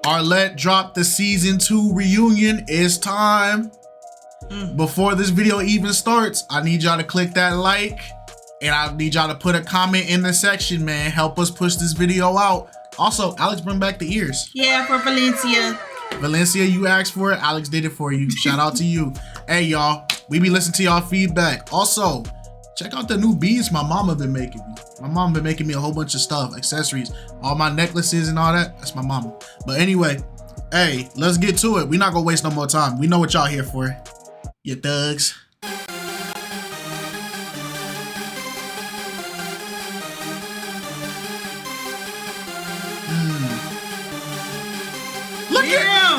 Arlette dropped the season 2 reunion. It's time. Before this video even starts, I need y'all to click that like, and I need y'all to put a comment in the section, man. Help us push this video out. Also, Alex, bring back the ears. Yeah, for Valencia. Valencia, you asked for it. Alex did it for you. Shout out to you. Hey, y'all, we be listening to y'all feedback. Also, check out the new beads my mama been making me. My mama been making me a whole bunch of stuff, accessories, all my necklaces and all that. That's my mama. But anyway, hey, let's get to it. We not gonna waste no more time. We know what y'all here for. You thugs.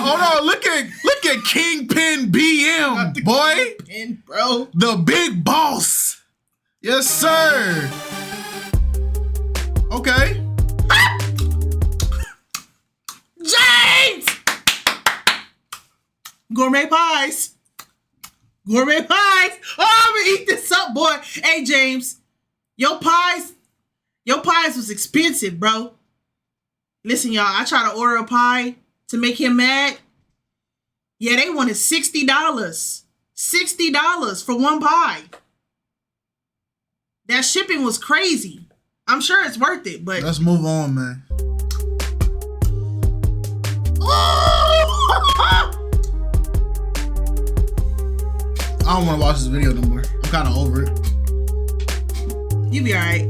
Hold on, look at Kingpin BM, boy. Kingpin, bro. The big boss. Yes, sir. Okay. James! Gourmet pies. Gourmet pies. Oh, I'm gonna eat this up, boy. Hey, James. Your pies was expensive, bro. Listen, y'all, I tried to order a pie to make him mad. Yeah, they wanted $60. $60 for one pie. That shipping was crazy. I'm sure it's worth it, but let's move on, man. I don't want to watch this video no more. I'm kind of over it. You be all right.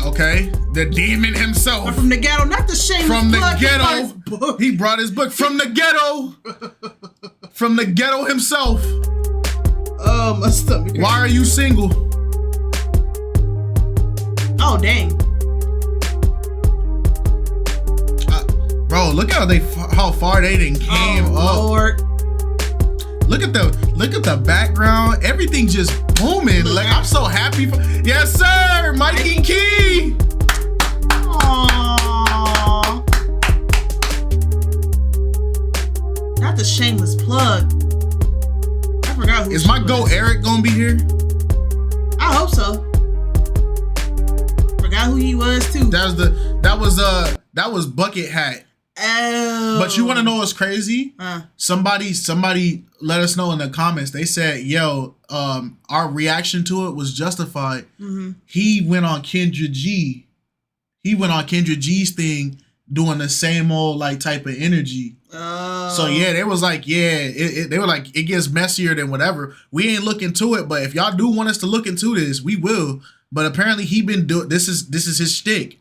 Okay, the demon himself. From the ghetto, not the shameless from the plug. ghetto. He brought his book from the ghetto. From the ghetto himself. Oh, my stomach. Why are you single? Oh, dang. Bro, look how far they done came up. Lord. Look at the background. Everything just booming. Like, I'm so happy for, yes, sir, Mikey Key. Aww. Not the shameless plug. I forgot who. Is my go Eric gonna be here? I hope so. Forgot who he was too. That was Bucket Hat. Oh. But you want to know what's crazy? Somebody let us know in the comments. They said, yo, our reaction to it was justified. He went on Kendra G. He went on Kendra G's thing doing the same old like type of energy. So yeah, they was like, yeah, they were like, it gets messier than whatever. We ain't look into it, but if y'all do want us to look into this, we will. But apparently he been doing, this is his shtick.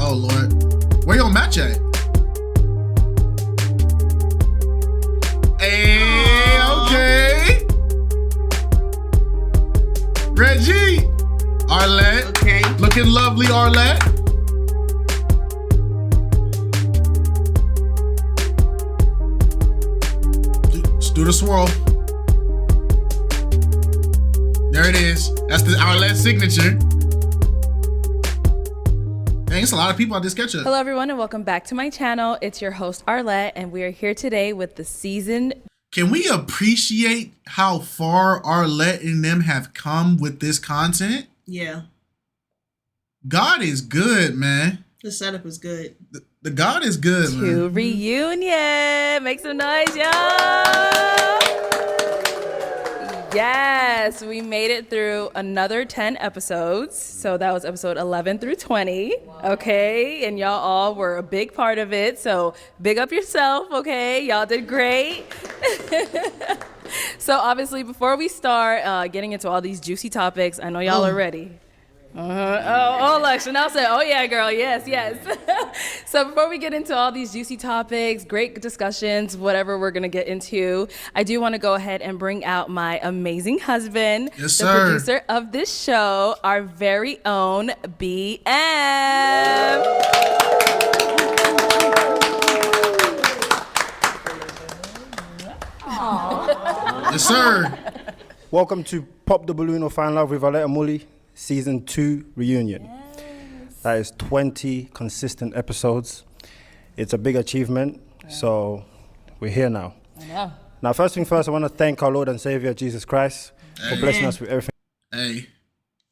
Oh Lord, where your match at? Hey, okay. Reggie, Arlette. Okay. Looking lovely, Arlette. Just do the swirl. There it is. That's the Arlette signature. Thanks, a lot of people on this catch up. Hello everyone and welcome back to my channel. It's your host Arlette and we are here today with the season. Can we appreciate how far Arlette and them have come with this content? Yeah. God is good, man. The setup is good. The God is good, man. Reunion. Make some noise, y'all. Yes, we made it through another 10 episodes. So that was episode 11 through 20. Okay, and y'all all were a big part of it. So big up yourself, okay? Y'all did great. So obviously, before we start getting into all these juicy topics, I know y'all are ready. Look, Chanel said, oh yeah, girl, yes. So before we get into all these juicy topics, great discussions, whatever we're gonna get into, I do want to go ahead and bring out my amazing husband, yes, the producer of this show, our very own BM. Yes, sir. Welcome to Pop the Balloon or Find Love with Arlette Amuli. Season 2 reunion. Yes. That is 20 consistent episodes. It's a big achievement, so we're here now. I know. Now, first thing first, I want to thank our Lord and Savior, Jesus Christ, for blessing us with everything.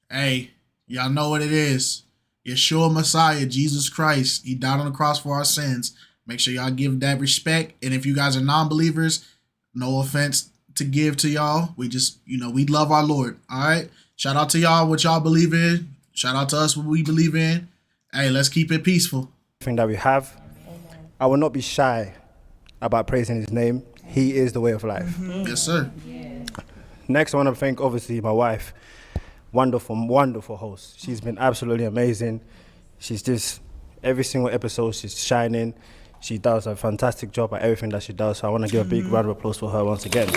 Hey, y'all know what it is. Yeshua Messiah, Jesus Christ. He died on the cross for our sins. Make sure y'all give that respect. And if you guys are non-believers, no offense to give to y'all. We just, we love our Lord. All right. Shout out to y'all what y'all believe in. Shout out to us what we believe in. Hey, let's keep it peaceful. Everything that we have. I will not be shy about praising his name. He is the way of life. Yes, sir. Next, I want to thank, obviously, my wife. Wonderful, wonderful host. She's been absolutely amazing. She's just, every single episode, she's shining. She does a fantastic job at everything that she does. So I want to give a big round of applause for her once again.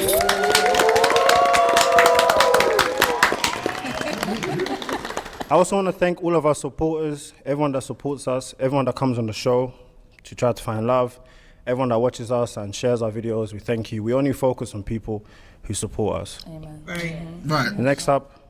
I also want to thank all of our supporters, everyone that supports us, everyone that comes on the show to try to find love, everyone that watches us and shares our videos. We thank you. We only focus on people who support us. Amen. Right. Next up,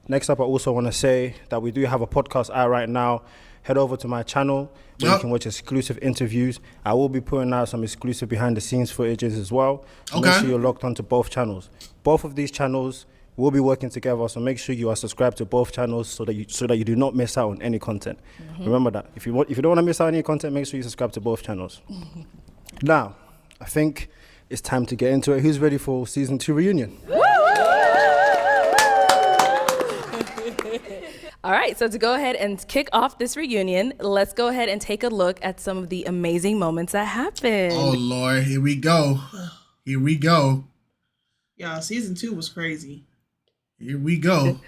I also want to say that we do have a podcast out right now. Head over to my channel where you can watch exclusive interviews. I will be putting out some exclusive behind the scenes footages as well. So make sure you're logged onto both channels. Both of these channels will be working together, so make sure you are subscribed to both channels so that you do not miss out on any content. Remember that. If you don't want to miss out on any content, make sure you subscribe to both channels. Now, I think it's time to get into it. Who's ready for season 2 reunion? All right, so to go ahead and kick off this reunion, let's go ahead and take a look at some of the amazing moments that happened. Oh, Lord, here we go. Here we go. Y'all, season 2 was crazy. Here we go.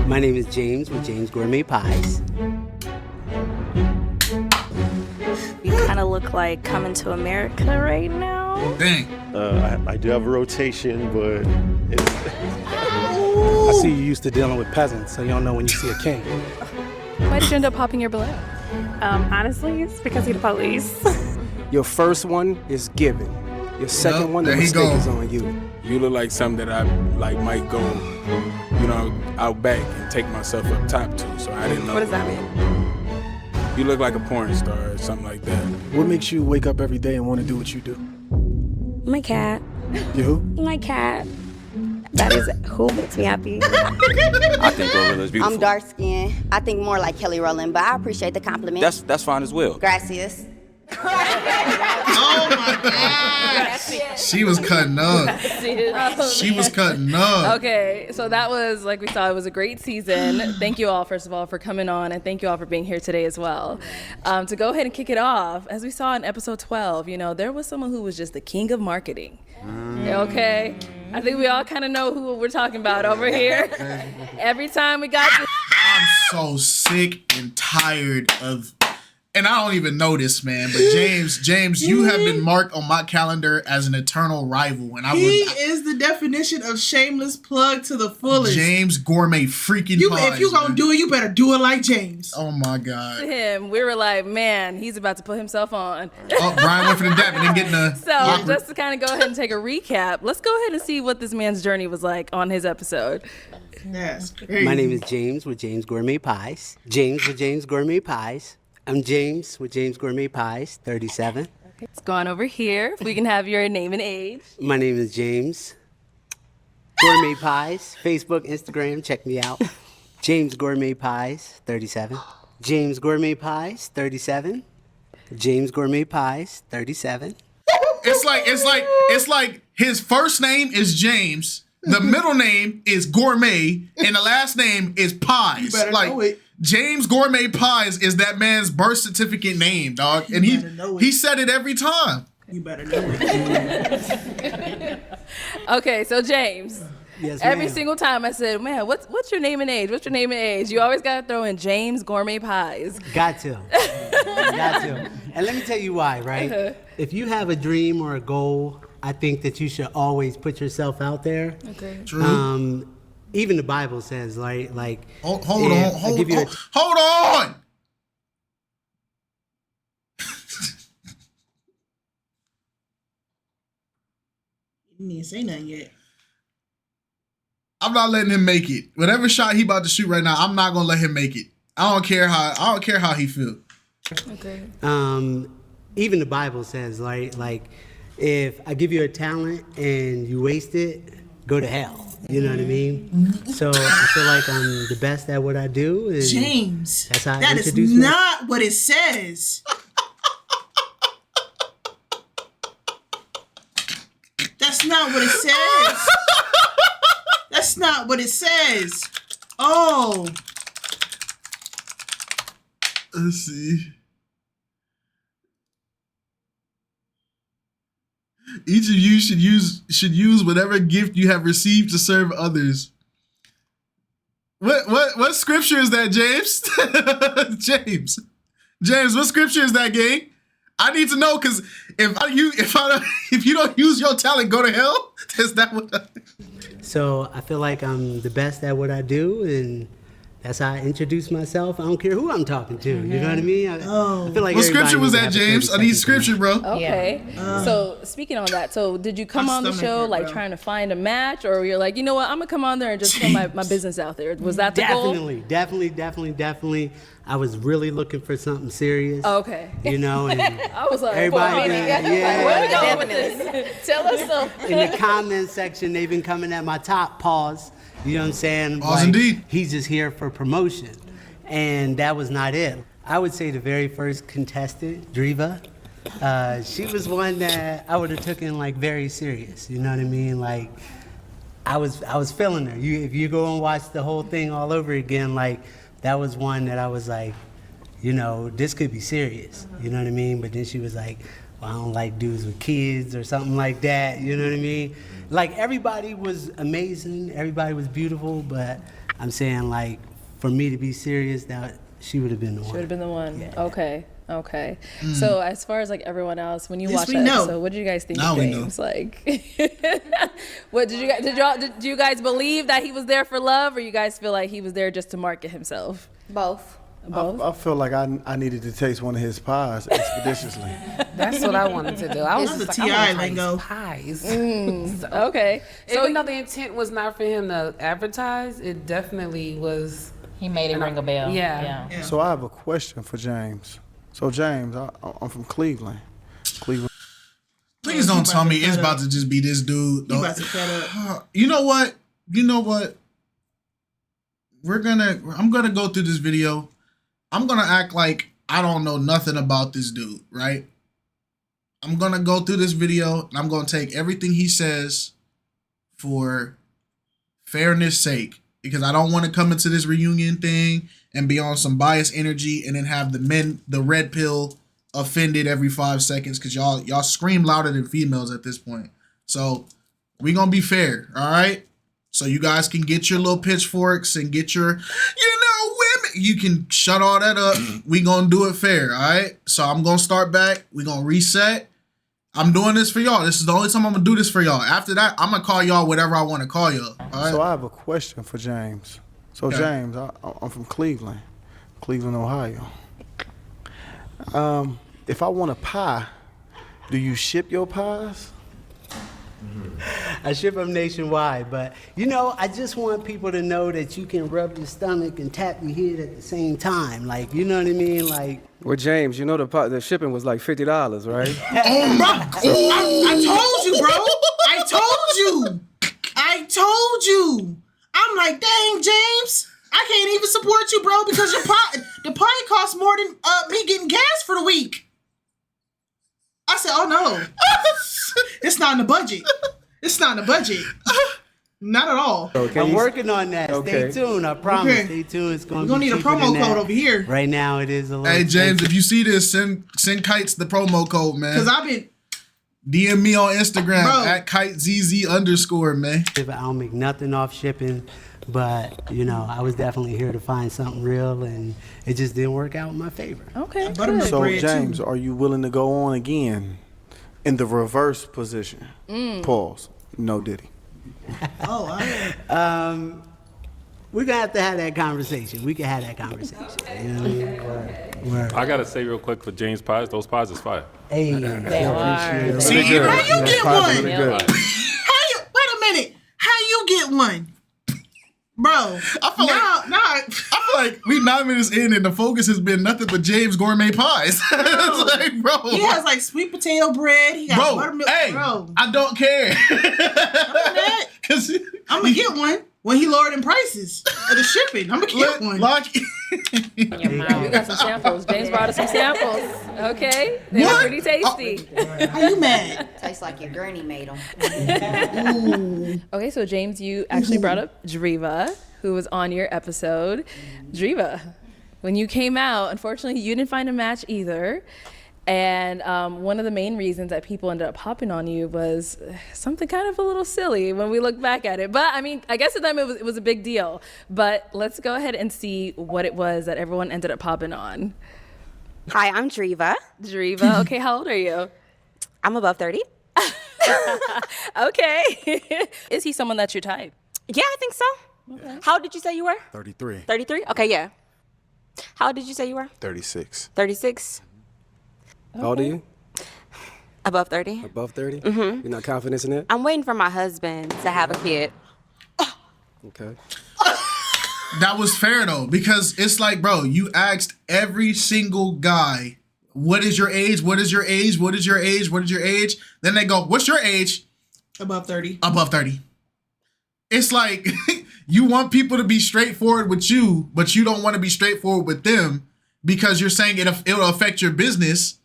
My name is James with James Gourmet Pies. You kind of look like Coming to America right now. Dang. I do have a rotation, but I see you used to dealing with peasants, so you don't know when you see a king. Why did you end up popping your balloon? Honestly, it's because he's the police. Your first one is given. Your second one, the mistake is on you. You look like something that I might go, out back and take myself up top to. So I didn't know. What does that mean? You look like a porn star or something like that. What makes you wake up every day and want to do what you do? My cat. You who? My cat. That is who makes me happy. I think Gorilla's beautiful. I'm dark skinned. I think more like Kelly Rowland, but I appreciate the compliment. That's fine as well. Gracias. Oh my God. She was cutting up. She was cutting up. Okay, so that was, like we saw, it was a great season. Thank you all, first of all, for coming on, and thank you all for being here today as well. To go ahead and kick it off, as we saw in episode 12, there was someone who was just the king of marketing. Okay? I think we all kind of know who we're talking about over here. Every time we got to... I'm so sick and tired of... And I don't even know this, man, but James, you have been marked on my calendar as an eternal rival. And He is the definition of shameless plug to the fullest. James Gourmet freaking pies, if you gonna do it, you better do it like James. Oh my God. Him, we were like, man, he's about to put himself on. Oh, Brian went for the dap and then getting the... So just to kind of go ahead and take a recap, let's go ahead and see what this man's journey was like on his episode. That's crazy. My name is James with James Gourmet Pies. James with James Gourmet Pies. I'm James with James Gourmet Pies, 37. Okay, let's go on over here. If we can have your name and age. My name is James Gourmet Pies. Facebook, Instagram, check me out. James Gourmet Pies, 37. James Gourmet Pies, 37. James Gourmet Pies, 37. It's like his first name is James, the middle name is Gourmet, and the last name is Pies. You better know it. James Gourmet Pies is that man's birth certificate name, dog. And he said it every time. You better know it. Okay, so James. Yes, every ma'am. single time I said, man, what's your name and age? What's your name and age? You always got to throw in James Gourmet Pies. Got to. Got to. And let me tell you why, right? If you have a dream or a goal, I think that you should always put yourself out there. Okay. True. Even the Bible says, like hold on. You didn't even say nothing yet. I'm not letting him make it. Whatever shot he about to shoot right now, I'm not gonna let him make it. I don't care how he feel. Okay. Even the Bible says, like if I give you a talent and you waste it, go to hell. You know what I mean? So I feel like I'm the best at what I do. And James, that's how I that is introduce not what it says. That's not what it says. That's not what it says. Oh. Let's see. Each of you should use whatever gift you have received to serve others. What scripture is that, James? James, what scripture is that, gang? I need to know, because if you don't use your talent, go to hell. Is that what? So I feel like I'm the best at what I do, and that's how I introduce myself. I don't care who I'm talking to. You know what I mean? I feel like what scripture was that, James? I need scripture, bro. Okay. So speaking on that, so did you come on the show like trying to find a match, or you're like, you know what, I'm gonna come on there and just put my business out there? Was that the goal? Definitely. I was really looking for something serious. Okay. You know, and I was like, everybody, where we going with this? Tell us so. In the comment section, they've been coming at my top. Pause. You know what I'm saying? Pause indeed. He's just here for promotion. And that was not it. I would say the very first contestant, Driva, she was one that I would have taken like very serious. You know what I mean? Like, I was feeling her. If you go and watch the whole thing all over again, like, that was one that I was like, you know, this could be serious. You know what I mean? But then she was like, well, I don't like dudes with kids or something like that. You know what I mean? Like, everybody was amazing. Everybody was beautiful. But I'm saying, like, for me to be serious, that she would have been the one. She would have been the one. Yeah. Okay. So as far as like everyone else, when you watch that episode, what did you guys think of James? Like, what did you guys believe that he was there for love, or you guys feel like he was there just to market himself? Both. I feel like I needed to taste one of his pies expeditiously. That's what I wanted to do. I was just like, I want to try pies. So, okay. So even though the intent was not for him to advertise, it definitely was. He made it ring a bell. Yeah. So I have a question for James. So James, I'm from Cleveland. Please don't tell me it's about to just be this dude. You about to cut up. You know what? I'm gonna go through this video. I'm gonna act like I don't know nothing about this dude, right? I'm gonna go through this video and I'm gonna take everything he says for fairness sake, because I don't want to come into this reunion thing and be on some biased energy and then have the red pill offended every 5 seconds, because y'all scream louder than females at this point. So we gonna be fair, all right? So you guys can get your little pitchforks and get your, women. You can shut all that up. We gonna do it fair, all right? So I'm gonna start back. We gonna reset. I'm doing this for y'all. This is the only time I'm gonna do this for y'all. After that, I'm gonna call y'all whatever I want to call y'all. All right? So I have a question for James. So Okay. James, I'm from Cleveland, Ohio. If I want a pie, do you ship your pies? I ship them nationwide, but I just want people to know that you can rub your stomach and tap your head at the same time. Like, you know what I mean? Like, Well, James, the shipping was like $50, right? Oh my! I told you, bro. I told you. I'm like, dang, James, I can't even support you, bro, because the pie costs more than me getting gas for the week. I said, oh no, it's not in the budget. It's not in the budget. Not at all. I'm working on that. Okay. Stay tuned. I promise. Okay. Stay tuned. It's going We're to gonna be need a cheaper promo than code that. over here. Right now, it is a little. Hey James, expensive. if you see this, send KiteZz the promo code, man. Because I've been DM me on Instagram Bro. at KiteZZ_, man. I don't make nothing off shipping, but I was definitely here to find something real, and it just didn't work out in my favor. Okay. buttermilk So bread James, too. are you willing to go on again in the reverse position? Pause. No Diddy. Oh, all right. We're gonna have to have that conversation. We can have that conversation. You know what I mean? Word. I gotta say real quick for James pies, those pies is fire. Hey, They are. See, good. how you Those get pies are one? really good. Wait a minute. How you get one? Bro, I feel like we 9 minutes in, and the focus has been nothing but James gourmet pies. It's like, bro, he has like sweet potato bread. He got buttermilk. Hey, bro, I don't care. I'm gonna get one when he lowered in prices of the shipping. I'm gonna get one. We got some samples. James brought us some samples. Okay, they were pretty tasty. How you mad? Tastes like your granny made them. Okay, so James, you actually brought up Driva, who was on your episode. Driva, when you came out, unfortunately, you didn't find a match either. And one of the main reasons that people ended up hopping on you was something kind of a little silly when we look back at it. But I mean, I guess at the time it was a big deal. But let's go ahead and see what it was that everyone ended up popping on. Hi, I'm Driva. Driva, okay, how old are you? I'm above 30. Okay. Is he someone that's your type? Yeah, I think so. Okay. How old did you say you were? 33. 33? Okay, yeah. How old did you say you were? 36. 36? How old are you? Above 30. Above 30? Mm-hmm. You're not confident in it? I'm waiting for my husband to have a kid. Okay. That was fair though, because it's like, bro, you asked every single guy, what is your age? What is your age? What is your age? What is your age? Then they go, what's your age? Above 30. Above 30. It's like you want people to be straightforward with you, but you don't want to be straightforward with them because you're saying it'll affect your business.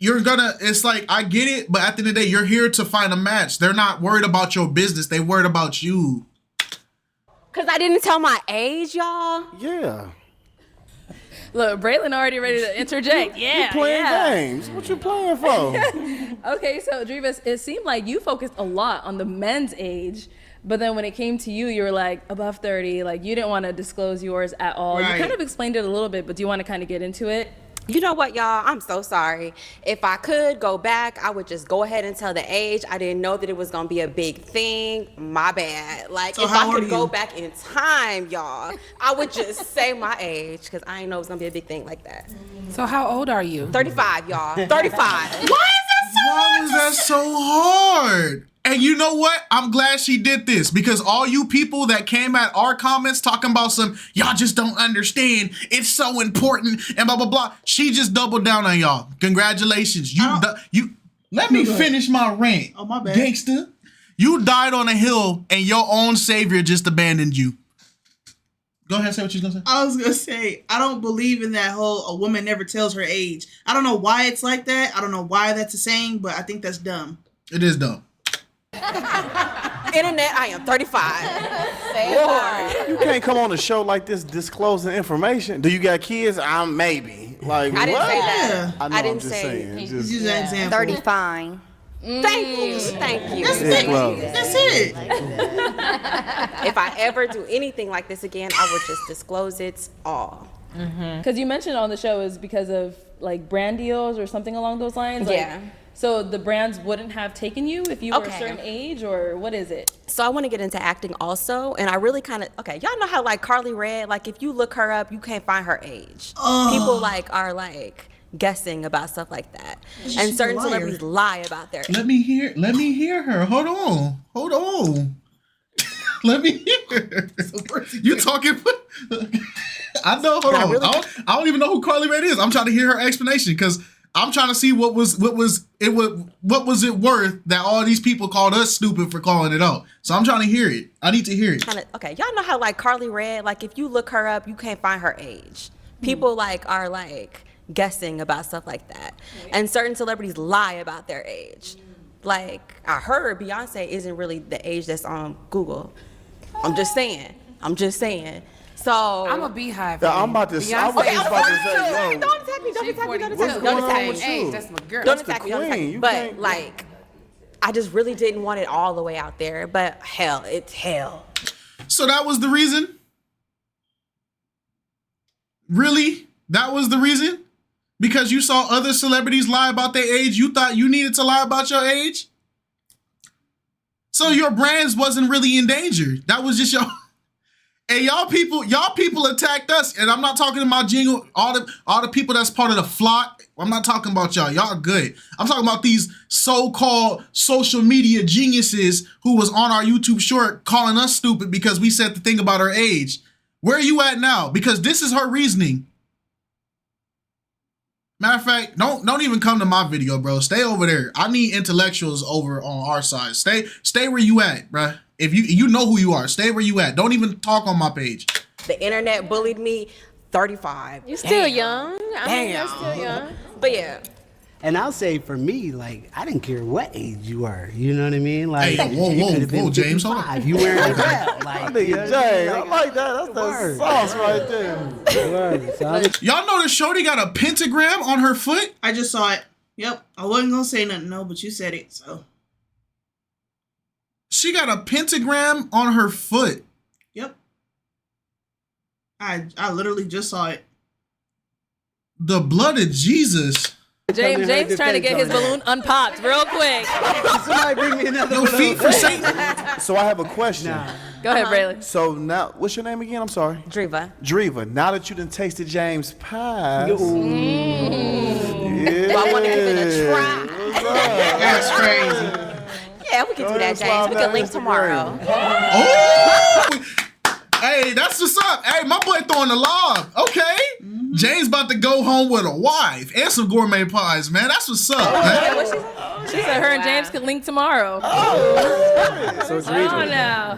It's like, I get it, but at the end of the day, you're here to find a match. They're not worried about your business. They worried about you. Because I didn't tell my age, y'all. Yeah. Look, Braylon already ready to interject. Yeah, You playing games. What you playing for? Okay, so Drivas, it seemed like you focused a lot on the men's age, but then when it came to you, you were like above 30, like you didn't want to disclose yours at all. Right. You kind of explained it a little bit, but do you want to kind of get into it? You know what, y'all? I'm so sorry. If I could go back, I would just go ahead and tell the age. I didn't know that it was gonna be a big thing. My bad. Like, So if how I old could are go you? back in time, y'all, I would just say my age because I didn't know it was gonna be a big thing like that. So how old are you? 35, y'all. 35. Why was that so hard? And you know what? I'm glad she did this because all you people that came at our comments talking about y'all just don't understand. It's so important and blah, blah, blah. She just doubled down on y'all. Congratulations. Let me finish my rant. Oh, my bad. Gangster. You died on a hill and your own savior just abandoned you. Go ahead, say what you're going to say. I was going to say, I don't believe in that whole a woman never tells her age. I don't know why it's like that. I don't know why that's a saying, but I think that's dumb. It is dumb. Internet, I am 35. You can't come on a show like this disclosing information. Do you got kids? Maybe. Like, I didn't what? say that. I know, I didn't I'm just say saying. Just use that example. 35. Thank you. Thank you. That's Yeah, it. close. That's it. If I ever do anything like this again, I would just disclose it all. Because you mentioned on the show is because of like brand deals or something along those lines. Like, Yeah. So the brands wouldn't have taken you if you were a Okay. certain age, or what is it? So I want to get into acting also, and I really kind of y'all know how like Carly Red, like if you look her up, you can't find her age. People like are like guessing about stuff like that, and certain a liar. celebrities lie about their age. Let me hear her. Hold on. Let me hear her. You talking? I know. Hold on. I don't even know who Carly Red is. I'm trying to hear her explanation because I'm trying to see what was it worth that all these people called us stupid for calling it out. So I'm trying to hear it. I need to hear it. Okay, y'all know how like Carly Red, like if you look her up, you can't find her age. People like are like guessing about stuff like that, and certain celebrities lie about their age. Like I heard Beyonce isn't really the age that's on Google. I'm just saying. So I'm a beehive. Yeah, I'm about to say, Don't attack me. Don't attack me. Don't attack me. Hey, that's my girl. Don't attack me. But like, I just really didn't want it all the way out there. But hell, it's hell. So that was the reason? Really? That was the reason? Because you saw other celebrities lie about their age, you thought you needed to lie about your age? So your brands wasn't really in danger. That was just your... And y'all people attacked us, and I'm not talking about Jingle, all the people that's part of the flock. I'm not talking about y'all. Y'all good. I'm talking about these so-called social media geniuses who was on our YouTube short calling us stupid because we said the thing about our age. Where are you at now? Because this is her reasoning. Matter of fact, don't even come to my video, bro. Stay over there. I need intellectuals over on our side. Stay where you at, bro. If you know who you are, stay where you at. Don't even talk on my page. The internet bullied me. 35. You're still young. I mean, you're still young. But yeah. And I'll say for me, like, I didn't care what age you were. You know what I mean? Like, hey, whoa, James, hold on. You wearing a belt. Like, James, I like that. That's the sauce right there. Y'all know the shorty got a pentagram on her foot? I just saw it. Yep. I wasn't gonna say nothing, no, but you said it, so. She got a pentagram on her foot. Yep. I literally just saw it. The blood of Jesus. James trying to get his balloon unpopped real quick. Somebody bring me another No balloon. feet for Satan. So I have a question. Go ahead, Braylon. So now, what's your name again? I'm sorry. Driva. Driva. Now that you done tasted James' pies. Well, I want to give it a try. That's crazy. Yeah, we can do that, James. We can link tomorrow. Oh! Hey, that's what's up. Hey, my boy throwing the lob. Okay. James about to go home with a wife and some gourmet pies, man. That's what's up, man. She said her and James could link tomorrow. So it's Oh, no.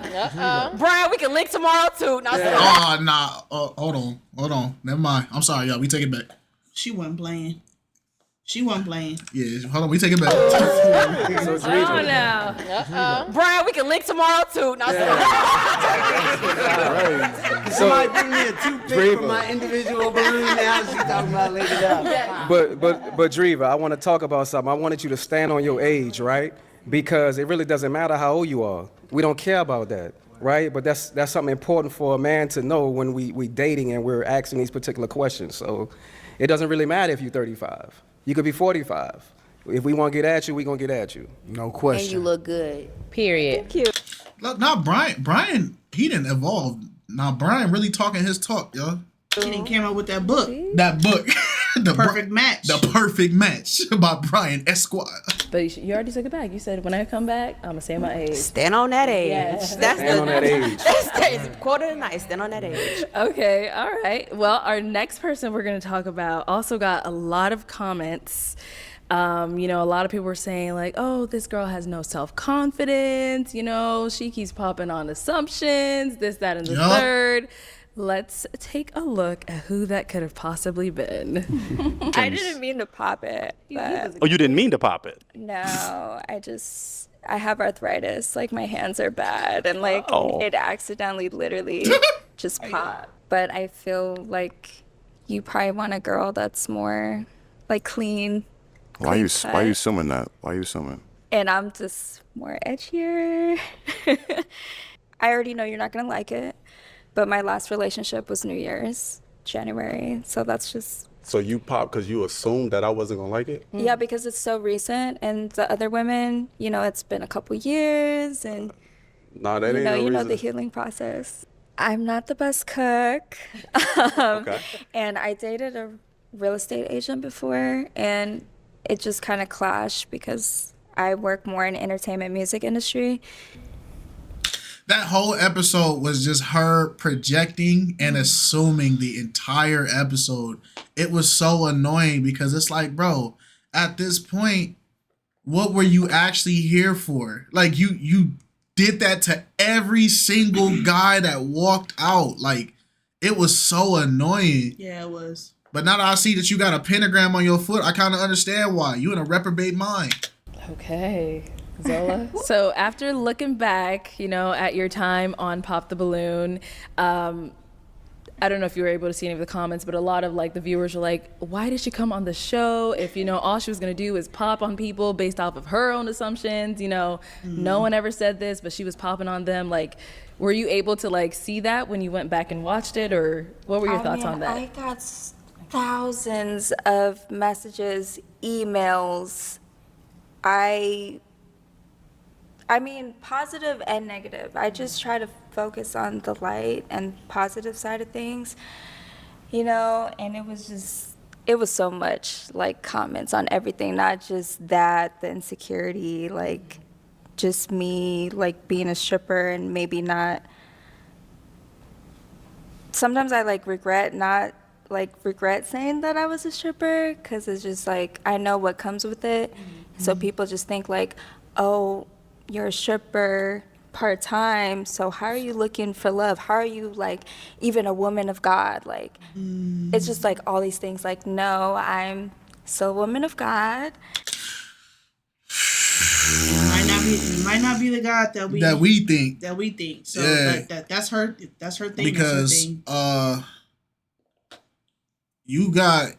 Brian, we can link tomorrow, too. No, Oh, nah. Hold on. Never mind. I'm sorry, y'all. We take it back. She wasn't playing. Yeah, hold on. We take it back. So it's Oh, no. Brian, we can link tomorrow, too. No, Somebody bring me a toothpick for my individual balloon. Now she's talking about laying it up. But Driva, I want to talk about something. I wanted you to stand on your age, right? Because it really doesn't matter how old you are. We don't care about that, right? But that's something important for a man to know when we dating and we're asking these particular questions. So it doesn't really matter if you're 35. You could be 45. If we want to get at you, we gonna get at you. No question. And you look good. Period. Thank you. Look, now Brian, he didn't evolve. Now Brian really talking his talk, yo. He didn't came up with that book. That book. The Perfect Match. The Perfect Match by Brian Esquire. But you already took it back. You said when I come back, I'm going to say my age. Stand on that age. Yes. Stand on that age. That's quote of the night. Stand on that age. Okay, all right. Well, our next person we're going to talk about also got a lot of comments. A lot of people were saying like, oh, this girl has no self-confidence. She keeps popping on assumptions, this, that, and the third. Let's take a look at who that could have possibly been. I didn't mean to pop it. But Oh, you didn't mean to pop it? no, I have arthritis. Like my hands are bad and like it accidentally literally just popped. But I feel like you probably want a girl that's more like clean. Why are you cut. assuming that? Why are you assuming? And I'm just more edgier. I already know you're not gonna like it. But my last relationship was New Year's, January. So that's just... So you popped because you assumed that I wasn't going to like it? Yeah, because it's so recent. And the other women, it's been a couple years. And, No, that ain't no you know reason. the healing process. I'm not the best cook. Okay. And I dated a real estate agent before. And it just kind of clashed because I work more in entertainment music industry. That whole episode was just her projecting and assuming the entire episode. It was so annoying because it's like, bro, at this point, what were you actually here for? Like you did that to every single guy that walked out. Like it was so annoying. Yeah, it was. But now that I see that you got a pentagram on your foot, I kind of understand why. You in a reprobate mind. Okay. Zola. So after looking back, at your time on Pop the Balloon, I don't know if you were able to see any of the comments, but a lot of the viewers were like, why did she come on the show if, all she was going to do is pop on people based off of her own assumptions? No one ever said this, but she was popping on them. Like, were you able to see that when you went back and watched it, or what were your thoughts on that? I got thousands of messages, emails. I mean, positive and negative. I just try to focus on the light and positive side of things, and it was so much comments on everything, not just that, the insecurity, just me, being a stripper and maybe not sometimes I like regret saying that I was a stripper, because it's just like I know what comes with it. So people just think like, oh, you're a stripper part-time, so how are you looking for love? How are you like even a woman of God? Like it's just like all these things. Like, no, I'm still a woman of God. Might not be the God that we think. So Yeah. that's her thing. Because you got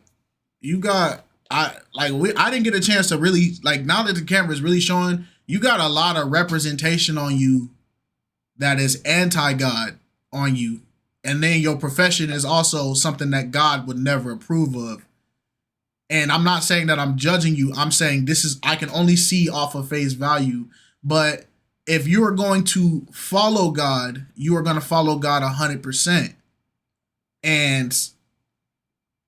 I didn't get a chance to really, like, now that the camera is really showing, you got a lot of representation on you that is anti-God on you. And then your profession is also something that God would never approve of. And I'm not saying that I'm judging you. I'm saying I can only see off of face value. But if you are going to follow God, you are going to follow God 100%. And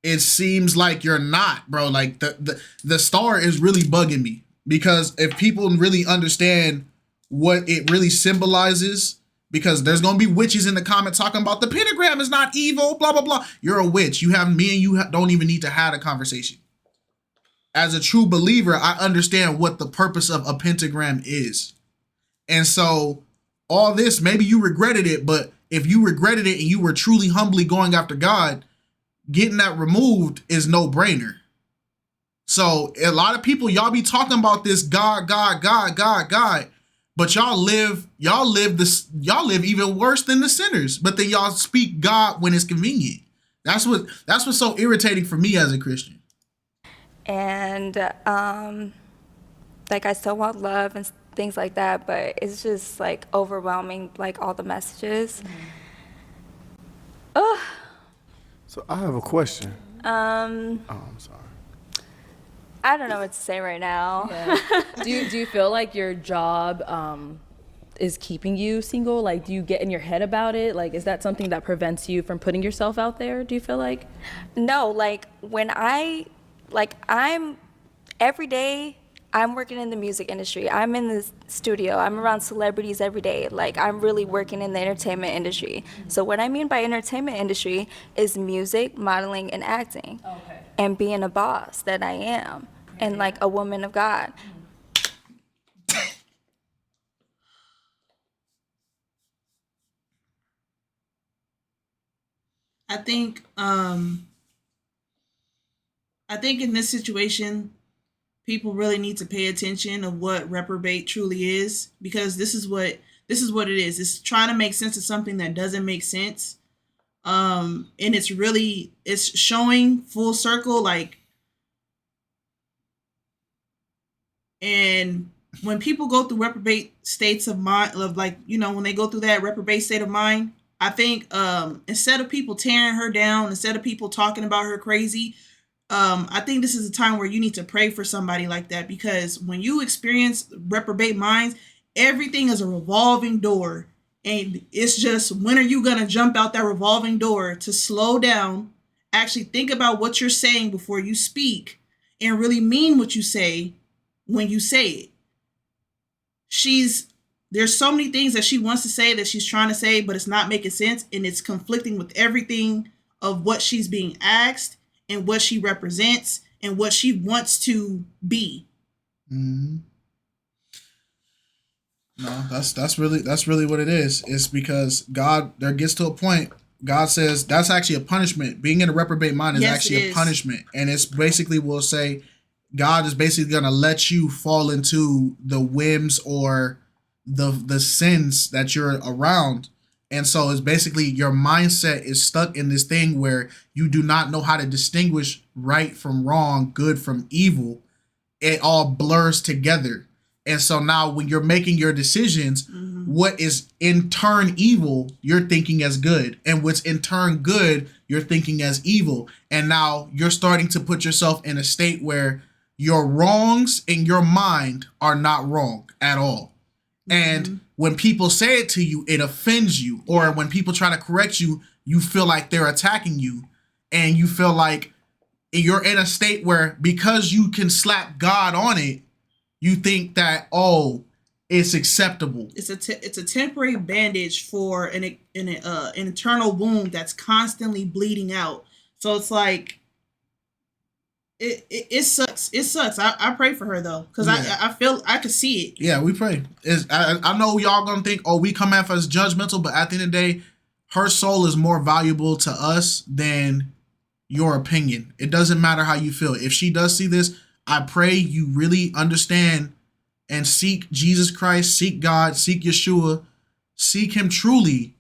it seems like you're not, bro. Like the star is really bugging me, because if people really understand what it really symbolizes, because there's going to be witches in the comments talking about the pentagram is not evil, blah, blah, blah. You're a witch. Me and you don't even need to have a conversation. As a true believer, I understand what the purpose of a pentagram is. And so all this, maybe you regretted it, but if you regretted it and you were truly humbly going after God, getting that removed is no brainer. So a lot of people, y'all be talking about this God, but y'all live even worse than the sinners. But then y'all speak God when it's convenient. That's what's so irritating for me as a Christian. And like I still want love and things like that, but it's just like overwhelming, like all the messages. Oh. So I have a question. Oh, I'm sorry. I don't know what to say right now. Yeah. Do you feel like your job is keeping you single? Like, do you get in your head about it? Like, is that something that prevents you from putting yourself out there? Do you feel like? No, like when I'm every day, I'm working in the music industry. I'm in the studio. I'm around celebrities every day. Like, I'm really working in the entertainment industry. So what I mean by entertainment industry is music, modeling, and acting. Okay. And being a boss that I am. And like a woman of God. I think in this situation, people really need to pay attention of what reprobate truly is, because this is what it is. It's trying to make sense of something that doesn't make sense. And it's showing full circle, like, and when people go through reprobate states of mind, of like, when they go through that reprobate state of mind, I think instead of people tearing her down, instead of people talking about her crazy, I think this is a time where you need to pray for somebody like that, because when you experience reprobate minds, everything is a revolving door. And it's just, when are you going to jump out that revolving door to slow down, actually think about what you're saying before you speak, and really mean what you say when you say it. There's so many things that she wants to say, that she's trying to say, but it's not making sense. And it's conflicting with everything of what she's being asked and what she represents and what she wants to be. Mm-hmm. No, that's really what it is. It's because God, there gets to a point, God says that's actually a punishment. Being in a reprobate mind is actually a punishment. And it's basically, will say, God is basically going to let you fall into the whims or the sins that you're around. And so it's basically your mindset is stuck in this thing where you do not know how to distinguish right from wrong, good from evil. It all blurs together. And so now when you're making your decisions, what is in turn evil, you're thinking as good. And what's in turn good, you're thinking as evil. And now you're starting to put yourself in a state where your wrongs in your mind are not wrong at all. And when people say it to you, it offends you. Or when people try to correct you, you feel like they're attacking you. And you feel like you're in a state where, because you can slap God on it, you think that, oh, it's acceptable. It's a temporary bandage for an internal wound that's constantly bleeding out. So it's like it sucks. It sucks. I pray for her though, because I feel I could see it. Yeah, we pray. I know y'all gonna think, oh, we come at us judgmental, but at the end of the day, her soul is more valuable to us than your opinion. It doesn't matter how you feel. If she does see this, I pray you really understand and seek Jesus Christ, seek God, seek Yeshua, seek him truly,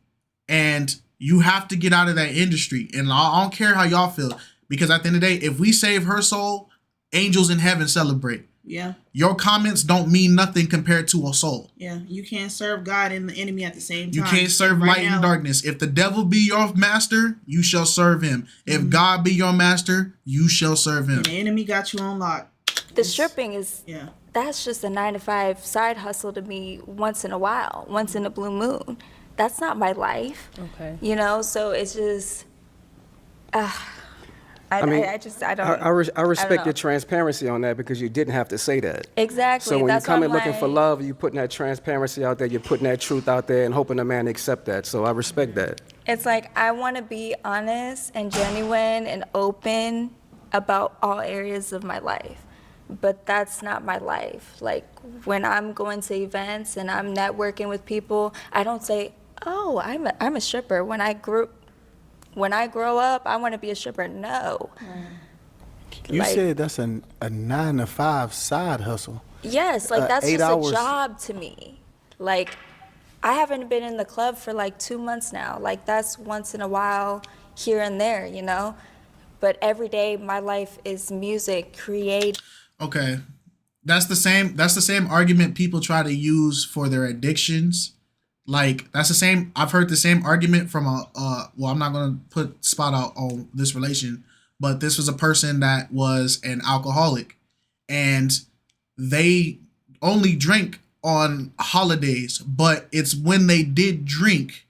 and you have to get out of that industry. And I don't care how y'all feel, because at the end of the day, if we save her soul, angels in heaven celebrate. Yeah. Your comments don't mean nothing compared to a soul. Yeah. You can't serve God and the enemy at the same time. You can't serve light and darkness. If the devil be your master, you shall serve him. If God be your master, you shall serve him. And the enemy got you on lock. The stripping is, that's just a 9-to-5 side hustle to me once in a while, once in a blue moon. That's not my life. Okay. You know, so it's just, I respect your transparency on that, because you didn't have to say that. Exactly. So when that's you come in why looking for love, you're putting that transparency out there, you're putting that truth out there and hoping a man accept that. So I respect that. It's like I want to be honest and genuine and open about all areas of my life. But that's not my life. Like when I'm going to events and I'm networking with people, I don't say, "Oh, I'm a stripper." When I grow up, I want to be a stripper. No. You said that's a 9-to-5 side hustle. Yes, like that's 8 just hours. a job to me. Like I haven't been in the club for like 2 months now. Like that's once in a while here and there, you know? But every day my life is music, create. Okay. That's the same argument people try to use for their addictions. Like that's the same, I've heard the same argument from well, I'm not going to put spot out on this relation, but this was a person that was an alcoholic and they only drink on holidays, but it's when they did drink,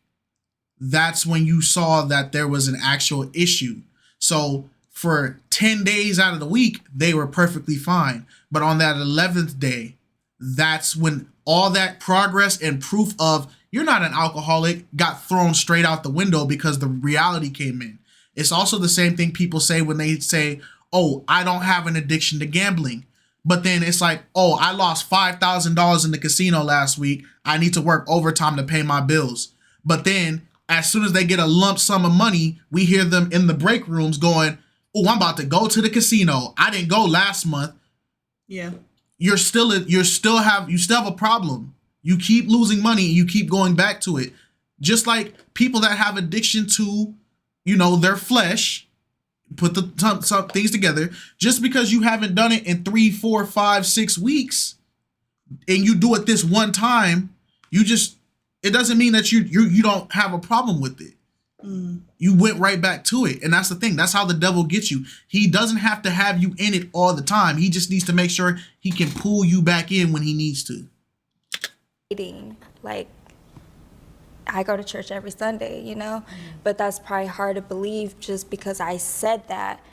that's when you saw that there was an actual issue. So for 10 days out of the week, they were perfectly fine. But on that 11th day, that's when all that progress and proof of you're not an alcoholic got thrown straight out the window because the reality came in. It's also the same thing people say when they say, oh, I don't have an addiction to gambling. But then it's like, oh, I lost $5,000 in the casino last week. I need to work overtime to pay my bills. But then as soon as they get a lump sum of money, we hear them in the break rooms going, oh, I'm about to go to the casino. I didn't go last month. Yeah. You still have a problem. You keep losing money and you keep going back to it. Just like people that have addiction to, their flesh, put some things together. Just because you haven't done it in 3, 4, 5, 6 weeks and you do it this one time, it doesn't mean that you don't have a problem with it. You went right back to it. And that's the thing. That's how the devil gets you. He doesn't have to have you in it all the time. He just needs to make sure he can pull you back in when he needs to. Like, I go to church every Sunday, but that's probably hard to believe just because I said that.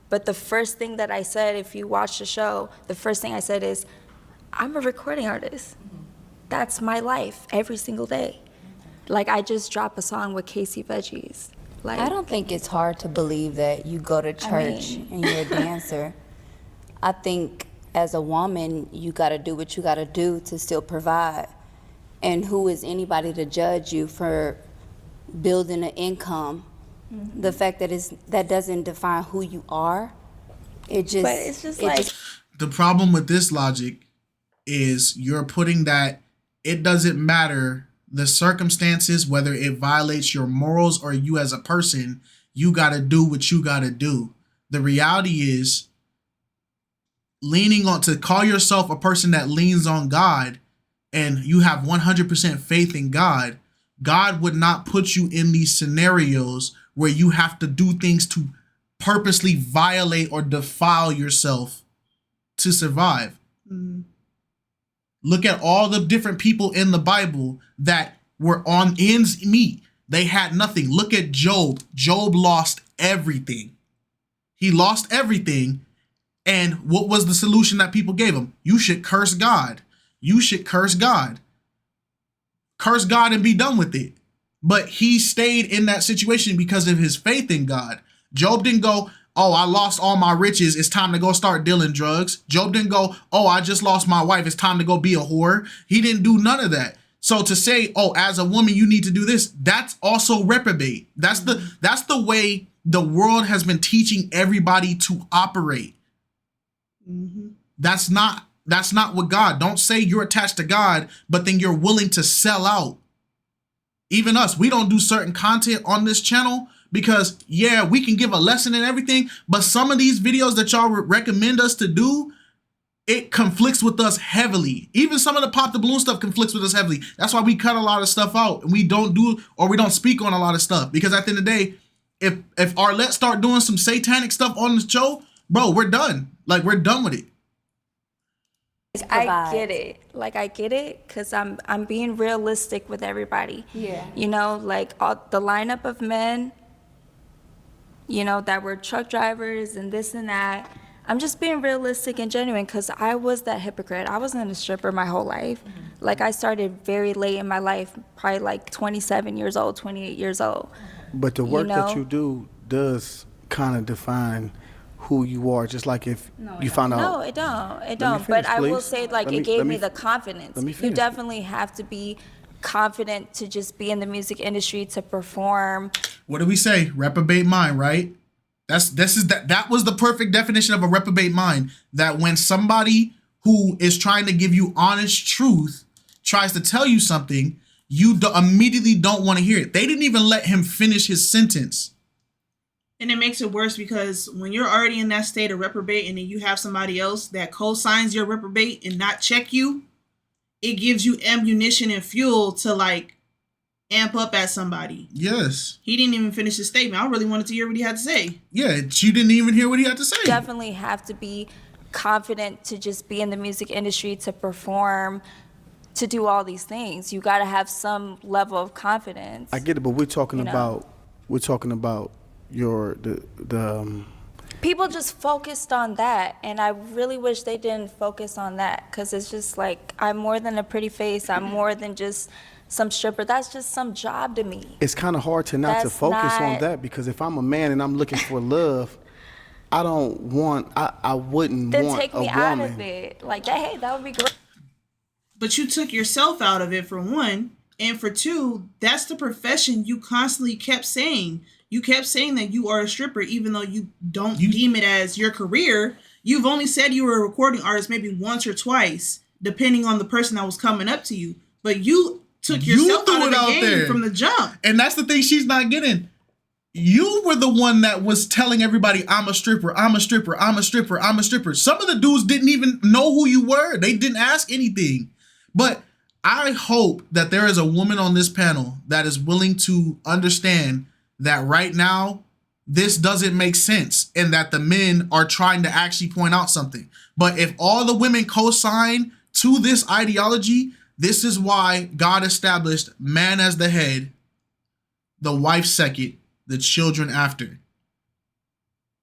But the first thing that I said, if you watch the show, the first thing I said is, I'm a recording artist. That's my life every single day. Like, I just dropped a song with KC Veggies. Like, I don't think it's hard to believe that you go to church and you're a dancer. I think as a woman, you got to do what you got to do to still provide. And who is anybody to judge you for building an income? Mm-hmm. The fact that that doesn't define who you are. But it's just the problem with this logic is you're putting that it doesn't matter the circumstances, whether it violates your morals or you as a person, you got to do what you got to do. The reality is to call yourself a person that leans on God and you have 100% faith in God, God would not put you in these scenarios where you have to do things to purposely violate or defile yourself to survive. Mm-hmm. Look at all the different people in the Bible that were on ends meet. They had nothing. Look at Job. Job lost everything. He lost everything. And what was the solution that people gave him? You should curse God. You should curse God. curse God and be done with it. But he stayed in that situation because of his faith in God. Job didn't go, oh, I lost all my riches. It's time to go start dealing drugs. Job didn't go, oh, I just lost my wife. It's time to go be a whore. He didn't do none of that. So to say, oh, as a woman, you need to do this, that's also reprobate. That's the way the world has been teaching everybody to operate. Mm-hmm. That's not what God. Don't say you're attached to God, but then you're willing to sell out. Even us, we don't do certain content on this channel because, yeah, we can give a lesson and everything, but some of these videos that y'all recommend us to do, it conflicts with us heavily. Even some of the pop the balloon stuff conflicts with us heavily. That's why we cut a lot of stuff out and we don't speak on a lot of stuff, because at the end of the day, if Arlette start doing some satanic stuff on the show, bro, we're done. Like, we're done with it. I get it. Like, I get it because I'm being realistic with everybody. Yeah. You know, like the lineup of men, you know, that were truck drivers and this and that. I'm just being realistic and genuine because I was that hypocrite. I wasn't a stripper my whole life. Mm-hmm. Like, I started very late in my life, probably like 27 years old, 28 years old. But the work that you do does kind of define who you are, just like if you found out. No, it don't. But I will say, like, it gave me the confidence. You definitely have to be confident to just be in the music industry, to perform. What do we say? Reprobate mind, right? That was the perfect definition of a reprobate mind. That when somebody who is trying to give you honest truth tries to tell you something, you immediately don't want to hear it. They didn't even let him finish his sentence. And it makes it worse because when you're already in that state of reprobate and then you have somebody else that co-signs your reprobate and not check you, it gives you ammunition and fuel to, like, amp up at somebody. Yes. He didn't even finish his statement. I really wanted to hear what he had to say. Yeah, you didn't even hear what he had to say. Definitely have to be confident to just be in the music industry, to perform, to do all these things. You got to have some level of confidence. I get it, but we're talking about people just focused on that, and I really wish they didn't focus on that, because it's just like, I'm more than a pretty face. I'm more than just some stripper. That's just some job to me. It's kind of hard to not to focus on that, because if I'm a man and I'm looking for love, I wouldn't want a woman. Then take me out of it. Like, hey, that would be great. But you took yourself out of it, for one, and for two, that's the profession you constantly kept saying. You kept saying that you are a stripper, even though you don't deem it as your career. You've only said you were a recording artist maybe once or twice, depending on the person that was coming up to you. But you took yourself out of the game from the jump. And that's the thing she's not getting. You were the one that was telling everybody, I'm a stripper, I'm a stripper, I'm a stripper, I'm a stripper. Some of the dudes didn't even know who you were. They didn't ask anything. But I hope that there is a woman on this panel that is willing to understand that right now, this doesn't make sense, and that the men are trying to actually point out something. But if all the women co-sign to this ideology, this is why God established man as the head, the wife second, the children after.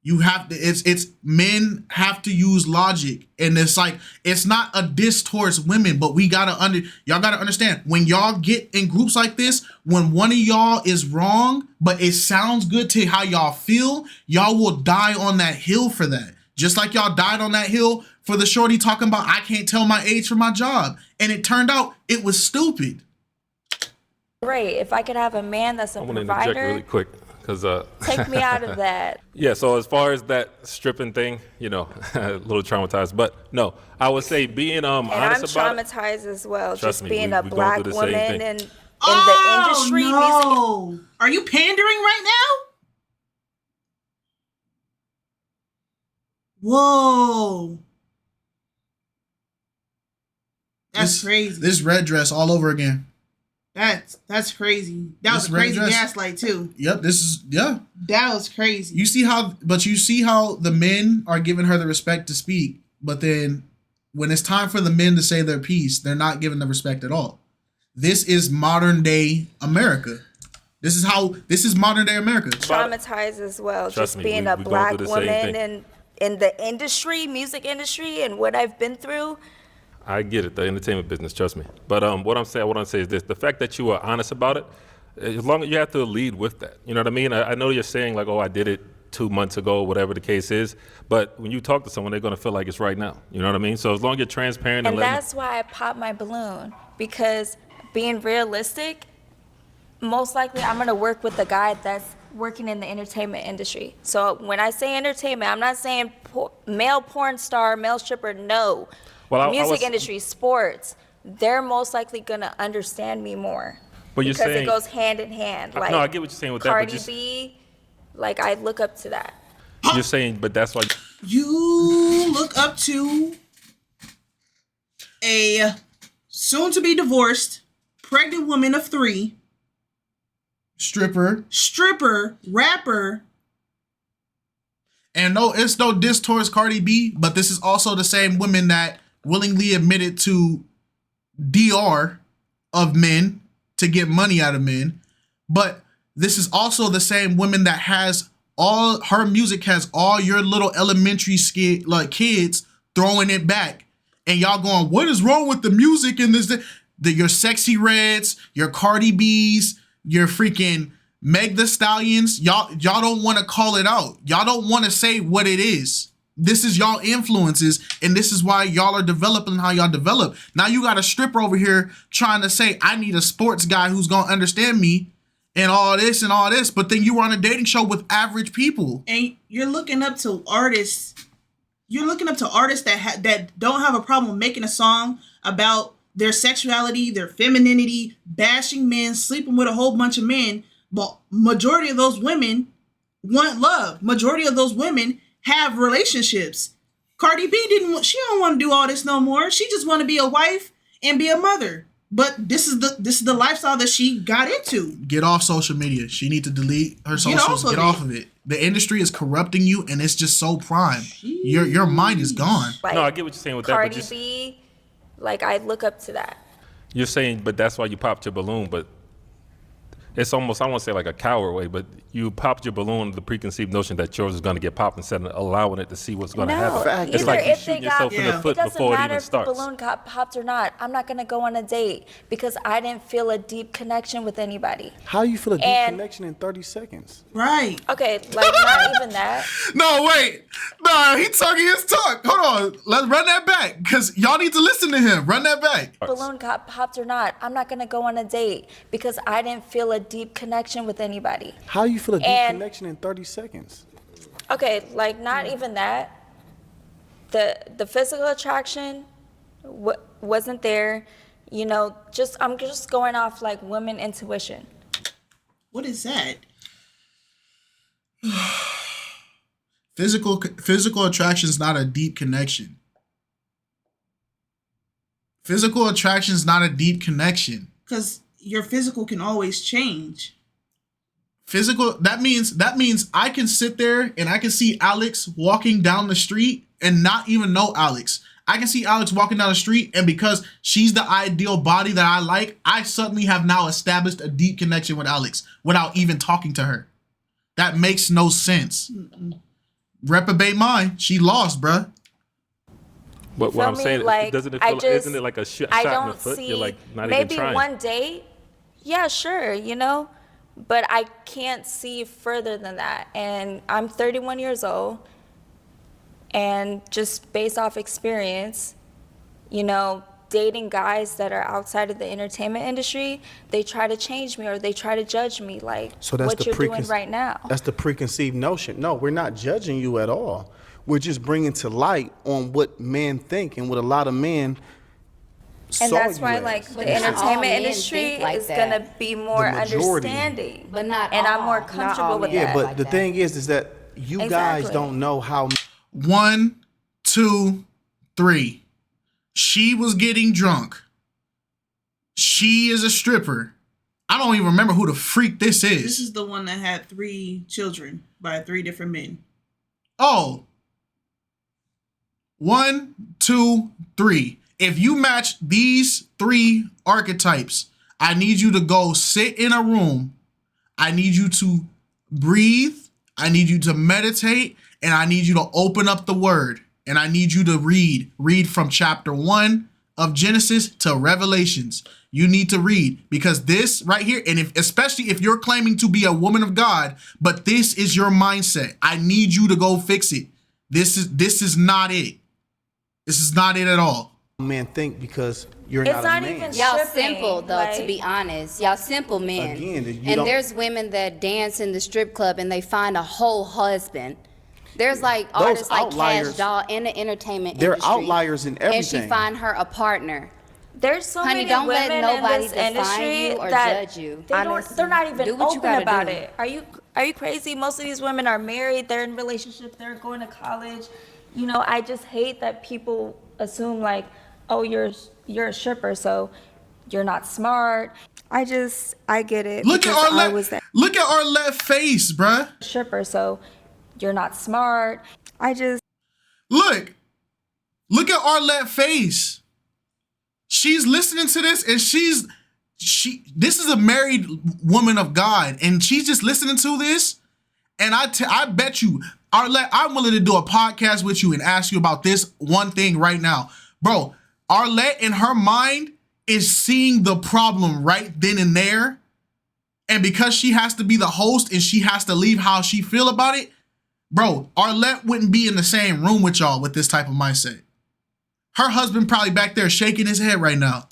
You have to, it's men have to use logic, and it's like, it's not a diss towards women, but y'all gotta understand, when y'all get in groups like this, when one of y'all is wrong, but it sounds good to how y'all feel, y'all will die on that hill for that. Just like y'all died on that hill for the shorty talking about, I can't tell my age for my job. And it turned out it was stupid. Great. If I could have a man that's a provider. I want to interject really quick. Take me out of that. Yeah, so as far as that stripping thing, a little traumatized. But no, I would say being honest about it. And I'm traumatized as well. Trust just me, being we a going black through the woman same thing. in the industry. No. Music. Are you pandering right now? Whoa. That's crazy. This red dress all over again. That's crazy. That was a crazy gaslight too. Yep, That was crazy. You see how the men are giving her the respect to speak, but then when it's time for the men to say their piece, they're not given the respect at all. This is modern day America. This is modern day America. Traumatized as well. Trust just me, being a black woman in the industry, music industry, and what I've been through. I get it, the entertainment business, trust me. But what I'm saying, is this: the fact that you are honest about it, as long as you have to lead with that. You know what I mean? I know you're saying like, oh, I did it 2 months ago, whatever the case is. But when you talk to someone, they're gonna feel like it's right now. You know what I mean? So as long as you're transparent and that's why I popped my balloon, because being realistic, most likely I'm gonna work with a guy that's working in the entertainment industry. So when I say entertainment, I'm not saying male porn star, male stripper, no. Well, Music industry, sports, they're most likely gonna understand me more. But you're because saying, it goes hand in hand. Like, no, I get what you're saying with Cardi that. But B, like I look up to that. you're saying, but that's why You look up to a soon-to-be divorced pregnant woman of 3, stripper, rapper. And no, it's no diss towards Cardi B, but this is also the same women that willingly admitted to DR of men to get money out of men. But this is also the same women that has all her music has all your little elementary kids throwing it back. And y'all going, what is wrong with the music in this? Your Sexy Reds, your Cardi B's, your freaking Meg the Stallions. Y'all don't want to call it out. Y'all don't want to say what it is. This is y'all influences, and this is why y'all are developing how y'all develop. Now you got a stripper over here trying to say, I need a sports guy who's going to understand me and all this, but then you were on a dating show with average people. And you're looking up to artists. You're looking up to artists that don't have a problem making a song about their sexuality, their femininity, bashing men, sleeping with a whole bunch of men. But majority of those women want love. Majority of those women have relationships. Cardi B she don't want to do all this no more. She just want to be a wife and be a mother. But this is the lifestyle that she got into. Get off social media. She need to delete her socials. Get off of it. The industry is corrupting you, and it's just so prime. Your mind is gone. Like, no, I get what you're saying with Cardi that. But B, like I look up to that. you're saying, but that's why you popped your balloon. But it's almost, I won't say like a coward way, but you popped your balloon with the preconceived notion that yours is going to get popped instead of allowing it to see what's going to happen. It's like you shoot yourself in the foot before it even starts. It doesn't matter if the balloon got popped or not. I'm not going to go on a date because I didn't feel a deep connection with anybody. How you feel a deep connection in 30 seconds? Right. Okay, like not even that. No, wait. No, he talking his talk. Hold on. Let's run that back because y'all need to listen to him. Run that back. Balloon got popped or not, I'm not going to go on a date because I didn't feel a deep connection with anybody. How you feel a deep connection in 30 seconds? Okay, like not even that. The physical attraction wasn't there. You know, I'm just going off like women intuition. What is that? Physical attraction is not a deep connection. Physical attraction is not a deep connection. Because your physical can always change. That means I can sit there and I can see Alex walking down the street and not even know Alex. I can see Alex walking down the street, and because she's the ideal body that I like, I suddenly have now established a deep connection with Alex without even talking to her. That makes no sense. Reprobate mind. She lost, bruh. But what I'm saying, like, isn't it like a shot in the foot? You're like not even trying. Maybe one date, yeah, sure, you know, but I can't see further than that. And I'm 31 years old, and just based off experience, you know, dating guys that are outside of the entertainment industry, they try to change me or they try to judge me, like what you're doing right now. That's the preconceived notion. No, we're not judging you at all. We're just bringing to light on what men think and what a lot of men and that's why, like, the entertainment industry is gonna be more understanding, but not and all. I'm more comfortable with that. Yeah, but the thing is that you guys don't know how. 1, 2, 3. She was getting drunk. She is a stripper. I don't even remember who the freak this is. This is the one that had 3 children by 3 different men. Oh. 1, 2, 3. If you match these 3 archetypes, I need you to go sit in a room. I need you to breathe. I need you to meditate. And I need you to open up the word. And I need you to read from chapter 1 of Genesis to Revelations. You need to read, because this right here, and especially if you're claiming to be a woman of God, but this is your mindset, I need you to go fix it. This is not it. This is not it at all. Men think because you're It's not a not man. even Y'all shipping, simple though, like- to be honest. Y'all simple men. Again, you and don't- there's women that dance in the strip club and they find a whole husband. There's like Those artists like outliers, Cash Doll in the entertainment they're industry. outliers in And she everything. find her a partner. There's so Honey, many don't let women nobody in this define industry you or that judge you. they're not even Do what you open gotta about do. it. Are you crazy? Most of these women are married, they're in relationships, they're going to college. You know, I just hate that people assume like, oh, you're a stripper, so you're not smart. I get it. Look at because I Arlette. was that Look at Arlette face, bruh. stripper, so you're not smart. Look at Arlette face. She's listening to this, and this is a married woman of God, and she's just listening to this. And I bet you, Arlette, I'm willing to do a podcast with you and ask you about this one thing right now. Bro, Arlette in her mind is seeing the problem right then and there. And because she has to be the host and she has to leave how she feel about it, bro, Arlette wouldn't be in the same room with y'all with this type of mindset. Her husband probably back there shaking his head right now.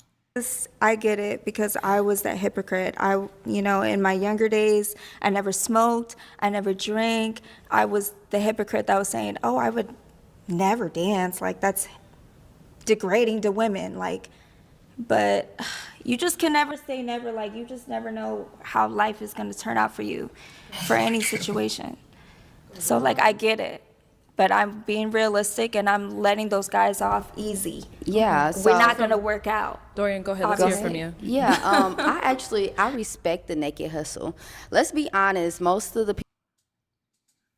I get it because I was that hypocrite. In my younger days, I never smoked, I never drank. I was the hypocrite that was saying, oh, I would never dance. Like, that's degrading to women. Like, but you just can never say never. Like, you just never know how life is going to turn out for you, for any situation. So, like, I get it. But I'm being realistic and I'm letting those guys off easy. Yeah, We're not going to work out. Dorian, go ahead. Let's hear from you. Yeah, I respect the naked hustle. Let's be honest, most of the people.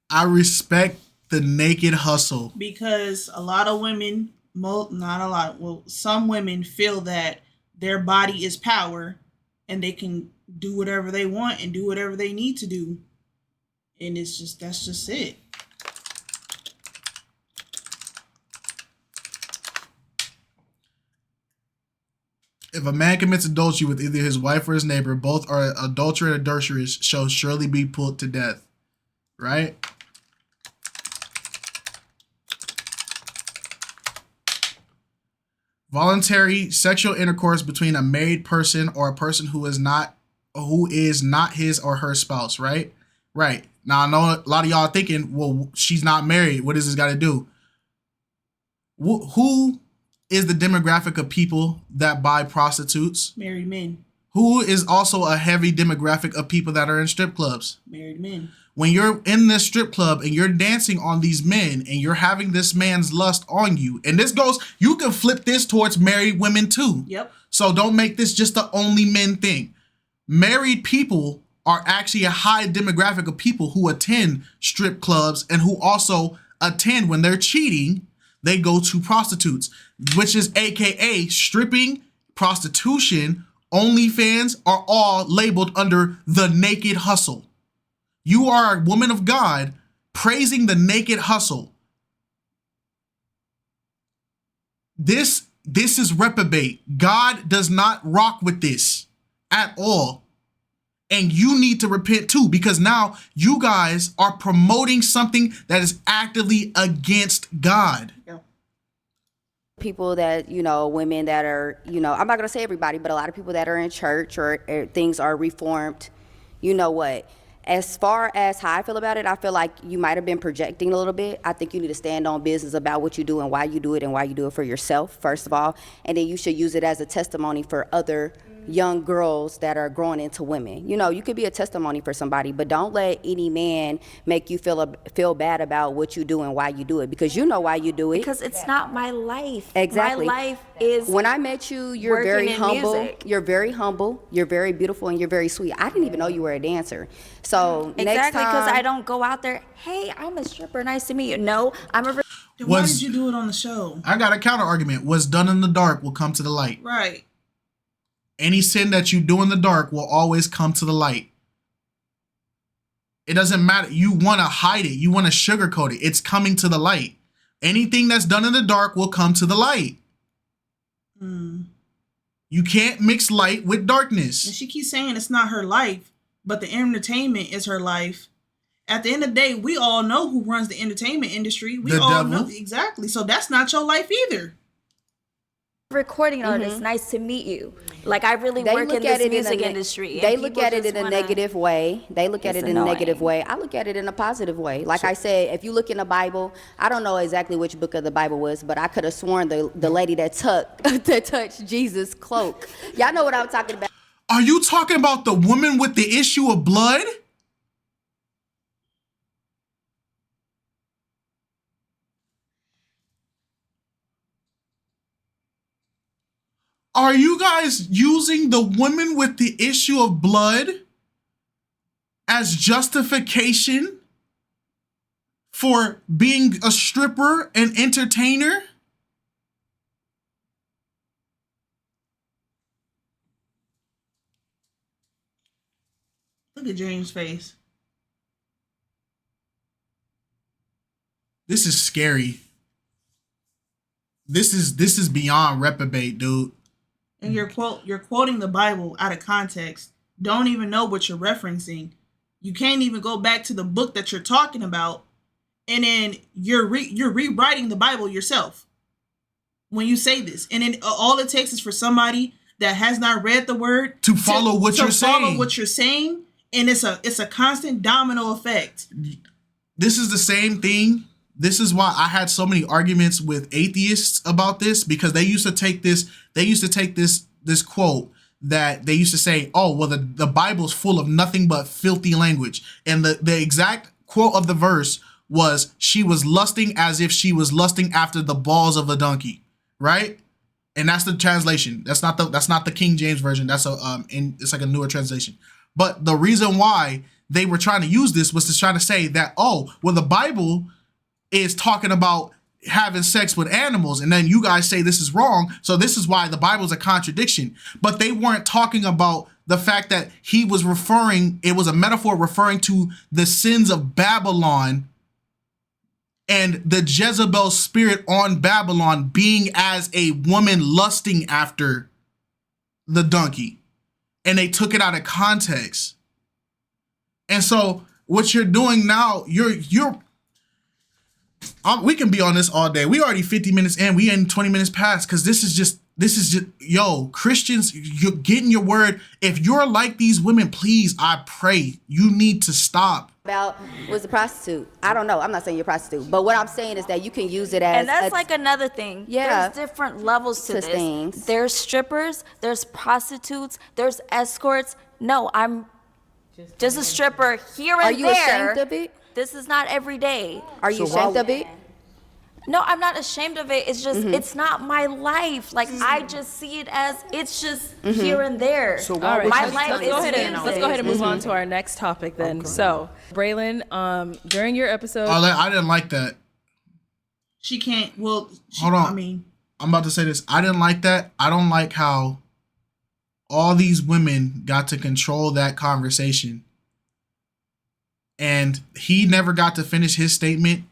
I respect the naked hustle. Because a lot of women, some women feel that their body is power and they can do whatever they want and do whatever they need to do. And that's just it. If a man commits adultery with either his wife or his neighbor, both are adulterer and adulteress, shall surely be put to death. Right? Voluntary sexual intercourse between a married person or a person who is not his or her spouse, right? Right. Now I know a lot of y'all thinking, well, she's not married. What does this got to do? Who is the demographic of people that buy prostitutes? Married men. Who is also a heavy demographic of people that are in strip clubs? Married men. When you're in this strip club and you're dancing on these men and you're having this man's lust on you, and you can flip this towards married women too. Yep. So don't make this just the only men thing. Married people are actually a high demographic of people who attend strip clubs and who also attend when they're cheating. They go to prostitutes, which is AKA stripping, prostitution, OnlyFans are all labeled under the naked hustle. You are a woman of God praising the naked hustle. This is reprobate. God does not rock with this at all. And you need to repent too, because now you guys are promoting something that is actively against God. Yeah. People that, women that are, I'm not going to say everybody, but a lot of people that are in church or things are reformed. You know what? As far as how I feel about it, I feel like you might have been projecting a little bit. I think you need to stand on business about what you do and why you do it and why you do it for yourself, first of all. And then you should use it as a testimony for other young girls that are growing into women. You could be a testimony for somebody, but don't let any man make you feel bad about what you do and why you do it, because you know why you do it. Because it's not my life. Exactly. My life is. When I met you, you're very humble. Music. You're very humble. You're very beautiful, and you're very sweet. I didn't even know you were a dancer. So Exactly, next time, because I don't go out there, hey, I'm a stripper, nice to meet you. No, I'm a. Then why did you do it on the show? I got a counter argument. What's done in the dark will come to the light. Right. Any sin that you do in the dark will always come to the light. It doesn't matter. You want to hide it. You want to sugarcoat it. It's coming to the light. Anything that's done in the dark will come to the light. You can't mix light with darkness. And she keeps saying it's not her life, but the entertainment is her life. At the end of the day, we all know who runs the entertainment industry. We all know exactly. So that's not your life either. Recording artist, nice to meet you. Like, I really work in this music industry. They look at it in a negative way. They look at it in a negative way. I look at it in a positive way. Like I said, if you look in the Bible, I don't know exactly which book of the Bible was, but I could have sworn the lady that touched Jesus' cloak. Y'all know what I'm talking about. Are you talking about the woman with the issue of blood? Are you guys using the woman with the issue of blood as justification for being a stripper and entertainer? Look at James' face. This is scary. This is beyond reprobate, dude. And you're quoting the Bible out of context. Don't even know what you're referencing. You can't even go back to the book that you're talking about, and then you're rewriting the Bible yourself when you say this. And then all it takes is for somebody that has not read the word to follow what you're saying, and it's a constant domino effect. This is the same thing. This is why I had so many arguments with atheists about this, because they used to take this quote that they used to say, oh, well, the Bible's full of nothing but filthy language. And the exact quote of the verse was, she was lusting as if she was lusting after the balls of a donkey, right? And that's the translation. That's not the King James version. That's it's like a newer translation. But the reason why they were trying to use this was to try to say that, oh, well, the Bible is talking about having sex with animals, and then you guys say this is wrong, so this is why the Bible's a contradiction. But they weren't talking about the fact that it was a metaphor referring to the sins of Babylon and the Jezebel spirit on Babylon being as a woman lusting after the donkey. And they took it out of context. And so what you're doing now, we can be on this all day. We already 50 minutes in. We ain't 20 minutes past, because this is just, yo, Christians, you're getting your word. If you're like these women, please, I pray, you need to stop. Was a prostitute. I don't know. I'm not saying you're a prostitute. But what I'm saying is that you can use it as... And that's like another thing. Yeah. There's different levels to this. Things. There's strippers, there's prostitutes, there's escorts. No, I'm just a stripper here and there. Are you ashamed of it? This is not every day. Are you ashamed of it? No, I'm not ashamed of it. It's just, it's not my life. Like, I just see it as, it's just here and there. So all right, my let's life go ahead and move on music. to our next topic then. Okay. So, Braylon, during your episode... I didn't like that. She can't, hold on. I'm about to say this. I didn't like that. I don't like how all these women got to control that conversation. And he never got to finish his statement.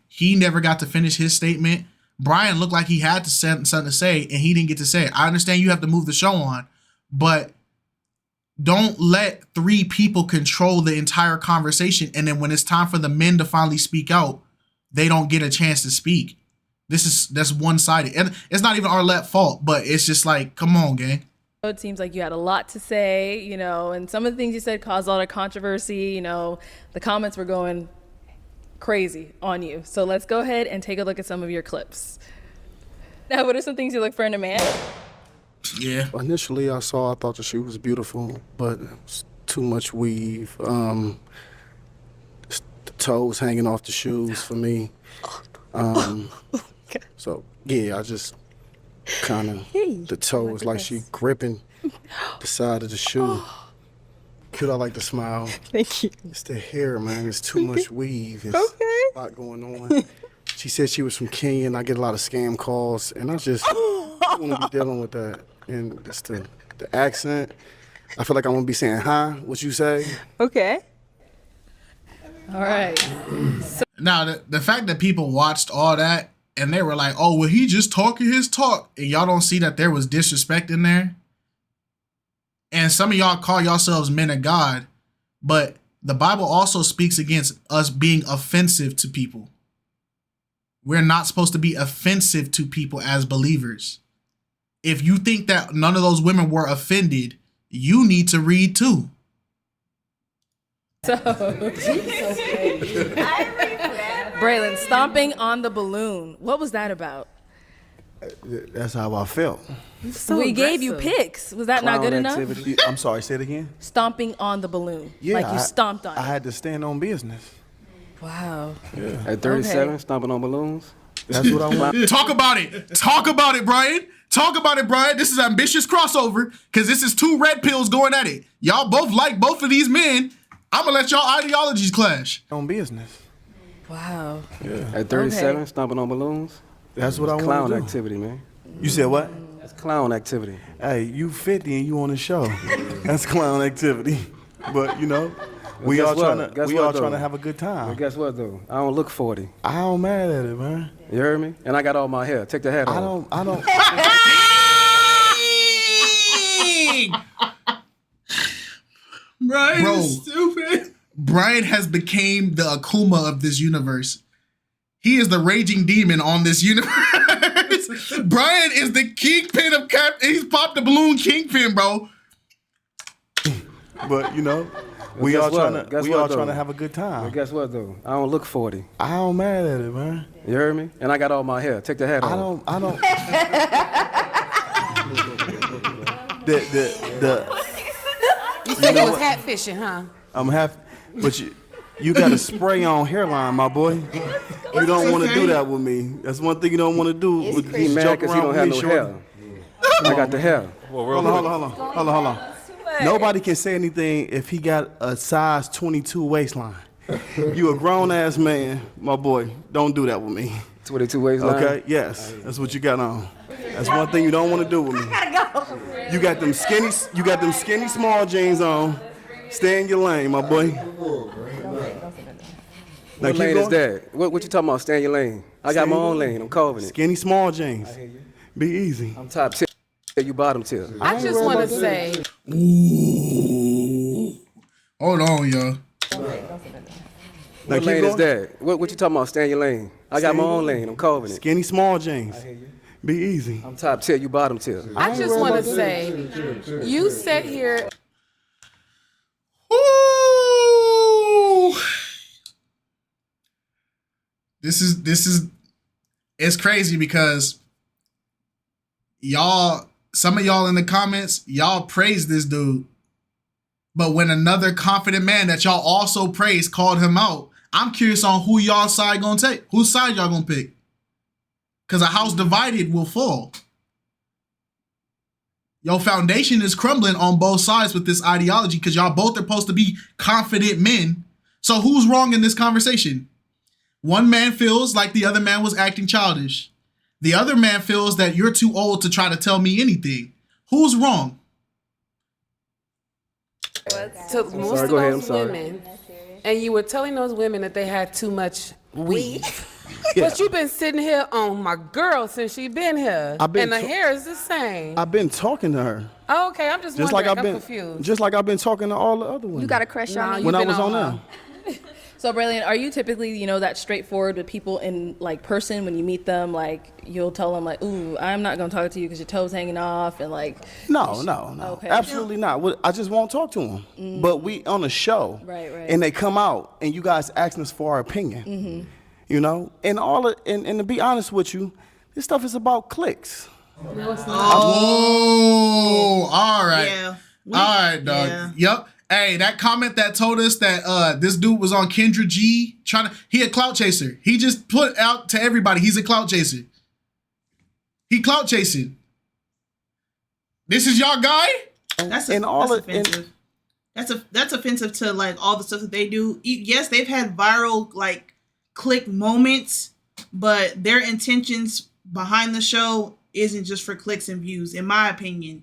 Brian looked like he had something to say, and he didn't get to say it. I understand you have to move the show on, but don't let three people control the entire conversation. And then when it's time for the men to finally speak out, they don't get a chance to speak. That's one-sided. And it's not even Arlette's fault, but it's just like, come on, gang. It seems like you had a lot to say, and some of the things you said caused a lot of controversy. The comments were going crazy on you. So let's go ahead and take a look at some of your clips. Now, what are some things you look for in a man? Yeah. Initially, I thought that she was beautiful, but it was too much weave. The toes hanging off the shoes for me. So, yeah, I just kind of, the toes, like she gripping the side of the shoe. Could I like to smile? Thank you. It's the hair, man. It's too much weave. It's a lot going on. She said she was from Kenya, and I get a lot of scam calls, and I just don't want to be dealing with that. And it's the accent. I feel like I'm going to be saying, huh? What you say? Okay. All right. Now, the fact that people watched all that and they were like, "Oh, well, he just talking his talk," and y'all don't see that there was disrespect in there. And some of y'all call yourselves men of God, but the Bible also speaks against us being offensive to people. We're not supposed to be offensive to people as believers. If you think that none of those women were offended, you need to read too. So, Braylon, stomping on the balloon. What was that about? That's how I felt. So we gave you pics. Was that not good enough? I'm sorry, say it again. Stomping on the balloon. Yeah, like you stomped on it. I had to stand on business. Wow. Yeah. At 37, stomping on balloons. That's what I want. Talk about it. Talk about it, Brian. Talk about it, Brian. This is ambitious crossover because this is two red pills going at it. Y'all both like both of these men. I'm going to let y'all ideologies clash. On business. Wow. Yeah. At 37, stomping on balloons. That's what I want clown to do. activity, man. You said what? That's clown activity. Hey, you 50 and you on the show. That's clown activity. But, you know, we all trying to have a good time. But guess what, though? I don't look 40. I don't mad at it, man. You heard me? And I got all my hair. Take the hat off. I don't. Brian Bro. is stupid. Brian has became the Akuma of this universe. He is the raging demon on this universe. Brian is the kingpin of He's popped the balloon kingpin, bro. But, you know, we all trying to have a good time. But guess what, though? I don't look 40. I don't mad at it, man. You heard me? And I got all my hair. Take the hat off. I don't. You said you was hat fishing, huh? I'm happy, but you got a spray on hairline, my boy. You don't want to do that with me. That's one thing you don't want to do. He mad because he don't have no hair. I got the hair. Hold on. Nobody can say anything if he got a size 22 waistline. You a grown ass man, my boy. Don't do that with me. 22 waistline. Okay. Yes, that's what you got on. That's one thing you don't want to do with me. You got them skinny small jeans on. Stay in your lane, my boy. What lane is that? What you talking about? Stay in your lane. I got my own lane. I'm carving it. Skinny small jeans. Be easy. I'm top tier. You bottom tier. I just want to say. Ooh. Hold on, y'all. What lane is that? What you talking about? Stay in your lane. I got my own lane. I'm carving it. Skinny small jeans. Be easy. I'm top tier. You bottom tier. I just want to say, you sat here. Ooh. This is it's crazy because some of y'all in the comments, y'all praise this dude. But when another confident man that y'all also praise called him out, I'm curious on who y'all side gonna take. Whose side y'all gonna pick? Because a house divided will fall. Your foundation is crumbling on both sides with this ideology because y'all both are supposed to be confident men. So who's wrong in this conversation? One man feels like the other man was acting childish. The other man feels that you're too old to try to tell me anything. Who's wrong? To most of those women, and you were telling those women that they had too much weave. Yeah. But you've been sitting here on my girl since she been here, and the hair is the same. I've been talking to her. Oh, okay, I'm just wondering. I'm confused. Just like I've been talking to all the other ones. You got a crush on me? When I was on them. So, Braylon, are you typically, that straightforward with people in, person when you meet them? Like, you'll tell them, ooh, I'm not going to talk to you because your toe's hanging off, and, No. Okay. Absolutely not. I just won't talk to them. Mm-hmm. But we on a show. Right. And they come out, and you guys asking us for our opinion. Mm-hmm. And to be honest with you, this stuff is about clicks. No, it's not. Oh, all right. Yeah. All right, dog. Yeah. Yep. Hey, that comment that told us that this dude was on Kendra G he a clout chaser. He just put out to everybody he's a clout chaser. He clout chasing. This is y'all guy? That's offensive. That's offensive to all the stuff that they do. Yes, they've had viral click moments, but their intentions behind the show isn't just for clicks and views, in my opinion.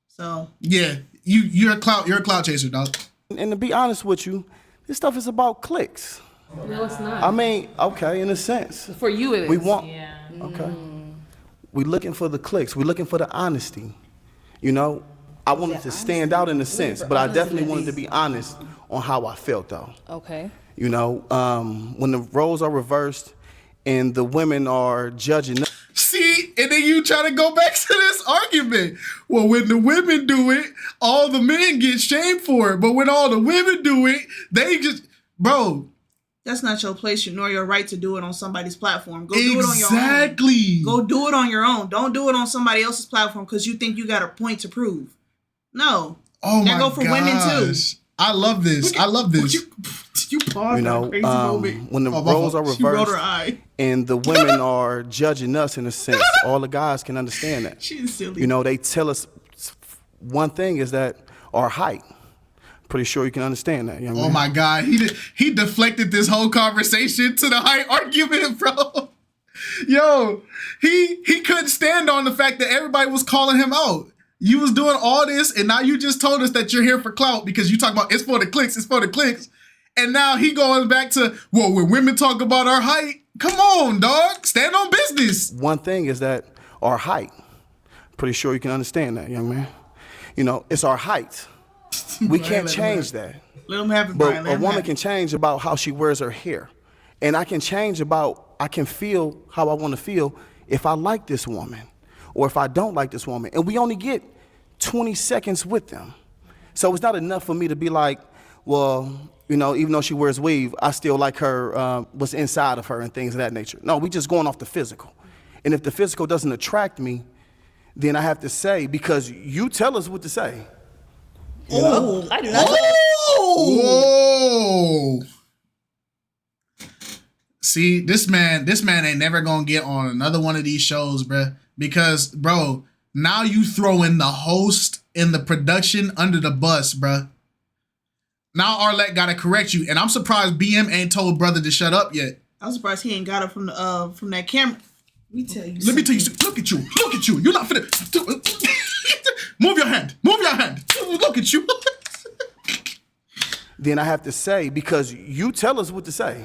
So yeah, you're a clout chaser, dog. And to be honest with you, this stuff is about clicks. No, it's not. I mean, okay, in a sense. For you, it is. We want. Yeah. Okay. We looking for the clicks. We looking for the honesty. You know, I wanted to stand out in a sense, but I definitely wanted to be honest on how I felt, though. Okay. You know, when the roles are reversed and the women are judging. See, and then you try to go back to this argument. Well, when the women do it, all the men get shamed for it. But when all the women do it, they just, bro. That's not your place, nor your right to do it on somebody's platform. Go do it on your own. Exactly. Go do it on your own. Don't do it on somebody else's platform because you think you got a point to prove. No. Oh that my go for women too. I love this. I love this. You paused You know, crazy moment. when the roles are She rolled reversed her eye. and the women are judging us in a sense, all the guys can understand that. She's silly. You know, they tell us one thing is that our height. Pretty sure you can understand that, young man. Oh my God, he deflected this whole conversation to the height argument, bro. Yo, he couldn't stand on the fact that everybody was calling him out. You was doing all this, and now you just told us that you're here for clout because you talk about it's for the clicks, it's for the clicks. And now he going back to, well, when women talk about our height, come on, dog, stand on business. One thing is that our height. Pretty sure you can understand that, young man. You know, it's our height. We can't change that. Let them have it, But Brian. a woman can change about how she wears her hair. And I can change about, I can feel how I want to feel if I like this woman or if I don't like this woman. And we only get 20 seconds with them. So it's not enough for me to be like, well, you know, even though she wears weave, I still like her, what's inside of her and things of that nature. No, we just going off the physical. And if the physical doesn't attract me, then I have to say, because you tell us what to say. Oh, I do not. Whoa. See, this man ain't never gonna get on another one of these shows, bruh. Because, bro, now you throw in the host and the production under the bus, bruh. Now Arlette gotta correct you, and I'm surprised BM ain't told brother to shut up yet. I'm surprised he ain't got it from that camera. Let me tell you. Look at you. You're not finna. Move your hand. Look at you. Then I have to say, because you tell us what to say.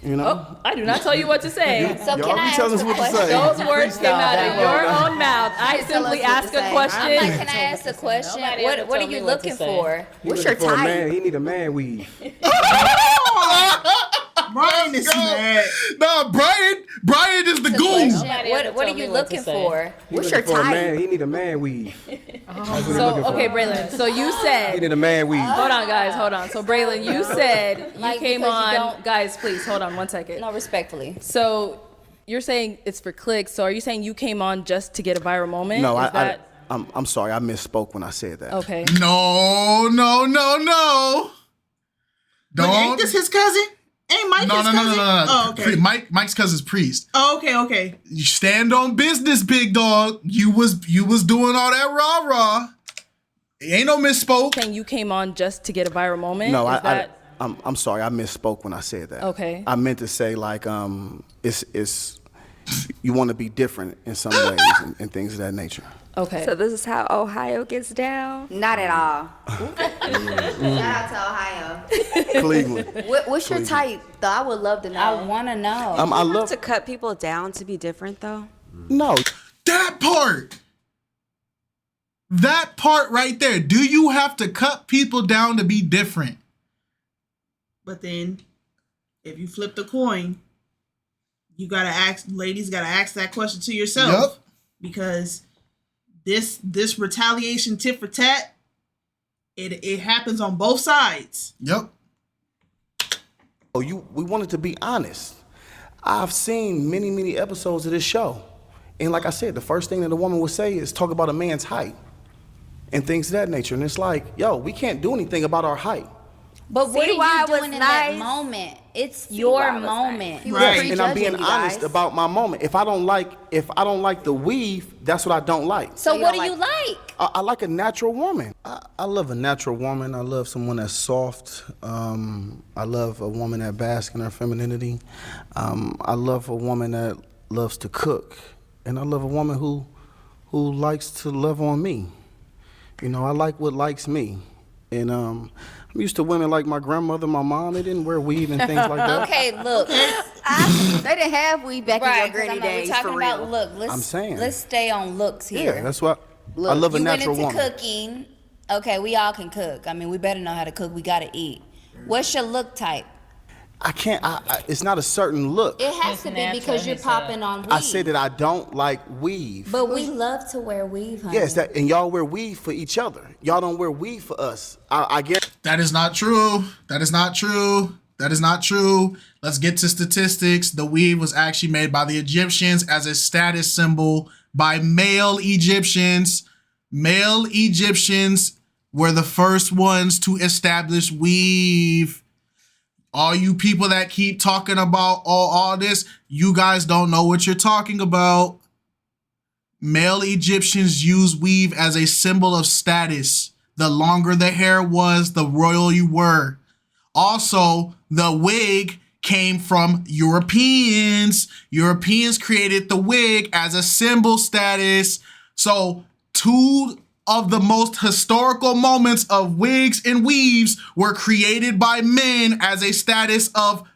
You know? Oh, I do not tell you what to say. So can I ask us a what to question? say. Those words came out of your own mouth. I simply ask a question. I'm like, can I ask a question? What are you looking for? What's your For a type? man, he need a man weave. Brian is mad. Nah, Brian is the goon. What are you looking for? What's your For a man, type? he need a man weave. So, okay, Braylon. So you He said. need a man weave. Hold on, guys. Hold on. So, Braylon, you said you Like, came because you on. don't- Guys, please hold on 1 second. No, respectfully. So, you're saying it's for clicks. So, are you saying you came on just to get a viral moment? No, Is that... I'm sorry, I misspoke when I said that. Okay. No. But ain't this his cousin? Ain't Mike his cousin? No. Oh, okay. Mike's cousin's priest. Oh, okay. You stand on business, big dog. You was doing all that rah-rah. Ain't no misspoke. Saying you came on just to get a viral moment? No, Is that... I'm sorry, I misspoke when I said that. Okay. I meant to say like it's you want to be different in some ways and things of that nature. Okay. So this is how Ohio gets down? Not at all. Shout out to Ohio. Cleveland. What's your type, though? I would love to know. I want to know. I love To cut people down to be different, though. no. That part right there. Do you have to cut people down to be different? But then, if you flip the coin, you gotta ask. Ladies gotta ask that question to yourself. Yep. Because this retaliation, tit for tat, it happens on both sides. Yep. We wanted to be honest. I've seen many episodes of this show, and like I said, the first thing that a woman would say is talk about a man's height and things of that nature. And it's like, yo, we can't do anything about our height. But what See why are it you was doing in that nice? moment? It's why your it was moment. nice. Right. Yes, and I'm being Prejudging you honest guys. about my moment. If I don't like the weave, that's what I don't like. So you what don't do you like? I like a natural woman. I love a natural woman. I love someone that's soft. I love a woman that basks in her femininity. I love a woman that loves to cook, and I love a woman who likes to love on me. You know, I like what likes me, and I'm used to women like my grandmother, my mom. They didn't wear weave and things like that. Okay, look. They didn't have weave back in your 'cause granny I'm like, days, we're talking for real. about look. I'm saying. Let's stay on looks here. Yeah, that's what I Look, love a you natural went into woman. cooking. Okay, we all can cook. I mean, we better know how to cook. We gotta eat. What's your look type? I can't. it's not a certain look. It has to be because you're popping on weave. I say that I don't like weave. But we love to wear weave, honey. Yes, and y'all wear weave for each other. Y'all don't wear weave for us. I get. That is not true. That is not true. That is not true. Let's get to statistics. The weave was actually made by the Egyptians as a status symbol by male Egyptians. Male Egyptians were the first ones to establish weave. All you people that keep talking about all this, you guys don't know what you're talking about. Male Egyptians used weave as a symbol of status. The longer the hair was, the royal you were. Also, the wig came from Europeans. Europeans created the wig as a symbol status. So, two of the most historical moments of wigs and weaves were created by men as a status of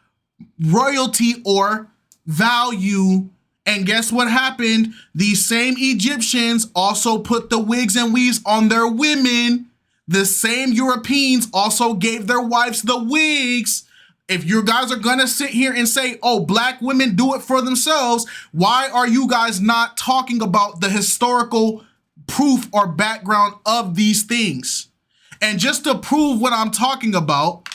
royalty or value. And guess what happened? These same Egyptians also put the wigs and weaves on their women. The same Europeans also gave their wives the wigs. If you guys are gonna sit here and say, oh, black women do it for themselves, why are you guys not talking about the historical proof or background of these things? And just to prove what I'm talking about,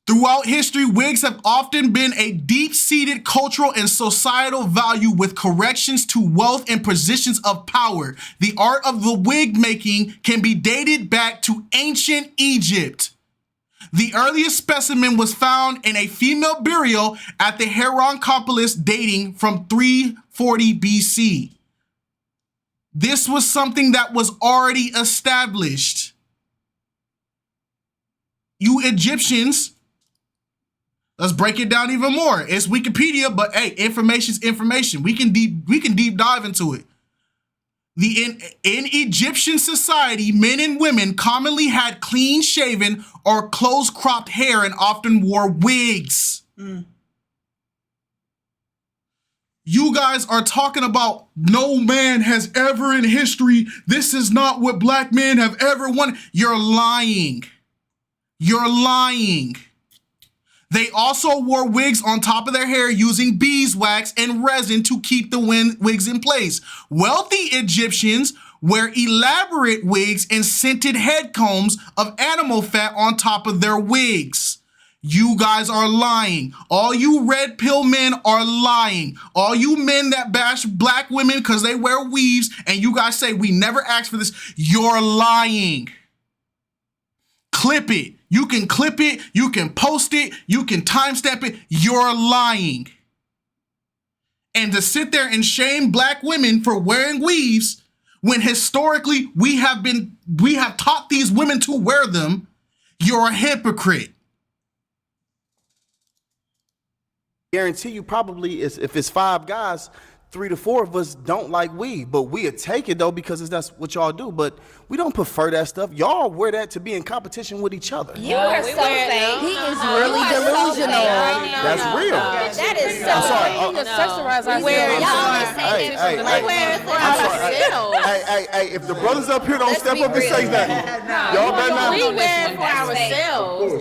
throughout history, wigs have often been a deep-seated cultural and societal value with corrections to wealth and positions of power. The art of the wig making can be dated back to ancient Egypt. The earliest specimen was found in a female burial at the Heroncopolis dating from 340 BC. This was something that was already established. You Egyptians, let's break it down even more. It's Wikipedia, but hey, information's information. We can deep dive into it. In Egyptian society, men and women commonly had clean-shaven or close-cropped hair and often wore wigs. You guys are talking about no man has ever in history. This is not what black men have ever wanted. You're lying. You're lying. They also wore wigs on top of their hair using beeswax and resin to keep the wigs in place. Wealthy Egyptians wear elaborate wigs and scented head combs of animal fat on top of their wigs. You guys are lying. All you red pill men are lying. All you men that bash black women because they wear weaves and you guys say we never asked for this, you're lying. Clip it. You can clip it, you can post it, you can timestamp it. You're lying. And to sit there and shame black women for wearing weaves when historically we have taught these women to wear them, you're a hypocrite. Guarantee you probably is if it's 5 guys, 3 to 4 of us don't like weave, but we'll take it though because that's what y'all do. But we don't prefer that stuff. Y'all wear that to be in competition with each other. You are so fake. He is really delusional. That's real. That is so Hey, if the brothers up here don't step up and say nothing, y'all better not. We wear it for ourselves.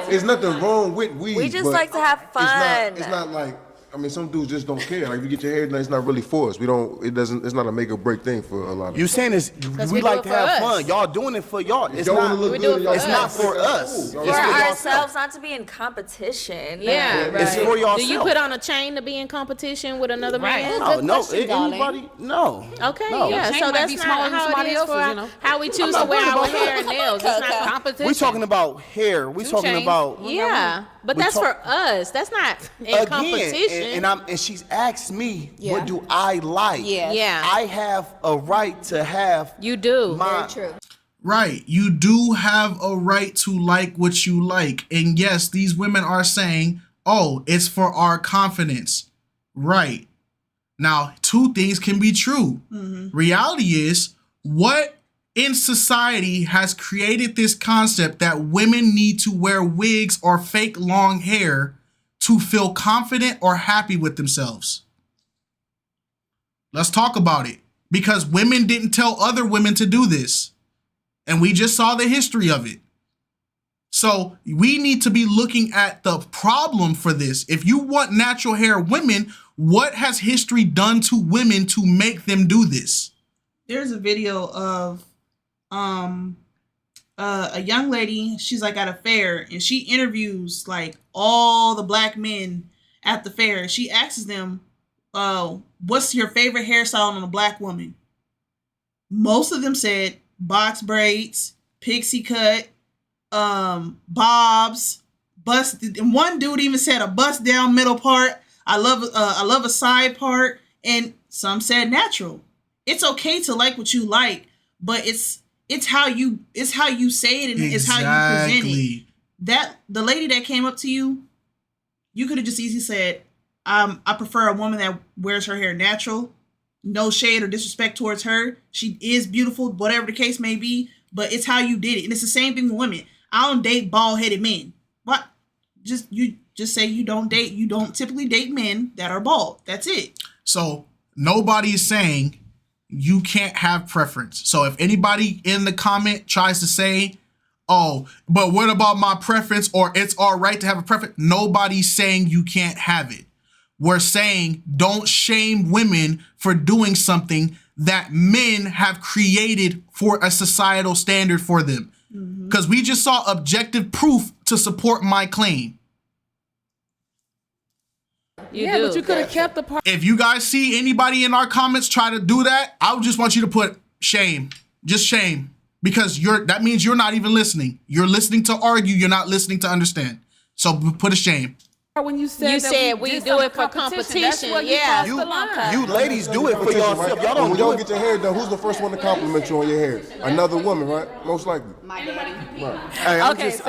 There's nothing wrong with weave. We just like to have fun. It's not like, I mean, some dudes just don't care. Like, if you get your hair done, it's not really for us. It's not a make or break thing for a lot of You saying is we like to have fun. Y'all doing it for y'all. It's not for us. For ourselves, not to be in competition. Yeah, right. It's for y'all. Do you put on a chain to be in competition with another man? No. Anybody? No. Okay, No. yeah. So that's not how it is for how we choose to wear our hair and nails. It's not competition. We're talking about hair. We're talking about but that's for us. That's not in competition. And she's asked me, what do I like? Yeah. I have a right to have. You do. Very true. Right. You do have a right to like what you like. And yes, these women are saying, oh, it's for our confidence. Right. Now, 2 things can be true. Reality is, What in society has created this concept that women need to wear wigs or fake long hair to feel confident or happy with themselves? Let's talk about it. Because women didn't tell other women to do this. And we just saw the history of it. So we need to be looking at the problem for this. If you want natural hair women, what has history done to women to make them do this? There's a video of a young lady. She's like at a fair and she interviews like all the black men at the fair. She asks them, what's your favorite hairstyle on a black woman? Most of them said box braids, pixie cut, bobs, bust. And one dude even said a bust down middle part. I love a side part, and some said natural. It's okay to like what you like, but it's how you say it and it's how you present it. That the lady that came up to you, you could have just easily said, I prefer a woman that wears her hair natural. No shade or disrespect towards her. She is beautiful, whatever the case may be, but it's how you did it. And it's the same thing with women. I don't date bald-headed men. What? You just say you don't typically date men that are bald. That's it. So nobody's saying you can't have preference. So if anybody in the comment tries to say, oh, but what about my preference, or it's all right to have a preference, nobody's saying you can't have it. We're saying don't shame women for doing something that men have created for a societal standard for them. Because we just saw objective proof to support my claim. But you could have kept the part. If you guys see anybody in our comments try to do that, I would just want you to put shame. Just shame. Because that means you're not even listening. You're listening to argue. You're not listening to understand. So put a shame. When you said we do it for competition, yeah. You ladies do it for yourself. Y'all don't. When y'all get your hair done, who's the first one to compliment you on your hair? Another woman, right? Most likely. My daddy. Right. Hey,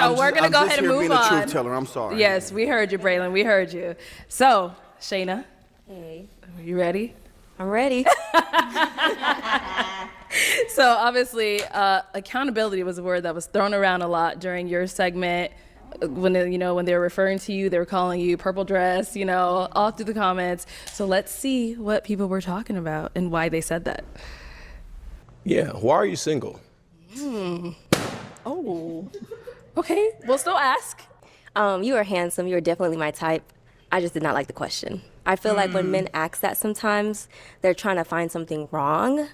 we're gonna go ahead and move on. Truth teller. I'm sorry. Yes, we heard you, Braylon. We heard you. So, Shayna. Hey. Are you ready? I'm ready. So obviously, accountability was a word that was thrown around a lot during your segment. When they were referring to you, they were calling you purple dress, all through the comments. So let's see what people were talking about and why they said that. Yeah, why are you single? Oh, okay. We'll still ask. You are handsome. You are definitely my type. I just did not like the question. I feel like when men ask that sometimes, they're trying to find something wrong.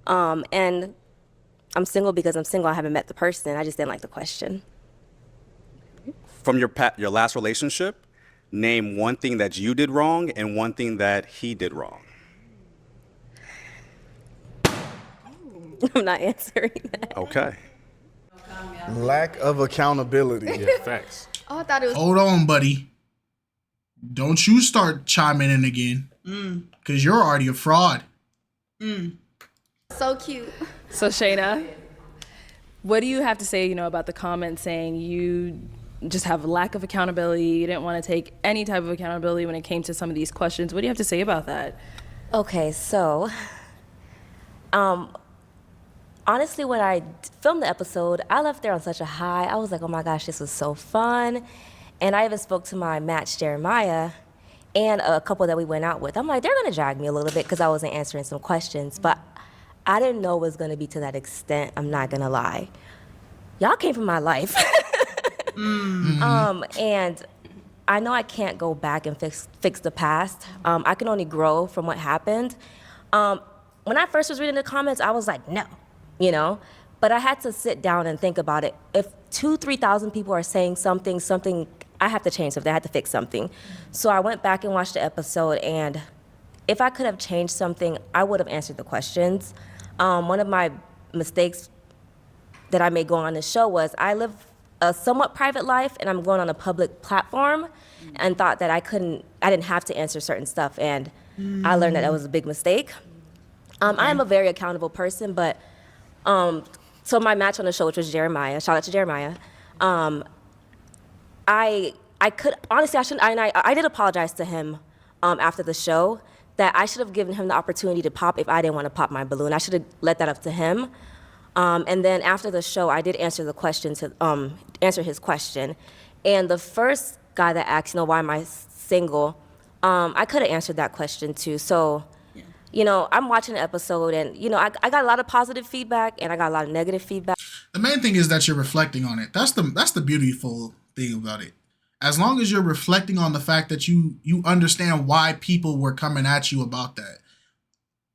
And I'm single because I'm single. I haven't met the person. I just didn't like the question. From your last relationship, name one thing that you did wrong and one thing that he did wrong. I'm not answering that. Okay. Lack of accountability. Yeah, facts. Oh, I thought it was. Hold on, buddy. Don't you start chiming in again. Because you're already a fraud. So cute. So Shayna, what do you have to say, about the comment saying you just have a lack of accountability, you didn't want to take any type of accountability when it came to some of these questions? What do you have to say about that? Okay, so honestly, when I filmed the episode, I left there on such a high. I was like, oh my gosh, this was so fun. And I even spoke to my match, Jeremiah, and a couple that we went out with. I'm like, they're going to drag me a little bit because I wasn't answering some questions. But I didn't know it was going to be to that extent. I'm not going to lie. Y'all came from my life. And I know I can't go back and fix the past. I can only grow from what happened. When I first was reading the comments, I was like, no, But I had to sit down and think about it. If 2,000-3,000 people are saying something, I have to change something. I had to fix something. So I went back and watched the episode, and if I could have changed something, I would have answered the questions. One of my mistakes that I made going on this show was I live a somewhat private life, and I'm going on a public platform, and thought that I didn't have to answer certain stuff, and I learned that was a big mistake. I am a very accountable person, but so my match on the show, which was Jeremiah, shout out to Jeremiah, I did apologize to him after the show, that I should have given him the opportunity to pop if I didn't want to pop my balloon. I should have let that up to him. And then after the show, I did answer the question answer his question. And the first guy that asked, why am I single? I could have answered that question too. So, I'm watching the episode and, I got a lot of positive feedback and I got a lot of negative feedback. The main thing is that you're reflecting on it. That's the beautiful thing about it. As long as you're reflecting on the fact that you understand why people were coming at you about that.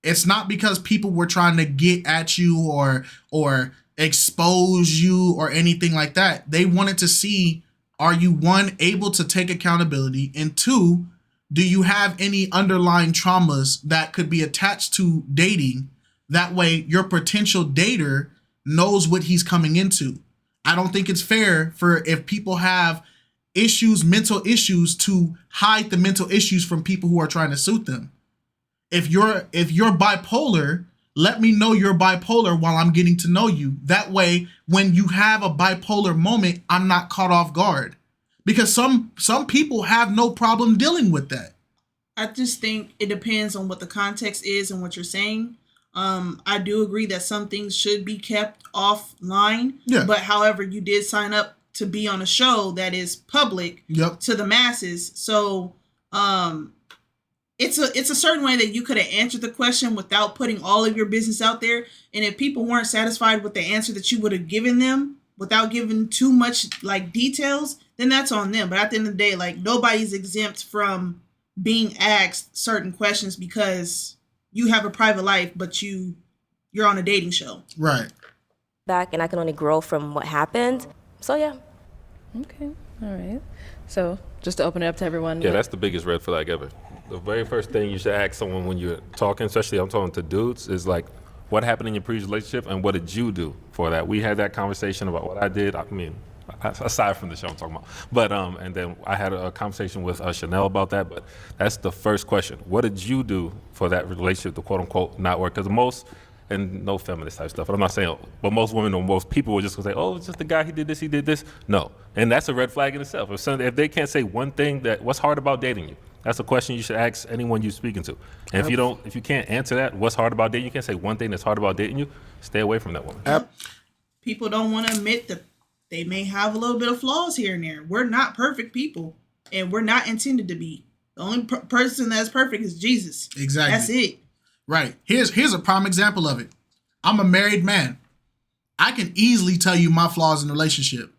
It's not because people were trying to get at you or expose you or anything like that. They wanted to see, are you, one, able to take accountability, and two, do you have any underlying traumas that could be attached to dating? That way your potential dater knows what he's coming into. I don't think it's fair for if people have issues, mental issues, to hide the mental issues from people who are trying to suit them. If you're bipolar, let me know you're bipolar while I'm getting to know you. That way, when you have a bipolar moment, I'm not caught off guard. Because some people have no problem dealing with that. I just think it depends on what the context is and what you're saying. I do agree that some things should be kept offline. Yeah. But however, you did sign up to be on a show that is public to the masses. So it's a certain way that you could have answered the question without putting all of your business out there. And if people weren't satisfied with the answer that you would have given them without giving too much details, then that's on them. But at the end of the day, nobody's exempt from being asked certain questions because you have a private life, but you're on a dating show. Right. Back, and I can only grow from what happened. So yeah. Okay. All right. So just to open it up to everyone. Yeah, that's the biggest red flag ever. The very first thing you should ask someone when you're talking, especially I'm talking to dudes, is what happened in your previous relationship and what did you do for that? We had that conversation about what I did. I mean, aside from the show I'm talking about. But and then I had a conversation with Chanel about that. But that's the first question. What did you do for that relationship to quote unquote not work? Because most, and no feminist type stuff, but I'm not saying, but most women or most people were just gonna say, oh, it's just the guy, he did this. No, and that's a red flag in itself. If they can't say one thing what's hard about dating you? That's a question you should ask anyone you're speaking to. And if you can't answer that, what's hard about dating, you can't say one thing that's hard about dating you, stay away from that woman. People don't want to admit that they may have a little bit of flaws here and there. We're not perfect people, and we're not intended to be. The only person that's perfect is Jesus. Exactly. That's it. Right. Here's a prime example of it. I'm a married man. I can easily tell you my flaws in the relationship.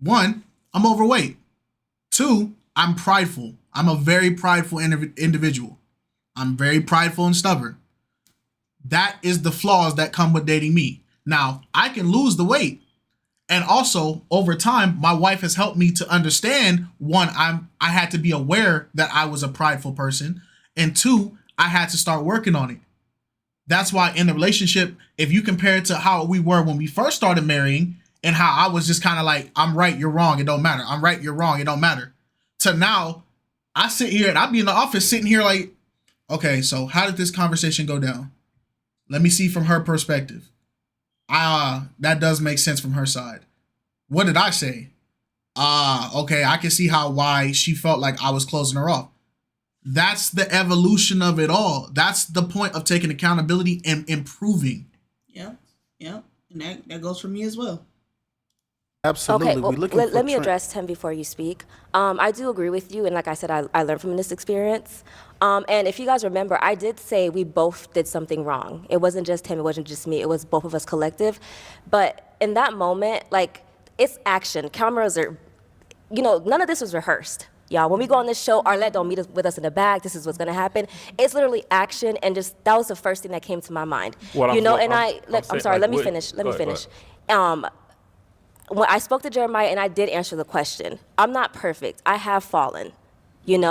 One, I'm overweight. Two, I'm prideful. I'm a very prideful individual. I'm very prideful and stubborn. That is the flaws that come with dating me. Now, I can lose the weight. And also, over time, my wife has helped me to understand, one, I had to be aware that I was a prideful person. And two, I had to start working on it. That's why in the relationship, if you compare it to how we were when we first started marrying and how I was just kind of like, I'm right, you're wrong, it don't matter. I'm right, you're wrong, it don't matter. To now, I sit here and I'll be in the office sitting here like, okay, so how did this conversation go down? Let me see from her perspective. That does make sense from her side. What did I say? Okay, I can see why she felt like I was closing her off. That's the evolution of it all. That's the point of taking accountability and improving. Yeah. And that goes for me as well. Absolutely. Okay, well, let me address Tim before you speak. I do agree with you, and like I said, I learned from this experience. And if you guys remember, I did say we both did something wrong. It wasn't just him, it wasn't just me, it was both of us collective. But in that moment, it's action. Cameras are, none of this was rehearsed. Y'all, when we go on this show, Arlette don't meet us with us in the back. This is what's gonna happen. It's literally action, and that was the first thing that came to my mind. I'm sorry. Let me finish. When I spoke to Jeremiah, and I did answer the question. I'm not perfect. I have fallen, and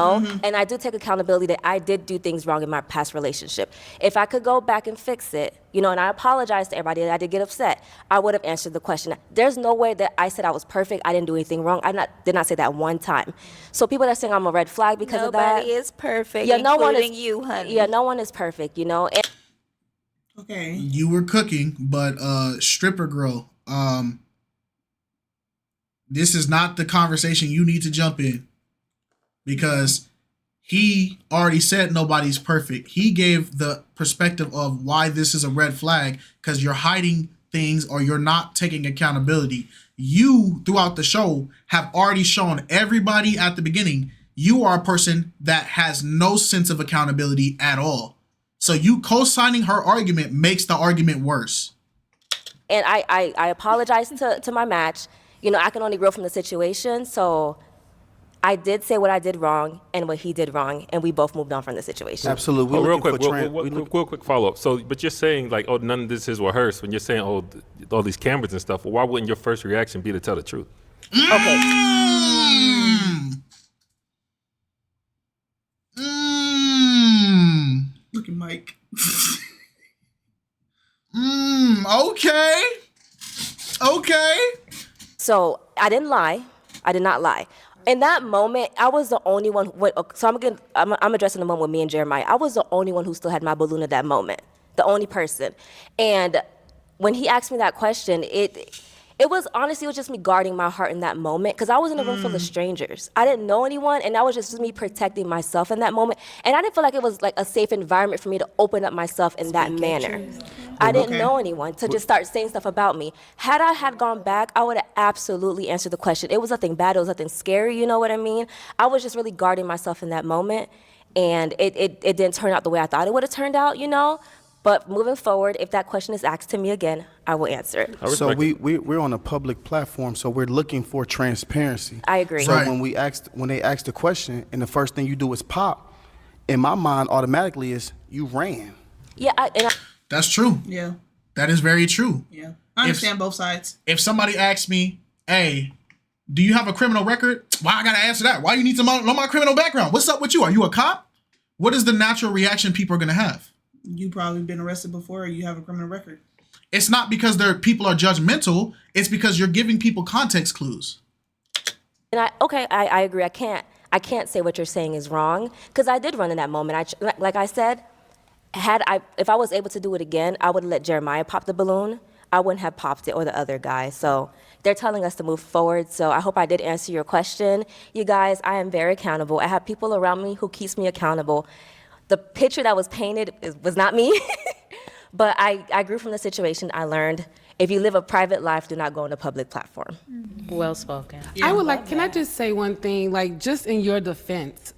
I do take accountability that I did do things wrong in my past relationship. If I could go back and fix it, and I apologize to everybody that I did get upset, I would have answered the question. There's no way that I said I was perfect. I didn't do anything wrong. Did not say that one time. So people that are saying I'm a red flag because of that. Nobody is perfect, including you, honey. Yeah, no one is perfect, Okay. You were cooking, but stripper girl, this is not the conversation you need to jump in, because he already said nobody's perfect. He gave the perspective of why this is a red flag, because you're hiding things or you're not taking accountability. You, throughout the show, have already shown everybody at the beginning, you are a person that has no sense of accountability at all. So you co-signing her argument makes the argument worse. And I apologize to my match. You know, I can only grow from the situation. So I did say what I did wrong and what he did wrong, and we both moved on from the situation. Absolutely. Real quick follow-up. So, but you're saying like, oh, none of this is rehearsed. When you're saying, oh, all these cameras and stuff, well, why wouldn't your first reaction be to tell the truth? Okay. Look at Mike. Okay. So I didn't lie. I did not lie. In that moment, I was the only one. So I'm addressing the moment with me and Jeremiah. I was the only one who still had my balloon at that moment. The only person. And when he asked me that question, it was honestly, it was just me guarding my heart in that moment, because I was in a room full of strangers. I didn't know anyone, and that was just me protecting myself in that moment. And I didn't feel like it was like a safe environment for me to open up myself in that manner. I didn't know anyone to just start saying stuff about me. Had I had gone back, I would have absolutely answered the question. It was nothing bad, it was nothing scary, you know what I mean? I was just really guarding myself in that moment, and it didn't turn out the way I thought it would have turned out, you know? But moving forward, if that question is asked to me again, I will answer it. So we're on a public platform, so we're looking for transparency. I agree. So when they ask the question, and the first thing you do is pop, in my mind automatically is you ran. Yeah, that's true. Yeah, that is very true. Yeah, I understand both sides. If somebody asks me, "Hey, do you have a criminal record?" Why I gotta answer that? Why you need to know my criminal background? What's up with you? Are you a cop? What is the natural reaction people are gonna have? You probably been arrested before, or you have a criminal record. It's not because people are judgmental. It's because you're giving people context clues. And I agree. I can't say what you're saying is wrong, because I did run in that moment. Like I said, if I was able to do it again, I would have let Jeremiah pop the balloon. I wouldn't have popped it, or the other guy. So they're telling us to move forward. So I hope I did answer your question. You guys, I am very accountable. I have people around me who keeps me accountable. The picture that was painted was not me, but I grew from the situation. I learned, if you live a private life, do not go on a public platform. Well spoken. I would like, can I just say one thing, like just in your defense,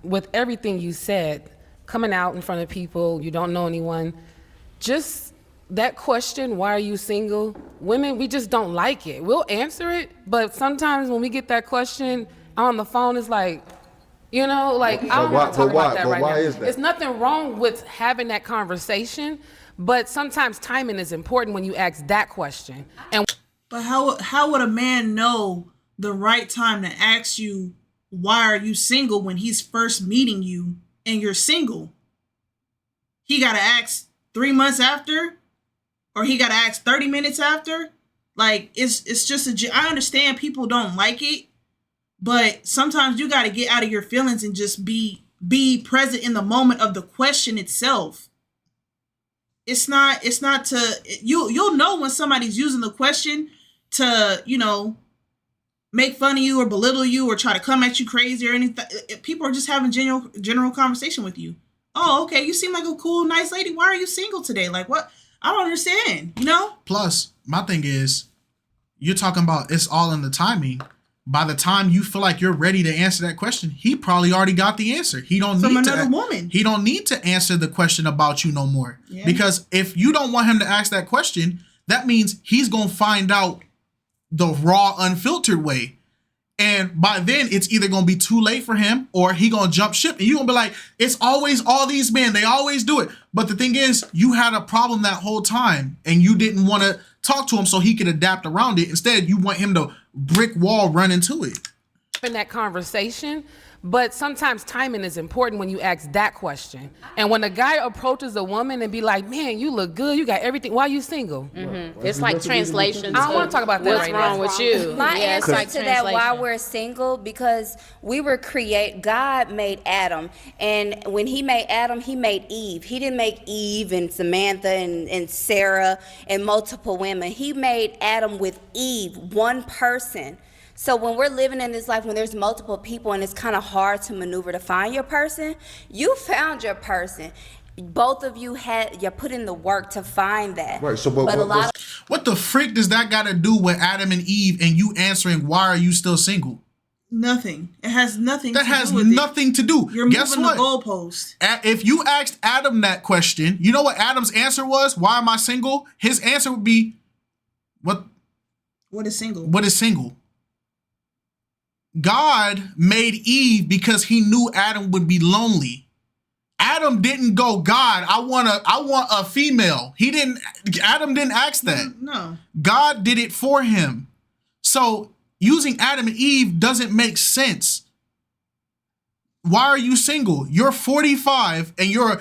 with everything you said, coming out in front of people, you don't know anyone, just that question, why are you single? Women, we just don't like it. We'll answer it, but sometimes when we get that question on the phone, it's like, you know, like, I don't want to talk about that right now. Is that? There's nothing wrong with having that conversation, but sometimes timing is important when you ask that question. But how would a man know the right time to ask you, why are you single, when he's first meeting you and you're single? He got to ask 3 months after, or he got to ask 30 minutes after? Like, it's just I understand people don't like it, but sometimes you got to get out of your feelings and just be present in the moment of the question itself. It's not to, you'll know when somebody's using the question to, you know, make fun of you or belittle you or try to come at you crazy or anything. People are just having general conversation with you. Oh, okay, you seem like a cool, nice lady. Why are you single today? Like, what? I don't understand, you know? Plus, my thing is, you're talking about it's all in the timing. By the time you feel like you're ready to answer that question, he probably already got the answer. He don't From need another woman. He don't need to answer the question about you no more. Yeah. Because if you don't want him to ask that question, that means he's gonna find out the raw, unfiltered way. And by then, it's either gonna be too late for him, or he gonna jump ship, and you gonna be like, it's always all these men, they always do it. But the thing is, you had a problem that whole time, and you didn't want to talk to him so he could adapt around it. Instead, you want him to brick wall run into it. In that conversation, but sometimes timing is important when you ask that question. And when a guy approaches a woman and be like, man, you look good, you got everything, why are you single? Mm-hmm. It's like translation. I don't want to talk about that right now. What's wrong with you? My answer to that, why we're single, because we were God made Adam. And when he made Adam, he made Eve. He didn't make Eve and Samantha and Sarah and multiple women. He made Adam with Eve, one person. So when we're living in this life, when there's multiple people and it's kind of hard to maneuver to find your person, you found your person. Both of you put in the work to find that. Right. So, what the freak does that got to do with Adam and Eve and you answering why are you still single? Nothing. It has nothing. That has nothing to do. You're Guess moving what? the goalpost. If you asked Adam that question, you know what Adam's answer was? Why am I single? His answer would be, what? What is single? What is single? God made Eve because he knew Adam would be lonely. Adam didn't go, God, I want a female. Adam didn't ask that. No. God did it for him. So using Adam and Eve doesn't make sense. Why are you single? You're 45 and you're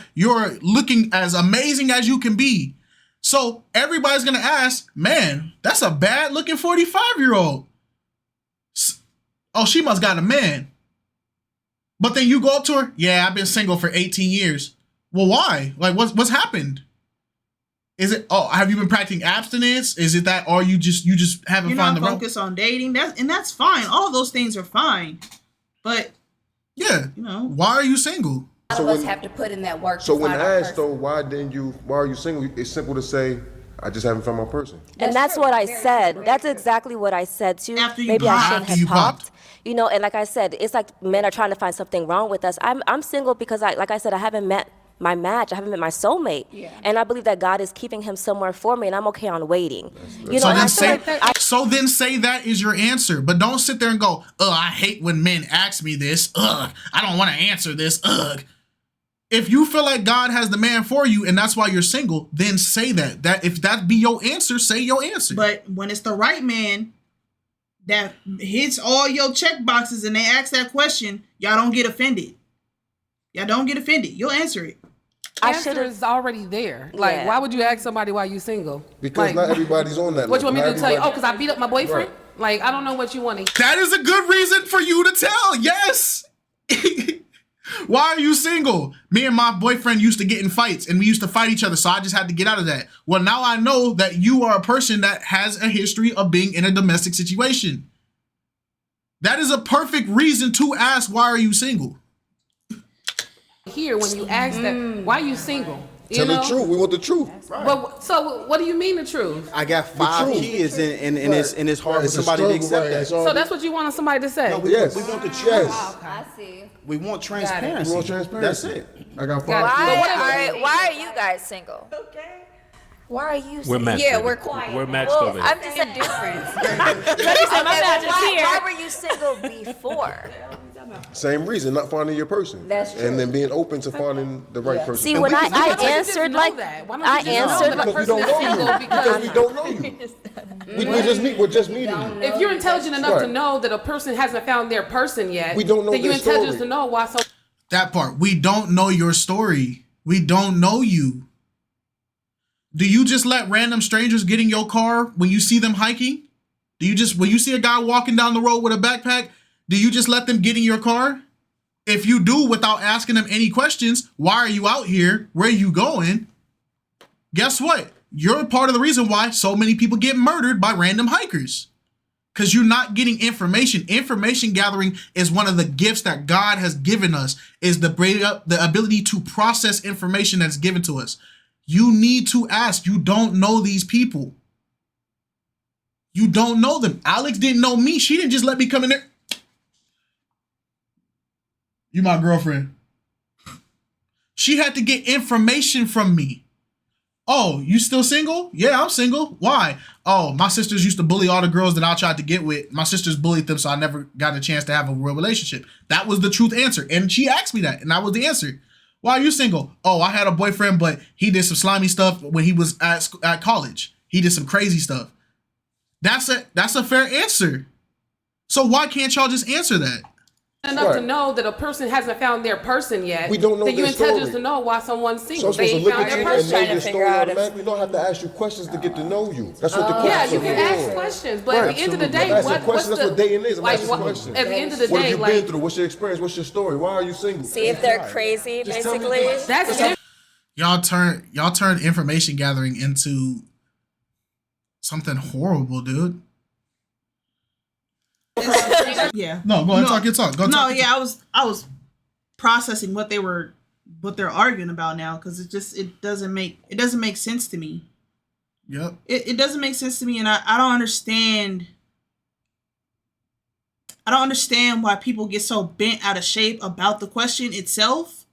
looking as amazing as you can be. So everybody's gonna ask, man, that's a bad looking 45-year-old. Oh, she must got a man. But then you go up to her, yeah, I've been single for 18 years. Well, why? Like, what's happened? Is it, have you been practicing abstinence? Is it that, or you just haven't found the right? You're not focused on dating, that's fine. All those things are fine. But, yeah, why are you single? A lot of us have to put in that work. So when asked though, why are you single? It's simple to say, I just haven't found my person. And that's what I said. That's exactly what I said too. Maybe I shouldn't have popped. And like I said, it's like men are trying to find something wrong with us. I'm single because like I said, I haven't met my match. I haven't met my soulmate. Yeah. And I believe that God is keeping him somewhere for me, and I'm okay on waiting. So then say that is your answer, but don't sit there and go, I hate when men ask me this. I don't want to answer this. If you feel like God has the man for you and that's why you're single, then say that. That if that be your answer, say your answer. But when it's the right man that hits all your check boxes and they ask that question, y'all don't get offended. Y'all don't get offended. You'll answer it. Answer is already there. Like, why would you ask somebody why you single? Because not everybody's on that. What you want me to tell you? Oh, because I beat up my boyfriend? Right. Like, I don't know what you want to. That is a good reason for you to tell. Yes. Why are you single? Me and my boyfriend used to get in fights and we used to fight each other. So I just had to get out of that. Well, now I know that you are a person that has a history of being in a domestic situation. That is a perfect reason to ask, why are you single? Here, when you ask that, why are you single? Tell the truth. We want the truth. Right. But so, what do you mean the truth? I got 5 kids, and it's hard for somebody to accept that. So that's what you want somebody to say? No, we want the truth. Yes. I see. We want transparency. We want transparency. That's it. I got 5 kids. Why are you guys single? Okay. Why are you single? We're matched. Yeah, we're quiet. We're matched well, over here. I'm just saying difference. Why were you single before? Same reason, not finding your person. That's true. And then being open to finding the right person. See, when I answered like that, because we don't know you. We're just meeting you. If you're intelligent enough to know that a person hasn't found their person yet, we don't know then you're intelligent to know why. So that part, we don't know your story. We don't know you. Do you just let random strangers get in your car when you see them hiking? When you see a guy walking down the road with a backpack, do you just let them get in your car? If you do without asking them any questions, why are you out here? Where are you going? Guess what? You're part of the reason why so many people get murdered by random hikers. Because you're not getting information. Information gathering is one of the gifts that God has given us, is the ability to process information that's given to us. You need to ask. You don't know these people. You don't know them. Alex didn't know me. She didn't just let me come in there. You my girlfriend. She had to get information from me. Oh, you still single? Yeah, I'm single. Why? Oh, my sisters used to bully all the girls that I tried to get with. My sisters bullied them, so I never got a chance to have a real relationship. That was the truth answer. And she asked me that, and that was the answer. Why are you single? Oh, I had a boyfriend, but he did some slimy stuff when he was at college. He did some crazy stuff. That's a fair answer. So why can't y'all just answer that? Enough to know that a person hasn't found their person yet. We don't know then you're their story. intelligent to know why someone's single. So they ain't found their person. And know your story automatically. We don't have to ask you questions to get to know you. That's what the questions are. Yeah, you can ask questions, but at the end of the day, what's the dating is? Like, at the end of the day, what have you been through? What's your experience? What's your story? Why are you single? See if they're crazy, basically. That's it. Y'all turn information gathering into something horrible, dude. It's Yeah. No, go ahead, talk your talk. I was processing what they're arguing about now, because it doesn't make sense to me. Yep. It doesn't make sense to me, and I don't understand. I don't understand why people get so bent out of shape about the question itself.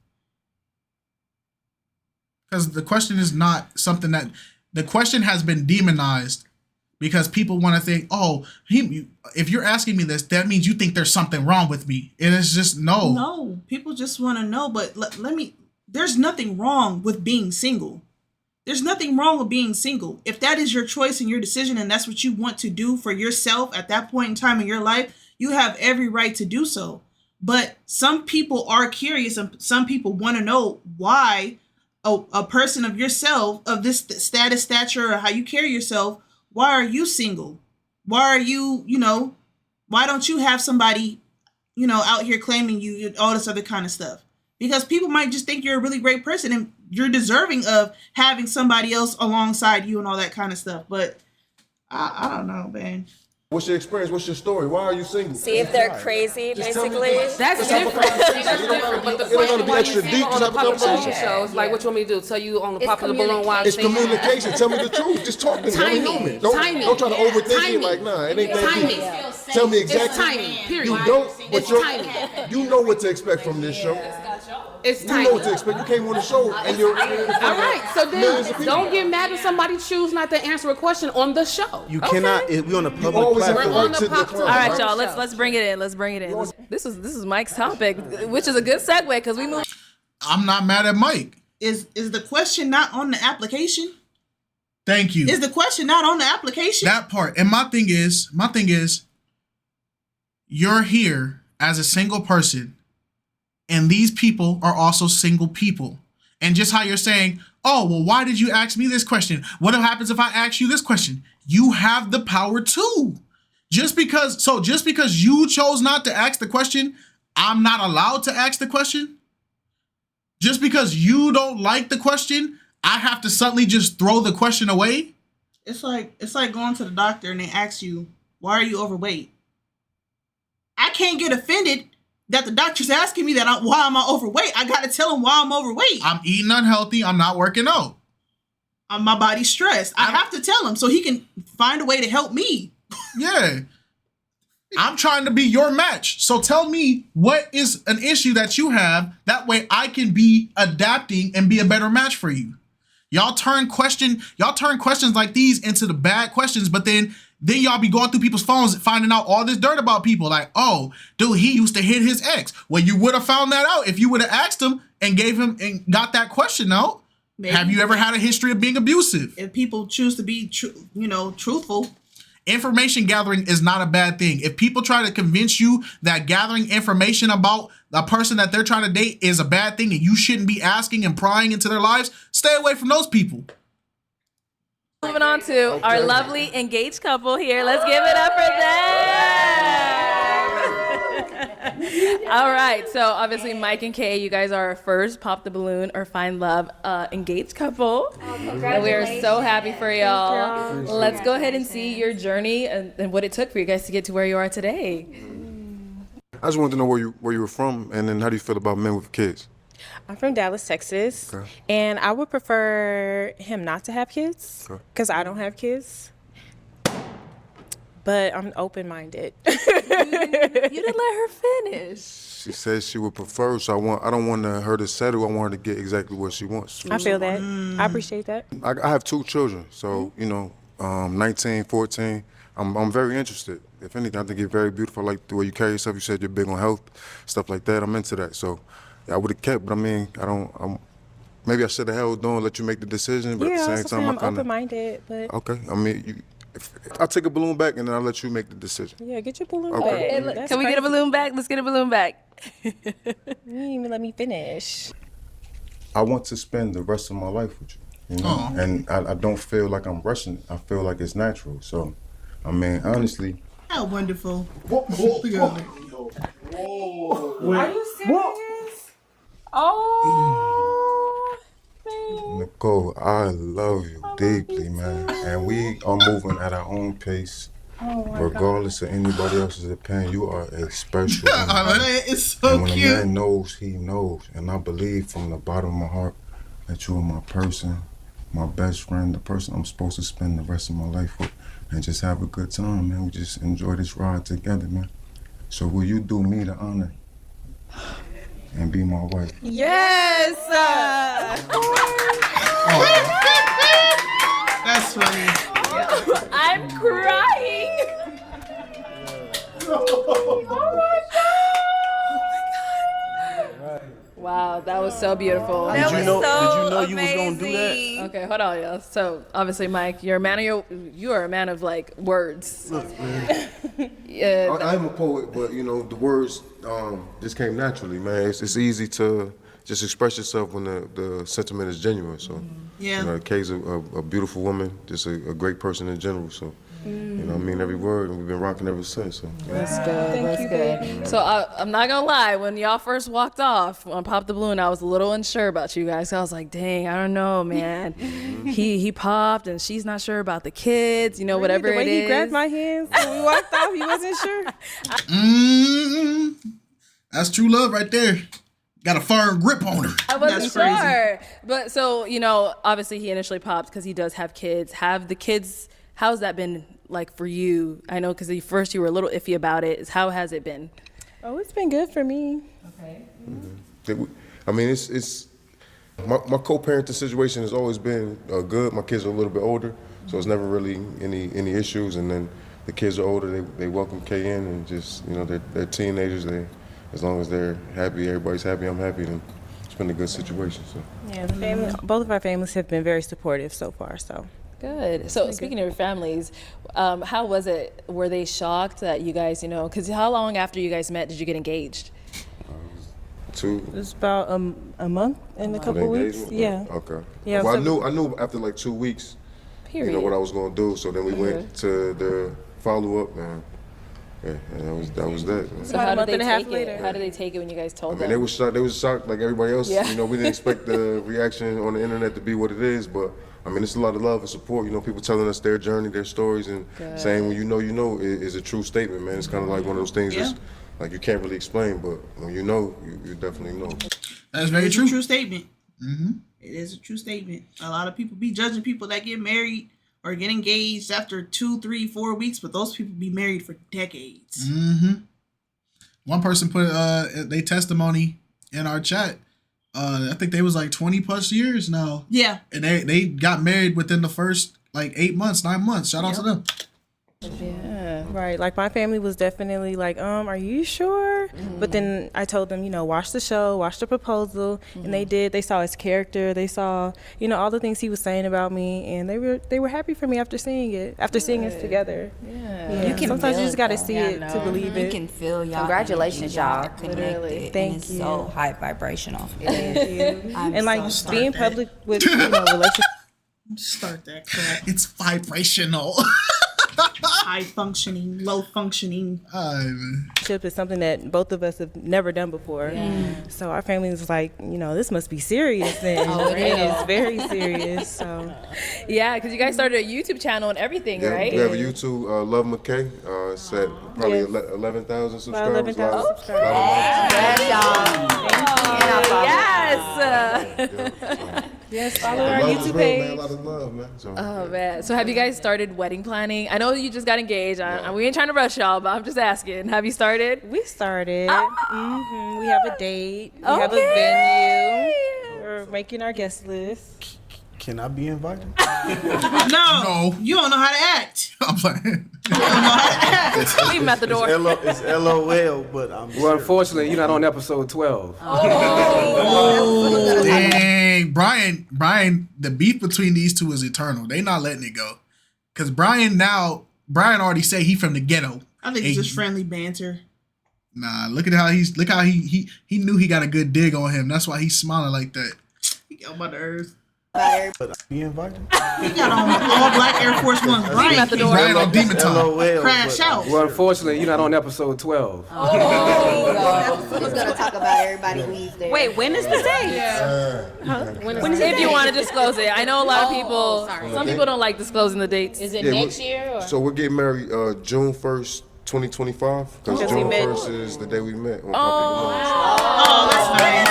Because the question is not something that the question has been demonized, because people want to think, oh, if you're asking me this, that means you think there's something wrong with me. And it's just no. No, people just want to know. But there's nothing wrong with being single. There's nothing wrong with being single. If that is your choice and your decision, and that's what you want to do for yourself at that point in time in your life, you have every right to do so. But some people are curious, and some people want to know why a person of yourself, of this status, stature, or how you carry yourself, why are you single? Why are you, why don't you have somebody, out here claiming you, all this other kind of stuff? Because people might just think you're a really great person and you're deserving of having somebody else alongside you and all that kind of stuff. But I don't know, man. What's your experience? What's your story? Why are you single? See if they're crazy, basically. That's different. But the question why you single on the Pop the Balloon show is like, what you want me to do? Tell you on the Pop the Balloon why I'm It's single? communication. Tell me the truth. Just talk to me. Let me know me. Don't try to overthink it. Like, nah, it ain't that deep. Tell me exactly. It's timing, period. You don't, but It's timing. you know what to expect from this show. It's You timing. know what to expect. You came on the show and you're. All right, so then don't get mad if somebody choose not to answer a question on the show. You cannot. We on a public platform. We're on the pop. All right, y'all. Let's bring it in. Let's bring it in. This is Mike's topic, which is a good segue because we moved. I'm not mad at Mike. Is the question not on the application? Thank you. Is the question not on the application? That part. And my thing is, you're here as a single person, and these people are also single people. And just how you're saying, oh, well, why did you ask me this question? What happens if I ask you this question? You have the power too. Just because you chose not to ask the question, I'm not allowed to ask the question. Just because you don't like the question, I have to suddenly just throw the question away. It's like going to the doctor and they ask you, why are you overweight? I can't get offended that the doctor's asking me why am I overweight. I got to tell him why I'm overweight. I'm eating unhealthy. I'm not working out. My body's stressed. I have to tell him so he can find a way to help me. Yeah. I'm trying to be your match. So tell me what is an issue that you have. That way I can be adapting and be a better match for you. Y'all turn questions like these into the bad questions, but then y'all be going through people's phones finding out all this dirt about people. Like, oh, dude, he used to hit his ex. Well, you would have found that out if you would have asked him and gave him and got that question out. Maybe. Have you ever had a history of being abusive? If people choose to be truthful. Information gathering is not a bad thing. If people try to convince you that gathering information about a person that they're trying to date is a bad thing and you shouldn't be asking and prying into their lives, stay away from those people. Moving on to our lovely engaged couple here. Let's give it up for them. All right. So obviously Mike and Kay, you guys are our first Pop the Balloon or Find Love engaged couple. And we are so happy for y'all. Let's go ahead and see your journey and what it took for you guys to get to where you are today. I just wanted to know where you were from, and then how do you feel about men with kids? I'm from Dallas, Texas, and I would prefer him not to have kids because I don't have kids. But I'm open-minded. You didn't let her finish. She says she would prefer, so I don't want her to settle. I want her to get exactly what she wants. I feel that. I appreciate that. I have 2 children, so 19, 14. I'm very interested. If anything, I think you're very beautiful. I like the way you carry yourself. You said you're big on health, stuff like that. I'm into that. So I would have kept, but I mean, maybe I should have held on, let you make the decision. But at the same time, I'm open-minded. But okay. I mean, I'll take a balloon back and then I'll let you make the decision. Yeah, get your balloon back. Can we get a balloon back? Let's get a balloon back. You didn't even let me finish. I want to spend the rest of my life with you, and I don't feel like I'm rushing it. I feel like it's natural. So, I mean, honestly. How wonderful. Are you serious? Oh, man. Nicole, I love you deeply, man. And we are moving at our own pace. Regardless of anybody else's opinion, you are a special woman. It's so and when cute. a man knows, he knows. And I believe from the bottom of my heart that you are my person, my best friend, the person I'm supposed to spend the rest of my life with and just have a good time, man. We just enjoy this ride together, man. So will you do me the honor and be my wife? Yes. That's funny. I'm crying. Wow, that was so beautiful. Did you know you was gonna do that? Okay, hold on, y'all. So obviously, Mike, you're a man of you are a man of like words. Look, man. Yeah, I'm a poet, but you know the words just came naturally, man. It's easy to just express yourself when the sentiment is genuine. So, Yeah. you know, Kay's a beautiful woman, just a great person in general. So, you know, I mean every word, and we've been rocking ever since. So, yeah. That's good. That's good. So I'm not gonna lie. When y'all first walked off on Pop the Balloon, I was a little unsure about you guys. I was like, dang, I don't know, man. he popped, and she's not sure about the kids. You know, whatever the way it is. he grabbed my hands when we walked off, he wasn't sure. That's true love right there. Got a firm grip on her. I wasn't sure. But so, you know, obviously he initially popped because he does have kids. Have the kids, how's that been like for you? I know because at first you were a little iffy about it. How has it been? Oh, it's been good for me. Okay. I mean, it's my co-parenting situation has always been good. My kids are a little bit older, so it's never really any issues. And then the kids are older, they welcome Kay in, and just, you know, they're teenagers. As long as they're happy, everybody's happy, I'm happy, then it's been a good situation. So. Yeah, the family, both of our families have been very supportive so far. So good. So speaking of your families, how was it? Were they shocked that you guys, you know, because how long after you guys met did you get engaged? Two. It was about a month and a couple weeks. Yeah. Okay. Yeah. Well, so I knew after like 2 weeks, Period. you know, what I was gonna do. So then we went to the follow-up, and yeah, and that was that. Man. So how did they take later. it? How did they take it when you guys told I mean, them? they was shocked like everybody else. Yeah. You know, we didn't expect the reaction on the internet to be what it is, but I mean, it's a lot of love and support. You know, people telling us their journey, their stories, and saying when you know is a true statement, man. It's kind of like one of those things that's like you can't really explain, but when you know, you definitely know. That's very true. It's a true statement. Mm-hmm. It is a true statement. A lot of people be judging people that get married or get engaged after 2, 3, 4 weeks, but those people be married for decades. Mm-hmm. One person put their testimony in our chat. I think they was like 20 plus years now. Yeah. And they got married within the first like 8 months, 9 months. Shout out to them. Yeah. Right. Like my family was definitely like, are you sure? But then I told them, you know, watch the show, watch the proposal. And they did. They saw his character. They saw, you know, all the things he was saying about me. And they were happy for me after seeing it, after seeing us together. Yeah. You can Sometimes feel you just it, got to though. see it to believe You it. can feel y'all. Congratulations, y'all. Connected. Thank It's you. so high vibrational. Thank you. I'm And like so being start public with, you know, relationships. Start that crap. It's vibrational. High functioning, low functioning. Is something that both of us have never done before. So our family was like, you know, this must be serious. And it is very serious. So yeah, because you guys started a YouTube channel and everything, Yeah, right? we have a YouTube, Love McKay. It's at probably 11,000 subscribers. 11,000 live. Yes. Yes, follow our Love is YouTube real, man. page. A lot of love, man. So, Oh man! So have you guys started wedding planning? I know you just got engaged. We ain't trying to rush y'all, but I'm just asking. Have you started? We started. We have a date. We have a venue. We're making our guest list. Can I be invited? No, you don't know how to act. I'm playing. Leave him at the door. It's LOL, but I'm Well, unfortunately, you're not on episode 12. Oh, dang. Brian, the beef between these two is eternal. They not letting it go. Because Brian already said he from the ghetto. I think it's just friendly banter. Nah, look how he knew he got a good dig on him. That's why he's smiling like that. He got my nerves. Be invited. He got on all black Air Force Ones. Brian at the door. Brian on demon time. LOL, Crash out. Well, unfortunately, you're not on episode 12. He's gonna talk about everybody leaves there. Wait, when is the day? If you want to disclose it, I know a lot of people. Some people don't like disclosing the dates. Is it Yeah, next year or? So we're getting married June 1st, 2025, because Because we June met. 1st is the day we met. On Oh, that's nice.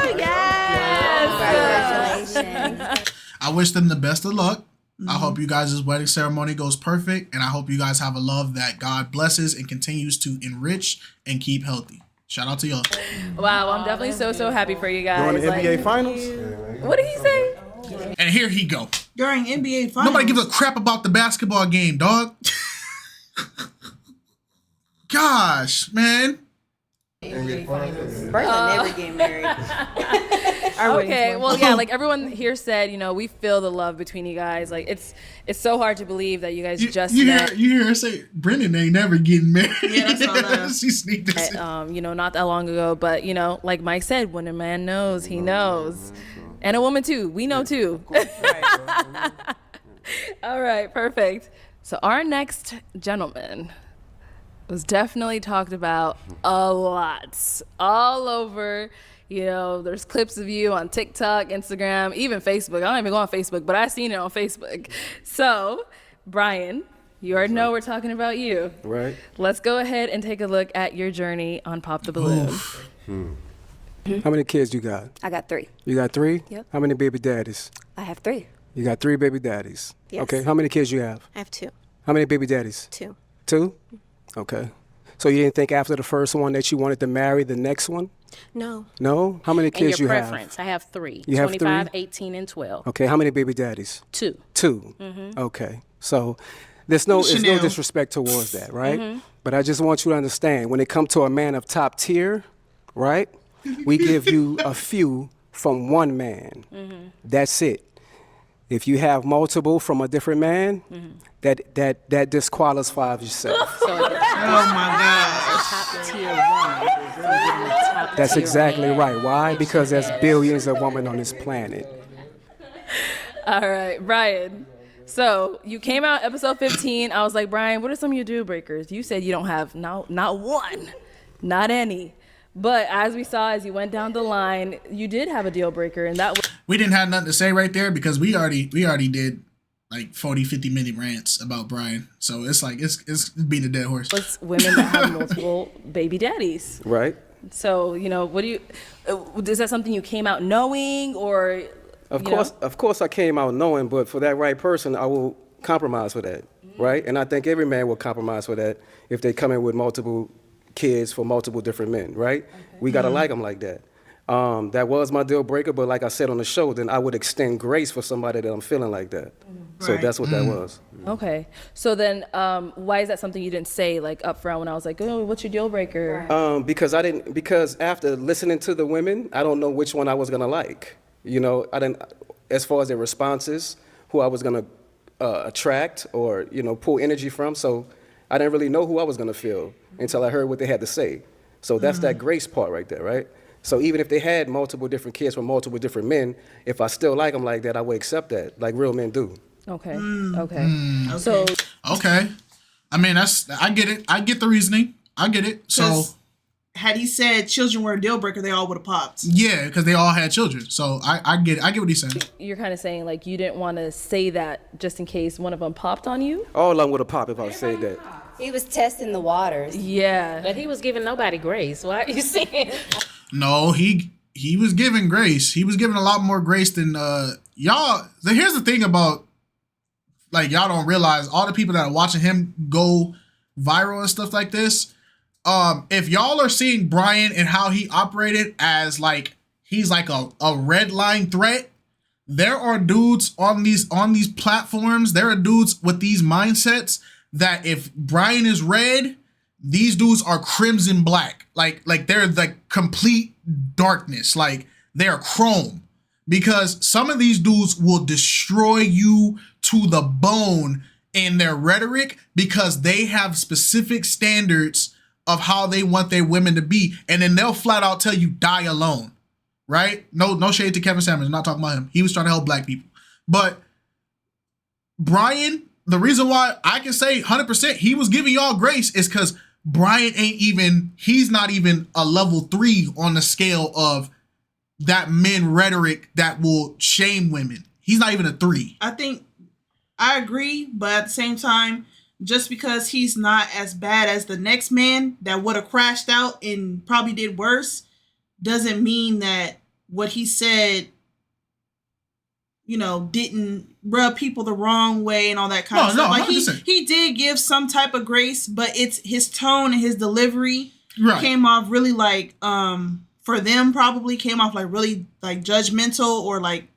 Congratulations. I wish them the best of luck. I hope you guys' wedding ceremony goes perfect, and I hope you guys have a love that God blesses and continues to enrich and keep healthy. Shout out to y'all. Wow, I'm definitely so happy for you guys. During the NBA Finals? What did he say? And here he go. During NBA Finals. Nobody gives a crap about the basketball game, dog. Gosh, man. Braylon never get married. Okay, well, yeah, like everyone here said, you know, we feel the love between you guys. Like it's so hard to believe that you guys just met. You hear her say, Brendan ain't never getting married. Yeah, that's all that. She sneaked this in. You know, not that long ago, but you know, like Mike said, when a man knows, he knows, and a woman too. We know too. All right, perfect. So our next gentleman was definitely talked about a lot, all over. You know, there's clips of you on TikTok, Instagram, even Facebook. I don't even go on Facebook, but I've seen it on Facebook. So, Brian, you already know we're talking about you. Right. Let's go ahead and take a look at your journey on Pop the Balloon. How many kids you got? I got 3. You got 3? Yep. How many baby daddies? I have 3. You got 3 baby daddies. Yes. Okay. How many kids you have? I have 2. How many baby daddies? 2. 2? Okay. So you didn't think after the first one that you wanted to marry the next one? No. No? How many And kids your you preference? I have 3. You have 25, 3? 18, and 12. Okay. How many baby daddies? 2. 2. Okay. So there's no disrespect towards that, right? But I just want you to understand, when it comes to a man of top tier, right? We give you a few from one man. That's it. If you have multiple from a different man, that disqualifies yourself. So Oh my gosh. top tier woman. That's exactly right. Why? Because there's billions of women on this planet. All right, Brian. So you came out episode 15. I was like, Brian, what are some of your deal breakers? You said you don't have not one, not any. But as we saw, as you went down the line, you did have a deal breaker, and that was We didn't have nothing to say right there because we already did like 40, 50-minute rants about Brian. So it's like it's beating a dead horse. women that have multiple baby daddies. Right? So, you know, what do you is that something you came out knowing, or Of course I came out knowing, but for that right person, I will compromise for that, right? And I think every man will compromise for that if they come in with multiple kids for multiple different men, right? We gotta like them like that. That was my deal breaker, but like I said on the show, then I would extend grace for somebody that I'm feeling like that. So that's what that was. Okay. So then why is that something you didn't say like up front when I was like, oh, what's your deal breaker? Because after listening to the women, I don't know which one I was gonna like. You know, I didn't, as far as their responses, who I was gonna attract or, you know, pull energy from. So I didn't really know who I was gonna feel until I heard what they had to say. So that's that grace part right there, right? So even if they had multiple different kids from multiple different men, if I still like them like that, I would accept that, like real men do. Okay. Okay. So Okay. I mean, I get it. I get the reasoning. I get it. So had he said children were a deal breaker, they all would have popped. yeah, because they all had children. So I get it. I get what he's saying. you're kind of saying like you didn't want to say that just in case one of them popped on you? All of them would have popped if I said that. He was testing the waters. Yeah. But he was giving nobody grace. Why are you saying? No, he was giving grace. He was giving a lot more grace than y'all. So here's the thing about, like, y'all don't realize all the people that are watching him go viral and stuff like this. If y'all are seeing Brian and how he operated as like he's like a red line threat, there are dudes on these platforms. There are dudes with these mindsets that if Brian is red, these dudes are crimson black. Like they're like complete darkness. Like they're chrome. Because some of these dudes will destroy you to the bone in their rhetoric because they have specific standards of how they want their women to be. And then they'll flat out tell you, die alone. right? No shade to Kevin Samuels. I'm not talking about him. He was trying to help black people. But Brian, the reason why I can say 100% he was giving y'all grace is because Brian he's not even a level 3 on the scale of that men rhetoric that will shame women. He's not even a 3. I think I agree, but at the same time, just because he's not as bad as the next man that would have crashed out and probably did worse, doesn't mean that what he said, didn't rub people the wrong way and all that kind of stuff. Like he did give some type of grace, but it's his tone and his delivery came off really like for them probably came off like really like judgmental or like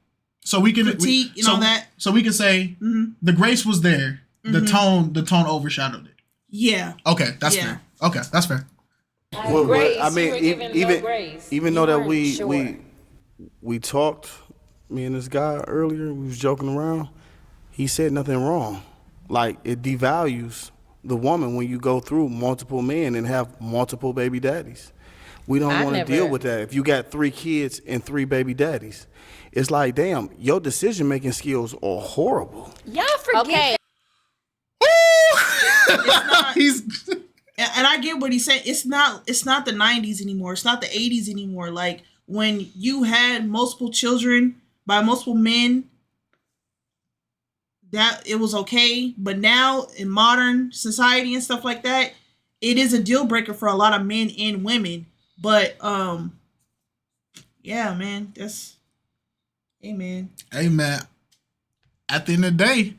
critique and all that. So we can say the grace was there. The tone overshadowed it. Yeah. Okay, that's fair. Okay, that's fair. Well, I mean, even though that we talked, me and this guy earlier, we was joking around. He said nothing wrong. Like it devalues the woman when you go through multiple men and have multiple baby daddies. We don't want to deal with that. If you got 3 kids and 3 baby daddies, it's like, damn, your decision making skills are horrible. Y'all forget. Okay. And I get what he's saying. It's not the 90s anymore. It's not the 80s anymore. Like when you had multiple children by multiple men, that it was okay. But now in modern society and stuff like that, it is a deal breaker for a lot of men and women. But yeah, man, amen. Amen. At the end of the day,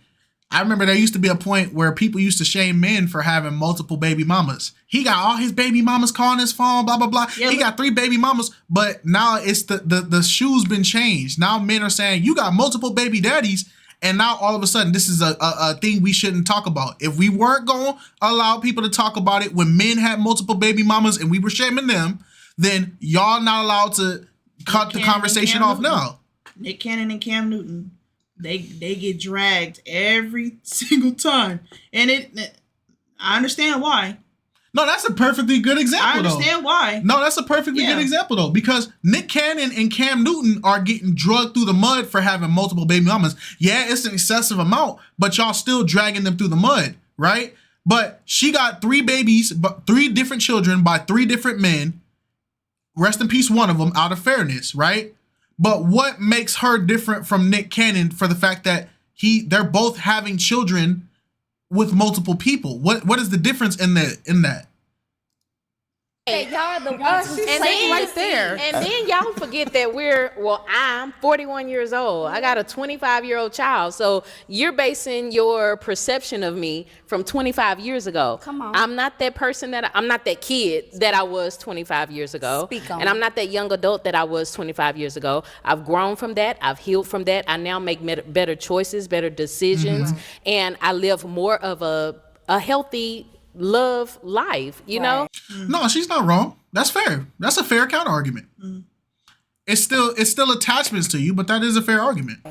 I remember there used to be a point where people used to shame men for having multiple baby mamas. He got all his baby mamas calling his phone, blah, blah, blah. Yeah, he got 3 baby mamas, but now it's the shoe's been changed. Now men are saying, you got multiple baby daddies, and now all of a sudden this is a thing we shouldn't talk about. If we weren't going to allow people to talk about it when men had multiple baby mamas and we were shaming them, then y'all not allowed to cut the conversation off now. Nick Cannon and Cam Newton. They get dragged every single time, and I understand why. No, that's a perfectly good example. I understand why. No, that's a perfectly good example though, because Nick Cannon and Cam Newton are getting drugged through the mud for having multiple baby mamas. Yeah, it's an excessive amount, but y'all still dragging them through the mud, right? But she got 3 babies, 3 different children by 3 different men. Rest in peace, one of them, out of fairness, right? But what makes her different from Nick Cannon for the fact that they're both having children with multiple people? What is the difference in that? Y'all the ones who say right there. And then y'all forget that I'm 41 years old. I got a 25-year-old child. So you're basing your perception of me from 25 years ago. Come on. I'm not that person I'm not that kid that I was 25 years ago. Speak on and I'm not that young adult that I was 25 years ago. I've grown from that. I've healed from that. I now make better choices, better decisions, and I live more of a healthy love life, you know? No, she's not wrong. That's fair. That's a fair counter argument. It's still attachments to you, but that is a fair argument.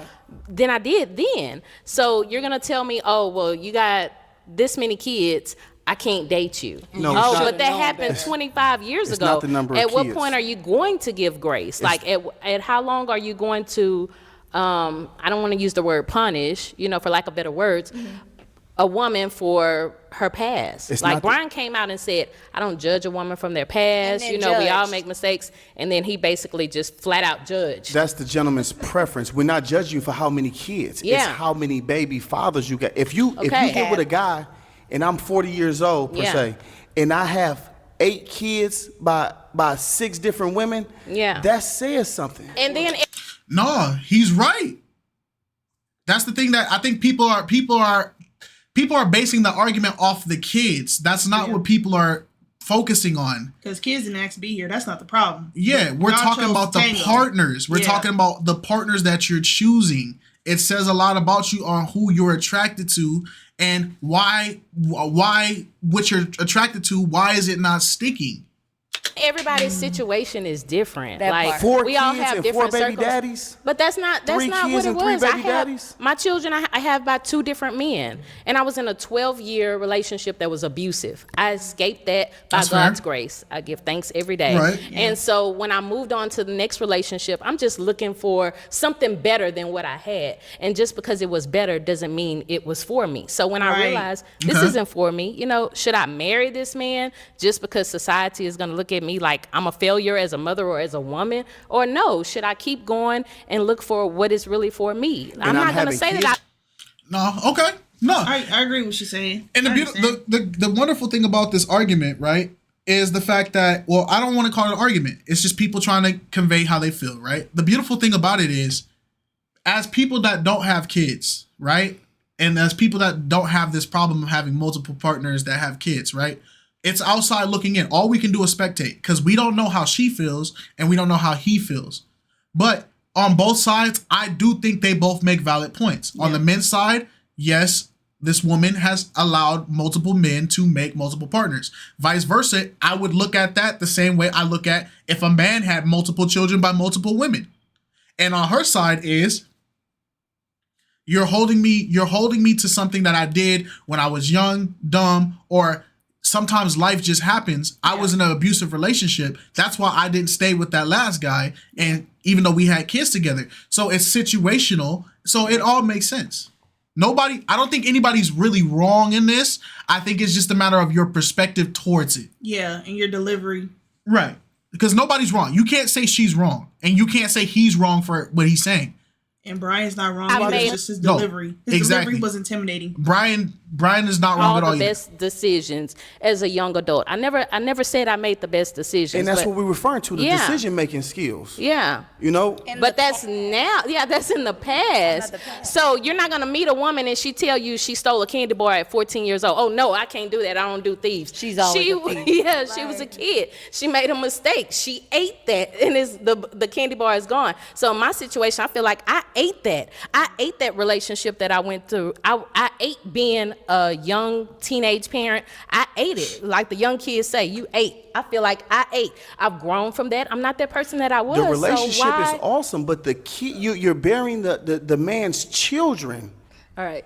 Then I did then. So you're gonna tell me, oh, well, you got this many kids, I can't date you. No, but that happened 25 years ago. Not the number of At what kids. point are you going to give grace? Like at how long are you going to I don't want to use the word punish, for lack of better words, a woman for her past. It's like Brian came out and said, I don't judge a woman from their past. We all make mistakes. And then he basically just flat out judged. That's the gentleman's preference. We're not judging you for how many kids. Yeah. It's how many baby fathers you got. If you get with a guy and I'm 40 years old per se, and I have 8 kids by 6 different women, that says something. And then no, he's right. That's the thing that I think people are basing the argument off the kids. That's not what people are focusing on. Because kids didn't ask to be here. That's not the problem. Yeah, we're talking about the partners. We're talking about the partners that you're choosing. It says a lot about you on who you're attracted to and why what you're attracted to, why is it not sticking? Everybody's situation is different. Like 4 kids all have and different 4 baby daddies. But that's not what it was. My children, I I have by 2 different men. And I was in a 12-year relationship that was abusive. I escaped that by God's grace. I give thanks every day. Right. And so when I moved on to the next relationship, I'm just looking for something better than what I had. And just because it was better doesn't mean it was for me. So when I realized this isn't for me, you know, should I marry this man just because society is going to look at me like I'm a failure as a mother or as a woman? Or no, should I keep going and look for what is really for me? I'm not going to say that No, okay. No. I agree with what she's saying. And the wonderful thing about this argument, right, is the fact that, well, I don't want to call it an argument. It's just people trying to convey how they feel, right? The beautiful thing about it is, as people that don't have kids, right, and as people that don't have this problem of having multiple partners that have kids, right, it's outside looking in. All we can do is spectate because we don't know how she feels and we don't know how he feels. But on both sides, I do think they both make valid points. Yeah. On the men's side, yes, this woman has allowed multiple men to make multiple partners. Vice versa, I would look at that the same way I look at if a man had multiple children by multiple women. And on her side is, you're holding me to something that I did when I was young, dumb, or sometimes life just happens. I was in an abusive relationship. That's why I didn't stay with that last guy. And even though we had kids together. So it's situational. So it all makes sense. I don't think anybody's really wrong in this. I think it's just a matter of your perspective towards it. Yeah, and your delivery. Right. Because nobody's wrong. You can't say she's wrong. And you can't say he's wrong for what he's saying. And Brian's not wrong. It's just his delivery. His delivery was intimidating. Brian is not wrong at all. All the best decisions as a young adult. I never said I made the best decisions. And that's what we're referring to, the decision-making skills. Yeah. You know? But that's now. Yeah, that's in the past. So you're not going to meet a woman and she tell you she stole a candy bar at 14 years old. Oh, no, I can't do that. I don't do thieves. She's always a thief. Yeah, she was a kid. She made a mistake. She ate that and the candy bar is gone. So in my situation, I feel like I ate that. I ate that relationship that I went through. I ate being a young teenage parent. I ate it. Like the young kids say, you ate. I feel like I ate. I've grown from that. I'm not that person that I was. The relationship so is awesome, but the key, you're bearing the man's children. All right.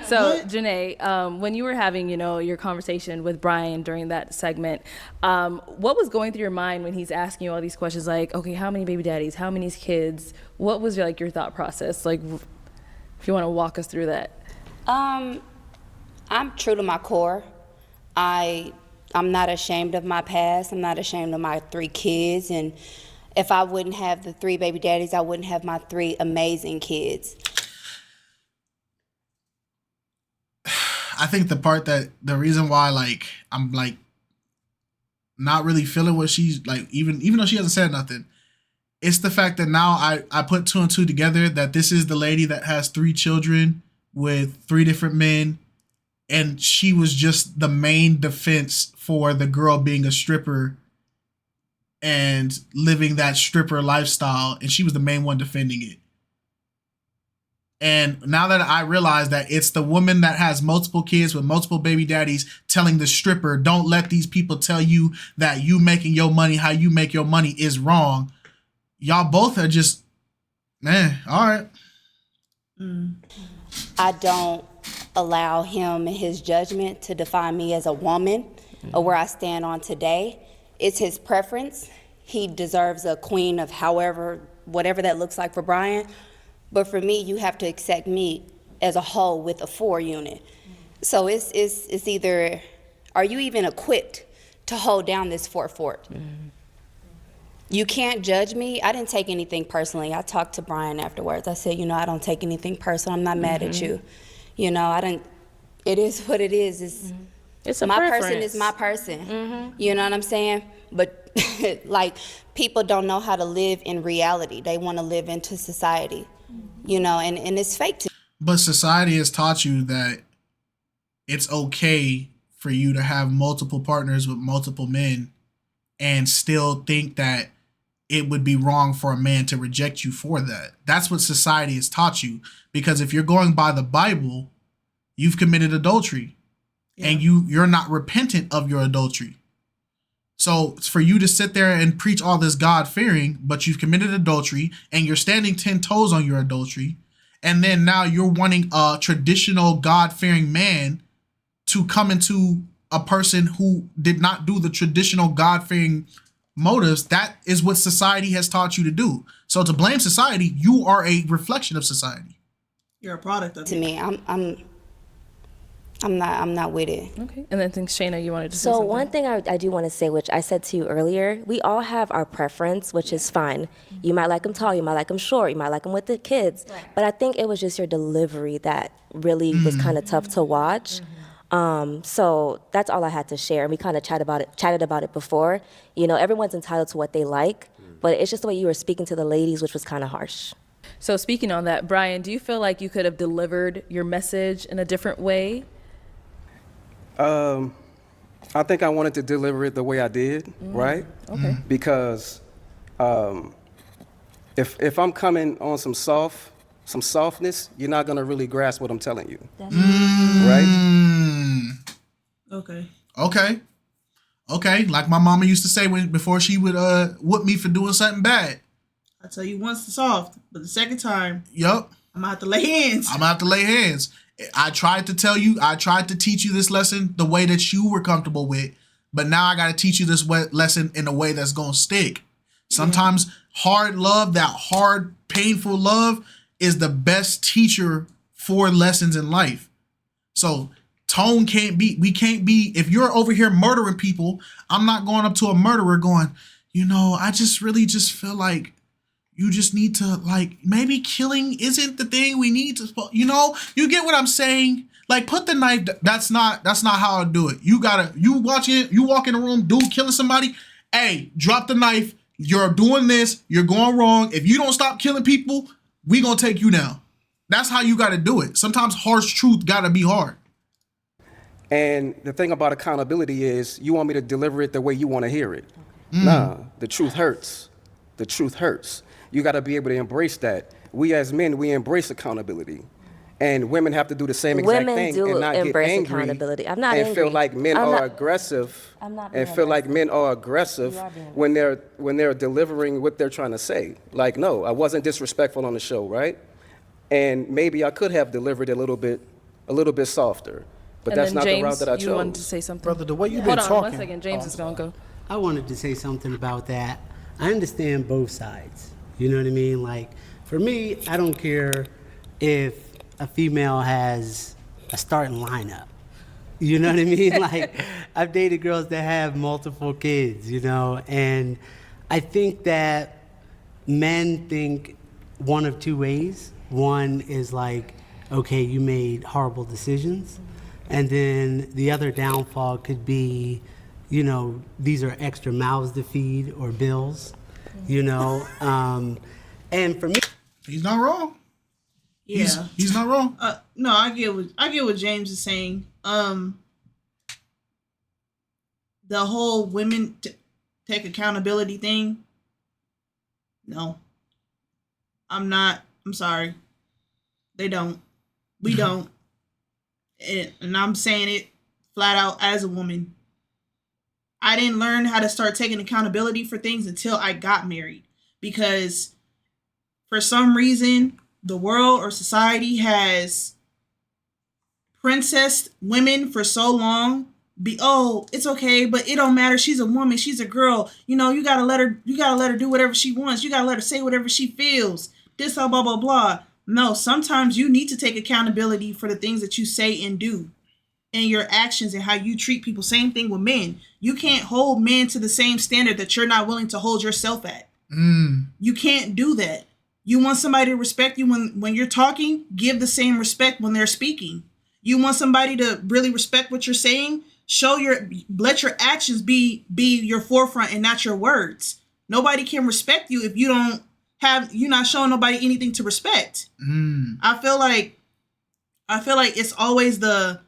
So, Janae, when you were having, your conversation with Brian during that segment, what was going through your mind when he's asking you all these questions? Like, okay, how many baby daddies? How many kids? What was your thought process? Like, if you want to walk us through that. I'm true to my core. I'm not ashamed of my past. I'm not ashamed of my 3 kids. And if I wouldn't have the 3 baby daddies, I wouldn't have my 3 amazing kids. I think the reason why I'm not really feeling what she's even though she hasn't said nothing, it's the fact that now I put 2 and 2 together that this is the lady that has 3 children with 3 different men, and she was just the main defense for the girl being a stripper and living that stripper lifestyle, and she was the main one defending it. And now that I realize that it's the woman that has multiple kids with multiple baby daddies telling the stripper, don't let these people tell you that you making your money, how you make your money is wrong. Y'all both are just, man, all right. I don't allow him and his judgment to define me as a woman or where I stand on today. It's his preference. He deserves a queen of whatever that looks like for Brian. But for me, you have to accept me as a whole with a 4 unit. So it's either, are you even equipped to hold down this 4 fort? You can't judge me. I didn't take anything personally. I talked to Brian afterwards. I said, I don't take anything personal. I'm not mad at you. It is what it is. It's a my preference. person is my person. You know what I'm saying? But people don't know how to live in reality. They want to live into society. And it's fake. But society has taught you that it's okay for you to have multiple partners with multiple men and still think that it would be wrong for a man to reject you for that. That's what society has taught you. Because if you're going by the Bible, you've committed adultery and you're not repentant of your adultery. So it's for you to sit there and preach all this God-fearing, but you've committed adultery and you're standing 10 toes on your adultery, and then now you're wanting a traditional God-fearing man to come into a person who did not do the traditional God-fearing motives. That is what society has taught you to do. So to blame society, you are a reflection of society. You're a product of it. To me, I'm not with it. Okay. And then I think Shayna, you wanted to say So something. one thing I do want to say, which I said to you earlier, we all have our preference, which is fine. You might like them tall, you might like them short, you might like them with the kids. But I think it was just your delivery that really was kind of tough to watch. So that's all I had to share. And we kind of chatted about it before. You know, everyone's entitled to what they like, but it's just the way you were speaking to the ladies, which was kind of harsh. So speaking on that, Brian, do you feel like you could have delivered your message in a different way? I think I wanted to deliver it the way I did, right? Okay. Because if I'm coming on some softness, you're not gonna really grasp what I'm telling you, right? Okay. Like my mama used to say before she would whoop me for doing something bad. I tell you once it's soft, but the second time, yup, I'm gonna have to lay hands. I tried to teach you this lesson the way that you were comfortable with, but now I got to teach you this lesson in a way that's going to stick. Sometimes hard love, that hard, painful love is the best teacher for lessons in life. So we can't be, if you're over here murdering people, I'm not going up to a murderer going, I just feel like you just need to, like, maybe killing isn't the thing we need to, you get what I'm saying? Like, put the knife, that's not how I do it. You walk in a room, dude killing somebody, hey, drop the knife, you're doing this, you're going wrong. If you don't stop killing people, we gonna take you down. That's how you gotta do it. Sometimes harsh truth gotta be hard. And the thing about accountability is you want me to deliver it the way you want to hear it. Nah, the truth hurts. The truth hurts. You got to be able to embrace that. We as men, we embrace accountability. And women have to do the same exact thing and not get angry accountability. I'm and not angry. feel like men are aggressive when they're delivering what they're trying to say. Like, no, I wasn't disrespectful on the show, right? And maybe I could have delivered it a little bit softer. But that's not the route that I chose. You wanted to say something? Brother, the way you've been talking. Hold on 1 second. James is going to go. I wanted to say something about that. I understand both sides. You know what I mean? Like, for me, I don't care if a female has a starting lineup. You know what I mean? Like, I've dated girls that have multiple kids, and I think that men think one of two ways. One is like, okay, you made horrible decisions. And then the other downfall could be, these are extra mouths to feed or bills, and for me, he's not wrong. Yeah, he's not wrong. No, I get what James is saying. The whole women take accountability thing. No, I'm sorry. They don't. We don't. And I'm saying it flat out as a woman. I didn't learn how to start taking accountability for things until I got married. Because for some reason, the world or society has princessed women for so long. It's okay, but it don't matter. She's a woman. She's a girl. You gotta let her do whatever she wants. You gotta let her say whatever she feels. This, blah, blah, blah. No, sometimes you need to take accountability for the things that you say and do. And your actions and how you treat people. Same thing with men. You can't hold men to the same standard that you're not willing to hold yourself at. You can't do that. You want somebody to respect you when you're talking, give the same respect when they're speaking. You want somebody to really respect what you're saying, let your actions be your forefront and not your words. Nobody can respect you if you're not showing nobody anything to respect. I feel like it's always the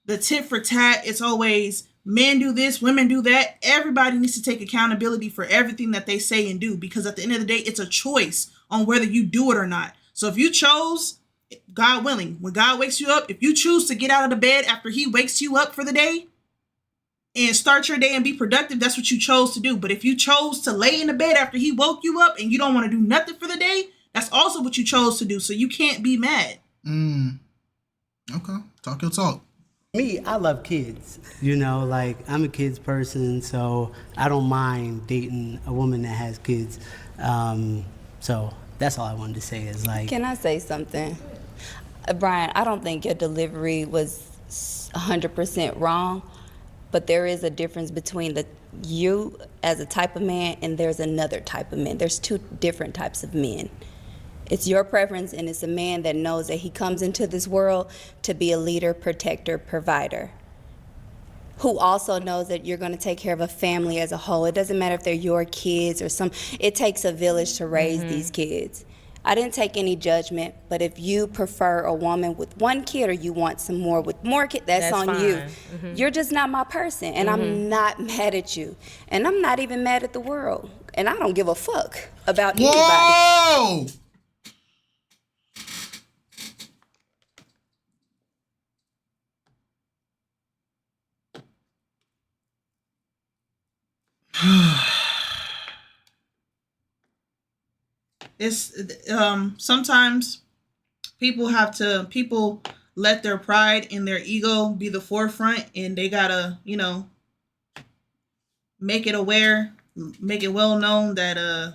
tit for tat. It's always men do this, women do that. Everybody needs to take accountability for everything that they say and do, because at the end of the day, it's a choice on whether you do it or not. So if you chose, God willing, when God wakes you up, if you choose to get out of the bed after he wakes you up for the day and start your day and be productive, that's what you chose to do. But if you chose to lay in the bed after he woke you up and you don't want to do nothing for the day, That's also what you chose to do, so you can't be mad. Okay, talk your talk. Me, I love kids. You know, like, I'm a kids person, so I don't mind dating a woman that has kids. So that's all I wanted to say is, like... Can I say something? Brian, I don't think your delivery was 100% wrong, but there is a difference between you as a type of man and there's another type of man. There's two different types of men. It's your preference, and it's a man that knows that he comes into this world to be a leader, protector, provider, who also knows that you're going to take care of a family as a whole. It doesn't matter if they're your kids or it takes a village to raise these kids. I didn't take any judgment, but if you prefer a woman with one kid or you want some more with more kids, that's on fine. you. You're just not my person, and I'm not mad at you. And I'm not even mad at the world. And I don't give a fuck about anybody. Whoa! It's sometimes people let their pride and their ego be the forefront, and they gotta, make it well known that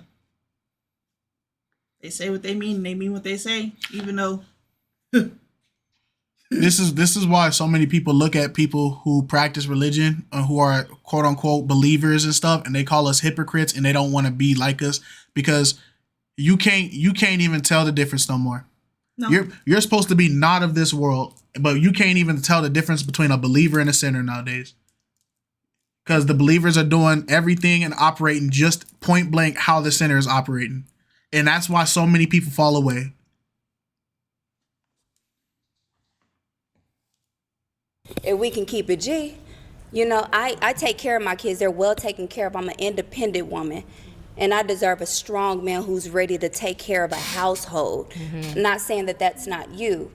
they say what they mean, and they mean what they say, even though This is why so many people look at people who practice religion or who are quote unquote believers and stuff, and they call us hypocrites, and they don't want to be like us, because you can't even tell the difference no more. No. You're supposed to be not of this world, but you can't even tell the difference between a believer and a sinner nowadays, because the believers are doing everything and operating just point blank how the sinner is operating, and that's why so many people fall away. If we can keep it G, I take care of my kids. They're well taken care of. I'm an independent woman, and I deserve a strong man who's ready to take care of a household. I'm not saying that that's not you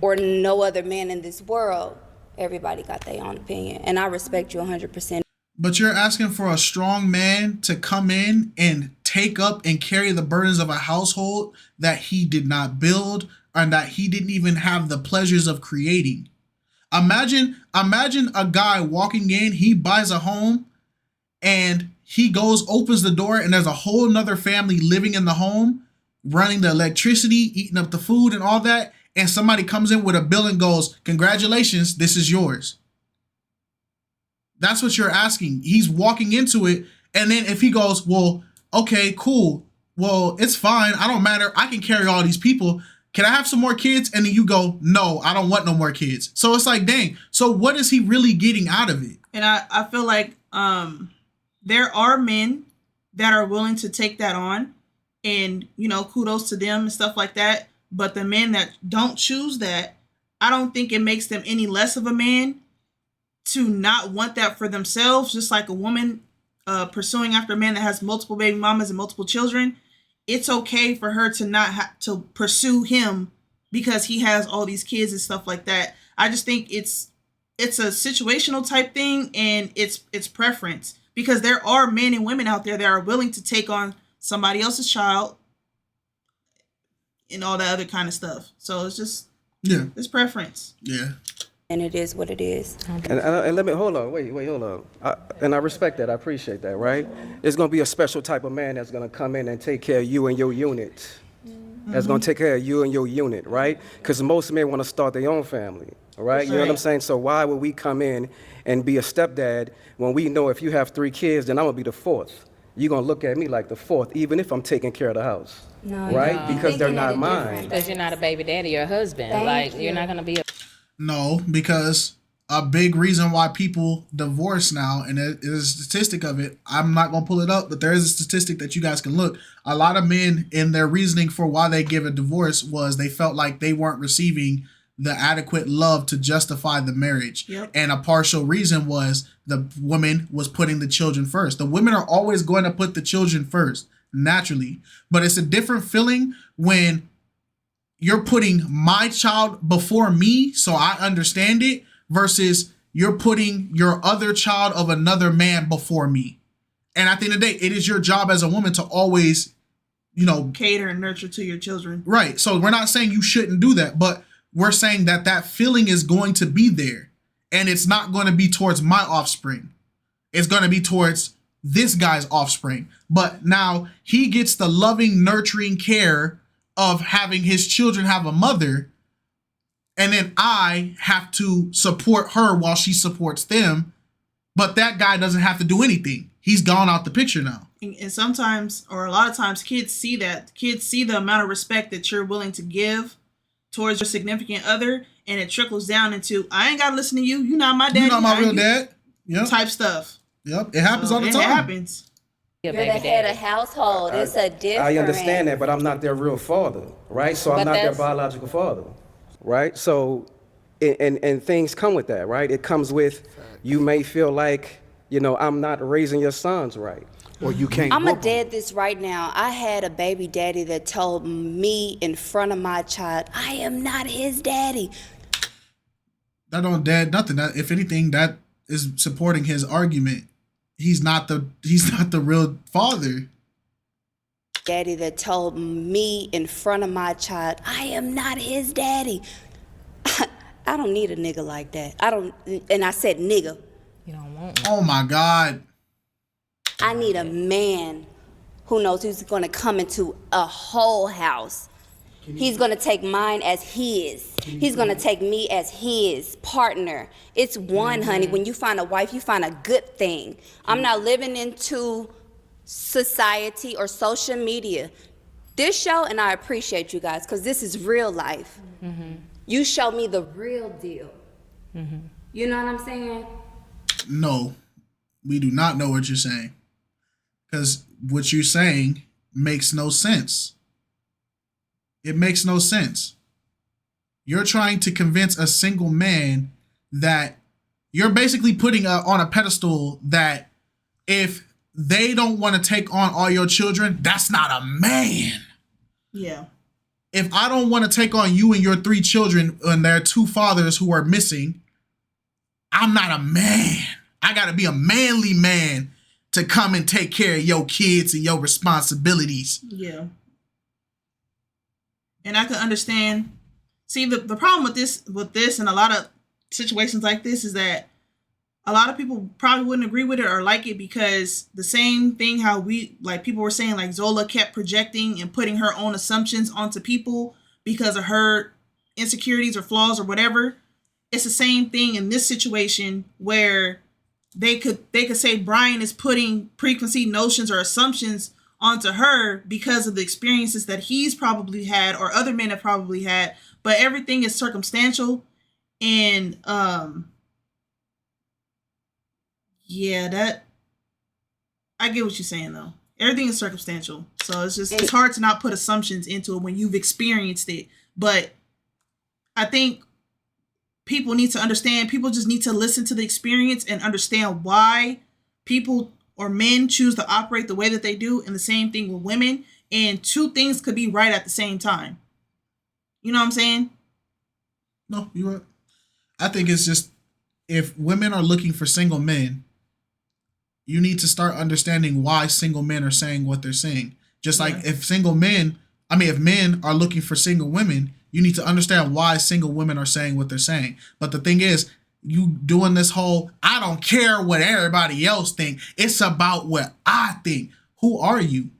or no other man in this world. Everybody got their own opinion, and I respect you 100%. But you're asking for a strong man to come in and take up and carry the burdens of a household that he did not build and that he didn't even have the pleasures of creating. Imagine a guy walking in, he buys a home, and he opens the door, and there's a whole nother family living in the home, running the electricity, eating up the food and all that, and somebody comes in with a bill and goes, "Congratulations, this is yours." That's what you're asking. He's walking into it, and then if he goes, "Well, okay, cool. Well, it's fine. I don't matter. I can carry all these people. Can I have some more kids?" And then you go, "No, I don't want no more kids." So it's like, dang. So what is he really getting out of it? And I feel like there are men that are willing to take that on, and kudos to them and stuff like that. But the men that don't choose that, I don't think it makes them any less of a man to not want that for themselves. Just like a woman pursuing after a man that has multiple baby mamas and multiple children, it's okay for her to not have to pursue him because he has all these kids and stuff like that. I just think it's a situational type thing, and it's preference, because there are men and women out there that are willing to take on somebody else's child and all that other kind of stuff. So it's just, it's preference. Yeah. And it is what it is. And let me, hold on, wait, hold on. And I respect that, I appreciate that, right? There's gonna be a special type of man that's gonna come in and take care of you and your unit. That's gonna take care of you and your unit, right? Because most men wanna start their own family, right? You know what I'm saying? So why would we come in and be a stepdad when we know if you have 3 kids, then I'm gonna be the 4th? You're gonna look at me like the 4th, even if I'm taking care of the house, right? Because they're not mine. Because you're not a baby daddy or a husband. You're not gonna be a... No, because a big reason why people divorce now, and there's a statistic of it, I'm not going to pull it up, but there is a statistic that you guys can look. A lot of men, in their reasoning for why they give a divorce, was they felt like they weren't receiving the adequate love to justify the marriage. Yep. And a partial reason was the woman was putting the children first. The women are always going to put the children first, naturally. But it's a different feeling when you're putting my child before me, so I understand it, versus you're putting your other child of another man before me. And at the end of the day, it is your job as a woman to always cater and nurture to your children. Right. So we're not saying you shouldn't do that, but we're saying that feeling is going to be there, and it's not going to be towards my offspring. It's going to be towards this guy's offspring. But now he gets the loving, nurturing care of having his children have a mother, and then I have to support her while she supports them. But that guy doesn't have to do anything. He's gone out the picture now. And sometimes, or a lot of times, kids see that. Kids see the amount of respect that you're willing to give towards your significant other, and it trickles down into, I ain't got to listen to you. You're not my daddy. You're not my real dad. Yep. Type stuff. Yep. It happens all the time. It happens. You're the head of household. It's a different. I understand that, but I'm not their real father, right? So I'm not their biological father, right? So, and things come with that, right? It comes with, you may feel like, I'm not raising your sons right. Or you can't. I'm going to dead this right now. I had a baby daddy that told me in front of my child, I am not his daddy. That don't dead nothing. If anything, that is supporting his argument. He's not the real father. Daddy that told me in front of my child, I am not his daddy. I don't need a nigga like that. And I said nigga. You don't want one. Oh my God. I need a man who knows who's going to come into a whole house. He's going to take mine as his. He's going to take me as his partner. It's one, honey. When you find a wife, you find a good thing. I'm not living into society or social media. This show, and I appreciate you guys, because this is real life. Mm-hmm. You show me the real deal. Mm-hmm. You know what I'm saying? No, we do not know what you're saying. Because what you're saying makes no sense. It makes no sense. You're trying to convince a single man that you're basically putting on a pedestal that if they don't want to take on all your children, that's not a man. Yeah. If I don't want to take on you and your 3 children and there are 2 fathers who are missing, I'm not a man. I got to be a manly man to come and take care of your kids and your responsibilities. Yeah. And I can understand. See, the problem with this and a lot of situations like this is that a lot of people probably wouldn't agree with it or like it because the same thing how people were saying, like Zola kept projecting and putting her own assumptions onto people because of her insecurities or flaws or whatever. It's the same thing in this situation where they could say Brian is putting preconceived notions or assumptions onto her because of the experiences that he's probably had or other men have probably had, but everything is circumstantial. And that I get what you're saying though. Everything is circumstantial, so it's hard to not put assumptions into it when you've experienced it. But I think people need to understand. People just need to listen to the experience and understand why people or men choose to operate the way that they do, and the same thing with women. And 2 things could be right at the same time. You know what I'm saying? No, you're right. I think it's just, if women are looking for single men, you need to start understanding why single men are saying what they're saying. Just like if men are looking for single women, you need to understand why single women are saying what they're saying. But the thing is, you doing this whole, I don't care what everybody else think. It's about what I think. Who are you?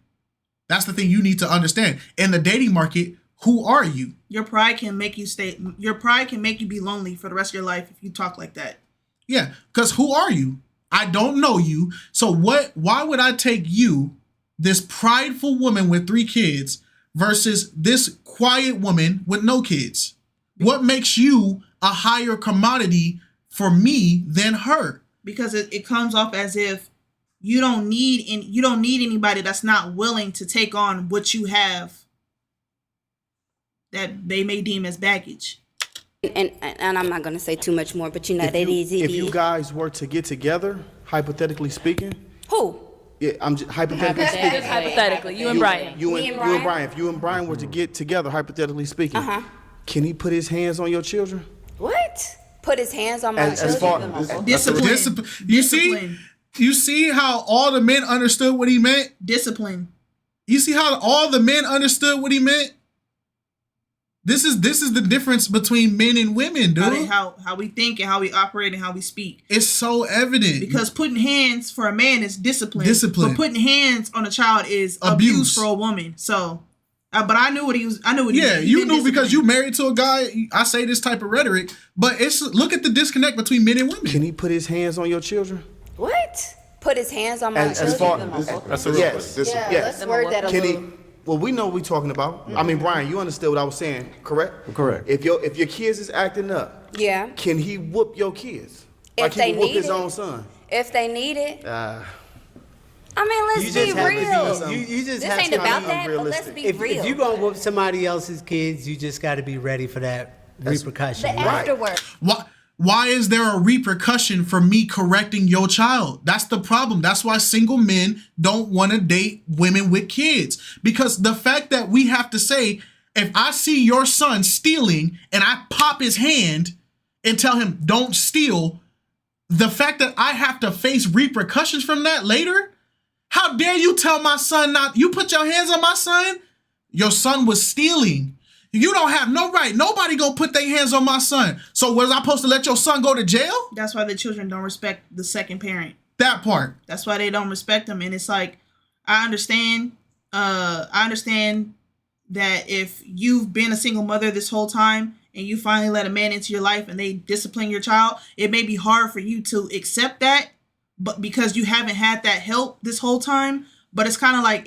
That's the thing you need to understand. In the dating market, who are you? Your pride can make you be lonely for the rest of your life if you talk like that. Yeah, because who are you? I don't know you. So why would I take you, this prideful woman with 3 kids, versus this quiet woman with no kids? What makes you a higher commodity for me than her? Because it comes off as if you don't need anybody that's not willing to take on what you have that they may deem as baggage. And I'm not going to say too much more, but that is easy. If you guys were to get together, hypothetically speaking. Who? Yeah, I'm just hypothetically speaking. Just hypothetically, you and Brian. You and Brian. If you and Brian were to get together, hypothetically speaking, can he put his hands on your children? What? Put his hands on my children? Discipline. You see how all the men understood what he meant? Discipline. You see how all the men understood what he meant? This is the difference between men and women, dude. How we think and how we operate and how we speak. It's so evident. Because putting hands for a man is discipline. But putting hands on a child is abuse for a woman. So, but I knew what he was. I knew what he meant. Yeah, you knew because you married to a guy. I say this type of rhetoric, but look at the disconnect between men and women. Can he put his hands on your children? What? Put his hands on my As children? far That's a real yes, Yeah, yes. let's word that a Can little. he? Well, we know what we're talking about. I mean, Brian, you understood what I was saying, correct? Correct. If your kids is acting up, Yeah. can he whoop your kids? If Like he they would whoop need his it. own son? If they need it. Uh, I mean, let's be real. You just This have ain't to about be that, but let's be if, real. If you're going to whoop somebody else's kids, you just got to be ready for that repercussion. The afterward. Why is there a repercussion for me correcting your child? That's the problem. That's why single men don't want to date women with kids. Because the fact that we have to say, if I see your son stealing and I pop his hand and tell him, don't steal, the fact that I have to face repercussions from that later, how dare you tell my son not, you put your hands on my son? Your son was stealing. You don't have no right. Nobody gonna put their hands on my son. So was I supposed to let your son go to jail? That's why the children don't respect the second parent. That part. That's why they don't respect them. And it's like, I understand that if you've been a single mother this whole time and you finally let a man into your life and they discipline your child, it may be hard for you to accept that, but because you haven't had that help this whole time. But it's kind of like,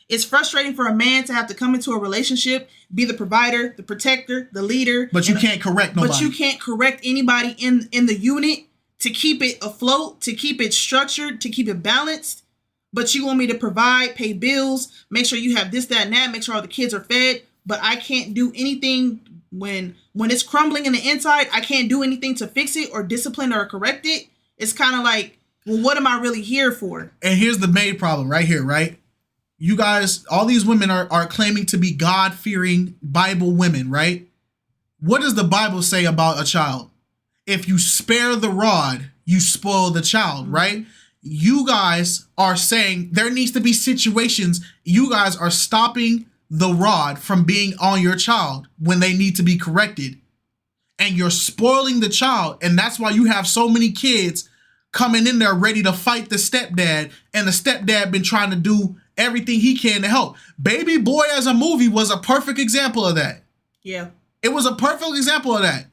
it's frustrating for a man to have to come into a relationship, be the provider, the protector, the leader. But you can't correct nobody. But you can't correct anybody in the unit to keep it afloat, to keep it structured, to keep it balanced. But you want me to provide, pay bills, make sure you have this, that, and that, make sure all the kids are fed. But I can't do anything when it's crumbling in the inside. I can't do anything to fix it or discipline or correct it. It's kind of like, well, what am I really here for? And here's the main problem right here, right? You guys, all these women are claiming to be God-fearing Bible women, right? What does the Bible say about a child? If you spare the rod, you spoil the child, right? You guys are saying there needs to be situations. You guys are stopping the rod from being on your child when they need to be corrected. And you're spoiling the child. And that's why you have so many kids coming in there ready to fight the stepdad. And the stepdad been trying to do everything he can to help. Baby Boy as a movie was a perfect example of that. Yeah. It was a perfect example of that.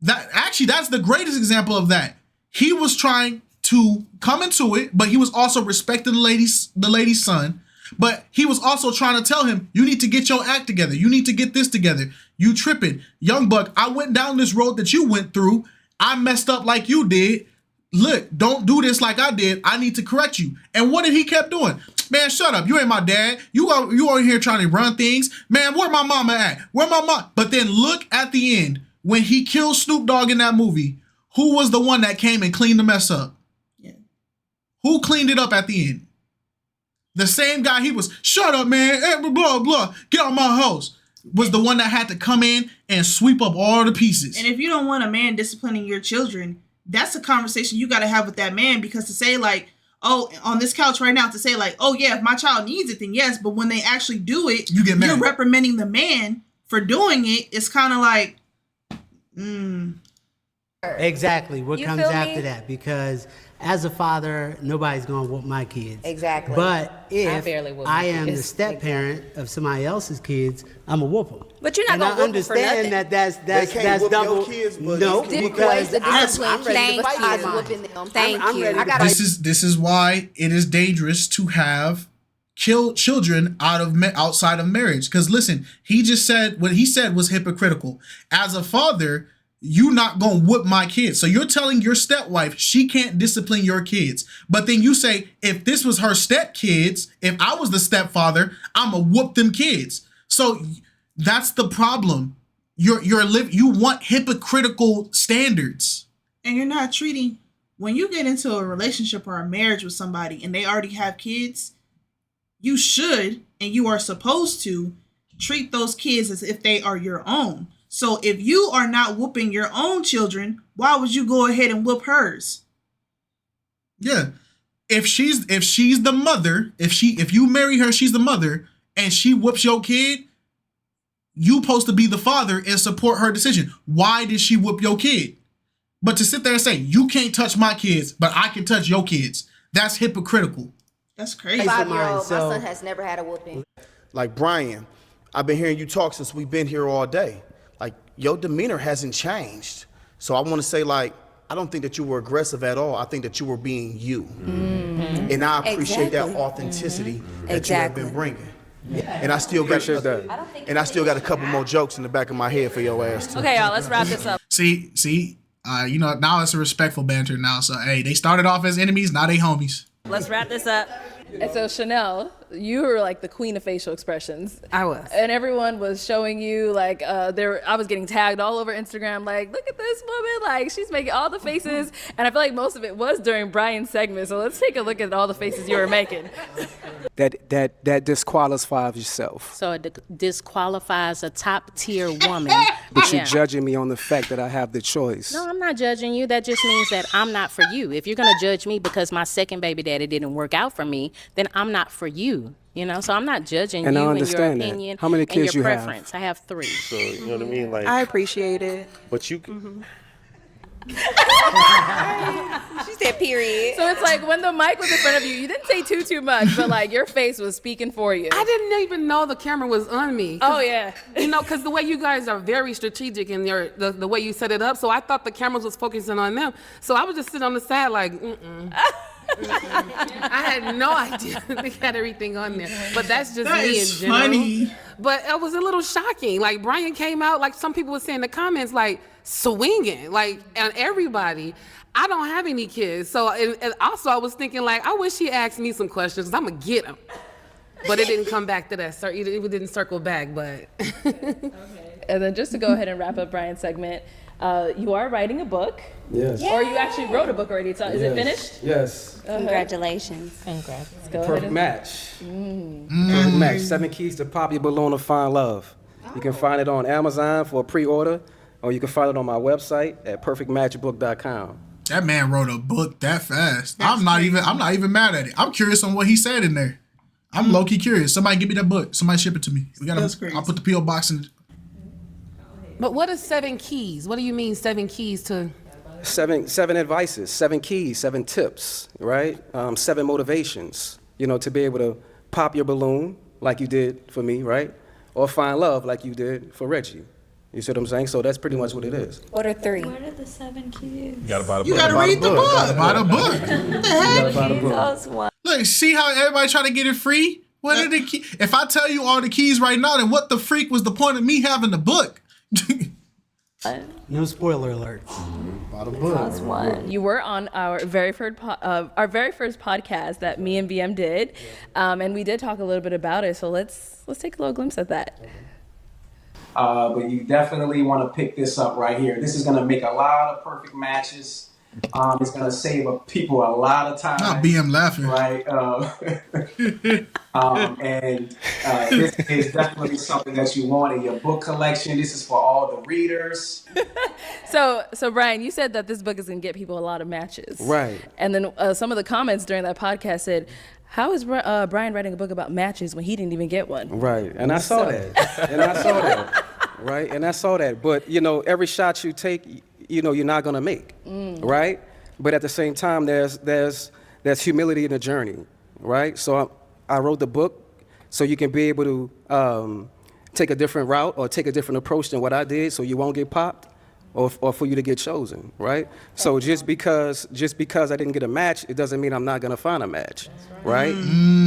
That's the greatest example of that. He was trying to come into it, but he was also respecting the lady's son. But he was also trying to tell him, you need to get your act together. You need to get this together. You tripping. Young buck, I went down this road that you went through. I messed up like you did. Look, don't do this like I did. I need to correct you. And what did he kept doing? Man, shut up. You ain't my dad. You are here trying to run things. Man, where my mama at? Where my mom? But then look at the end. When he killed Snoop Dogg in that movie, who was the one that came and cleaned the mess up? Yeah. Who cleaned it up at the end? The same guy he was, shut up, man. Blah, blah, blah. Get out of my house. Was the one that had to come in and sweep up all the pieces. And if you don't want a man disciplining your children, that's a conversation you got to have with that man, because to say like, oh, on this couch right now, to say like, oh yeah, if my child needs it, then yes. But when they actually do it, you get mad. You're reprimanding the man for doing it. It's kind of like, Exactly. What You comes feel after me? that? Because as a father, nobody's going to whoop my kids. Exactly. But if barely whoop I my am the kids. step parent of somebody else's kids, I'm a whoop them. But you're not And gonna I whoop 'em for understand nothing. that's can't whoop your double. kids, but no, it's different because ways to I'm discipline ready to kids. fight Thank for you. mine. Whooping them. Thank I'm you. ready I to got fight. This is why it is dangerous to have children outside of marriage. Because listen, he just said what he said was hypocritical. As a father, you not gonna whoop my kids. So you're telling your stepwife she can't discipline your kids. But then you say, if this was her stepkids, if I was the stepfather, I'ma whoop them kids. So that's the problem. You want hypocritical standards. and you're not treating, when you get into a relationship or a marriage with somebody and they already have kids, you should, and you are supposed to treat those kids as if they are your own. So if you are not whooping your own children, why would you go ahead and whoop hers? Yeah. if she's the mother, if you marry her, she's the mother, and she whoops your kid, you supposed to be the father and support her decision. Why did she whoop your kid? But to sit there and say, you can't touch my kids, but I can touch your kids, that's hypocritical. That's crazy. 5-year-old, my son has never had a whooping. Like, Brian, I've been hearing you talk since we've been here all day. Like, your demeanor hasn't changed. So I want to say, like, I don't think that you were aggressive at all. I think that you were being you. Mm-hmm. And I appreciate that authenticity that you have been bringing. And I still got a couple more jokes in the back of my head for your ass too. Okay, y'all, let's wrap this up. See, now it's a respectful banter now. So hey, they started off as enemies, now they homies. Let's wrap this up. And so Chanel, you were like the queen of facial expressions. I was. And everyone was showing you like I was getting tagged all over Instagram like, look at this woman, like she's making all the faces. And I feel like most of it was during Brian's segment. So let's take a look at all the faces you were making. That disqualifies yourself. So it disqualifies a top tier woman. But you're judging me on the fact that I have the choice. No, I'm not judging you. That just means that I'm not for you. If you're gonna judge me because my second baby daddy didn't work out for me, then I'm not for you. You know, so I'm not judging and you I and understand your opinion that. How many kids and your you have? preference. I have 3. So you know what I mean? Like, I appreciate it. But you. Mm-hmm. She said period. So it's like when the mic was in front of you, you didn't say too much, but like your face was speaking for you. I didn't even know the camera was on me. Oh yeah. You know, because the way you guys are very strategic in the way you set it up, so I thought the cameras was focusing on them. So I was just sitting on the side like, I had no idea they had everything on there. But that's just that me is in general. Funny. But it was a little shocking. Like Brian came out, like some people were saying in the comments, like swinging, like and everybody. I don't have any kids, so and also I was thinking like I wish he asked me some questions because I'm gonna get them. But it didn't come back to that. It didn't circle back. But okay. And then just to go ahead and wrap up Brian's segment, you are writing a book. Yes. Or you actually wrote a book already. So is it finished? Yes. Congratulations. Congrats. Let's go Perfect ahead. match. Perfect match. 7 keys to pop your balloon and find love. You can find it on Amazon for a pre-order, or you can find it on my website at perfectmatchbook.com. That man wrote a book that fast. I'm not even mad at it. I'm curious on what he said in there. I'm low-key curious. Somebody give me that book. Somebody ship it to me. I'll put the P.O. box in. But what is 7 keys? What do you mean 7 keys to? 7 advices, 7 keys, 7 tips, right? 7 motivations, to be able to pop your balloon like you did for me, right? Or find love like you did for Reggie. You see what I'm saying? So that's pretty much what it is. What are 3? What are the 7 keys? You gotta buy the book. You gotta read the book. Buy the book. What the heck? Buy the book. Look, see how everybody try to get it free? What are the keys? If I tell you all the keys right now, then what the freak was the point of me having the book? No spoiler alert. Buy the book. You were on our very first podcast that me and BM did, and we did talk a little bit about it. So let's take a little glimpse at that. But you definitely want to pick this up right here. This is going to make a lot of perfect matches. It's going to save people a lot of time. Not BM laughing. Right. And this is definitely something that you want in your book collection. This is for all the readers. So Brian, you said that this book is going to get people a lot of matches. Right. And then some of the comments during that podcast said, how is Brian writing a book about matches when he didn't even get one? Right, and I saw that. Right, and I saw that. But, every shot you take, you're not going to make, right? But at the same time, there's humility in the journey, right? So I wrote the book so you can be able to take a different route or take a different approach than what I did so you won't get popped or for you to get chosen, right? So just because I didn't get a match, it doesn't mean I'm not going to find a match, right?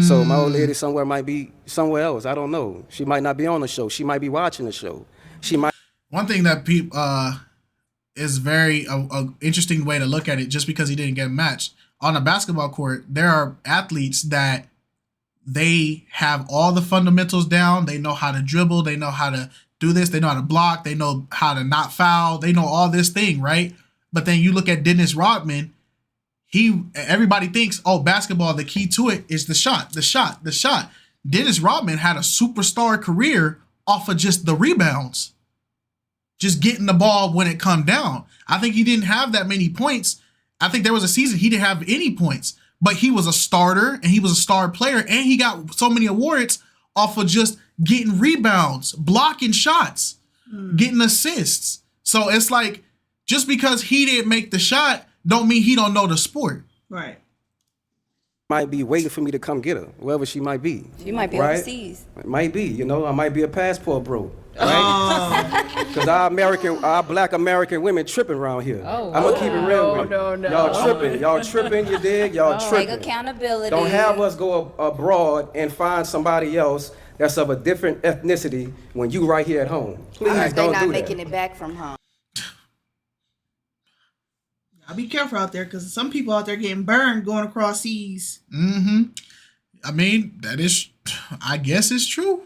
So my old lady somewhere might be somewhere else. I don't know. She might not be on the show. She might be watching the show. She might. One thing that people is very interesting way to look at it. Just because he didn't get matched on a basketball court, there are athletes that they have all the fundamentals down. They know how to dribble. They know how to do this. They know how to block. They know how to not foul. They know all this thing, right? But then you look at Dennis Rodman. Everybody thinks, basketball, the key to it is the shot. Dennis Rodman had a superstar career off of just the rebounds. Just getting the ball when it come down. I think he didn't have that many points. I think there was a season he didn't have any points. but he was a starter and he was a star player, and he got so many awards off of just getting rebounds, blocking shots, getting assists. So it's like, just because he didn't make the shot don't mean he don't know the sport. Right. Might be waiting for me to come get her, wherever she might be. She might be right? overseas. It might be, you know, I might be a passport bro. Right? Because our black American women tripping around here. I'm gonna keep it real with you. Y'all tripping, you dig? Y'all tripping. Take accountability. Don't have us go abroad and find somebody else that's of a different ethnicity when you right here at home. Please don't do that. They're not making it back from home. I'll be careful out there, because some people out there getting burned going across seas. Mm-hmm. I mean, that is, I guess it's true.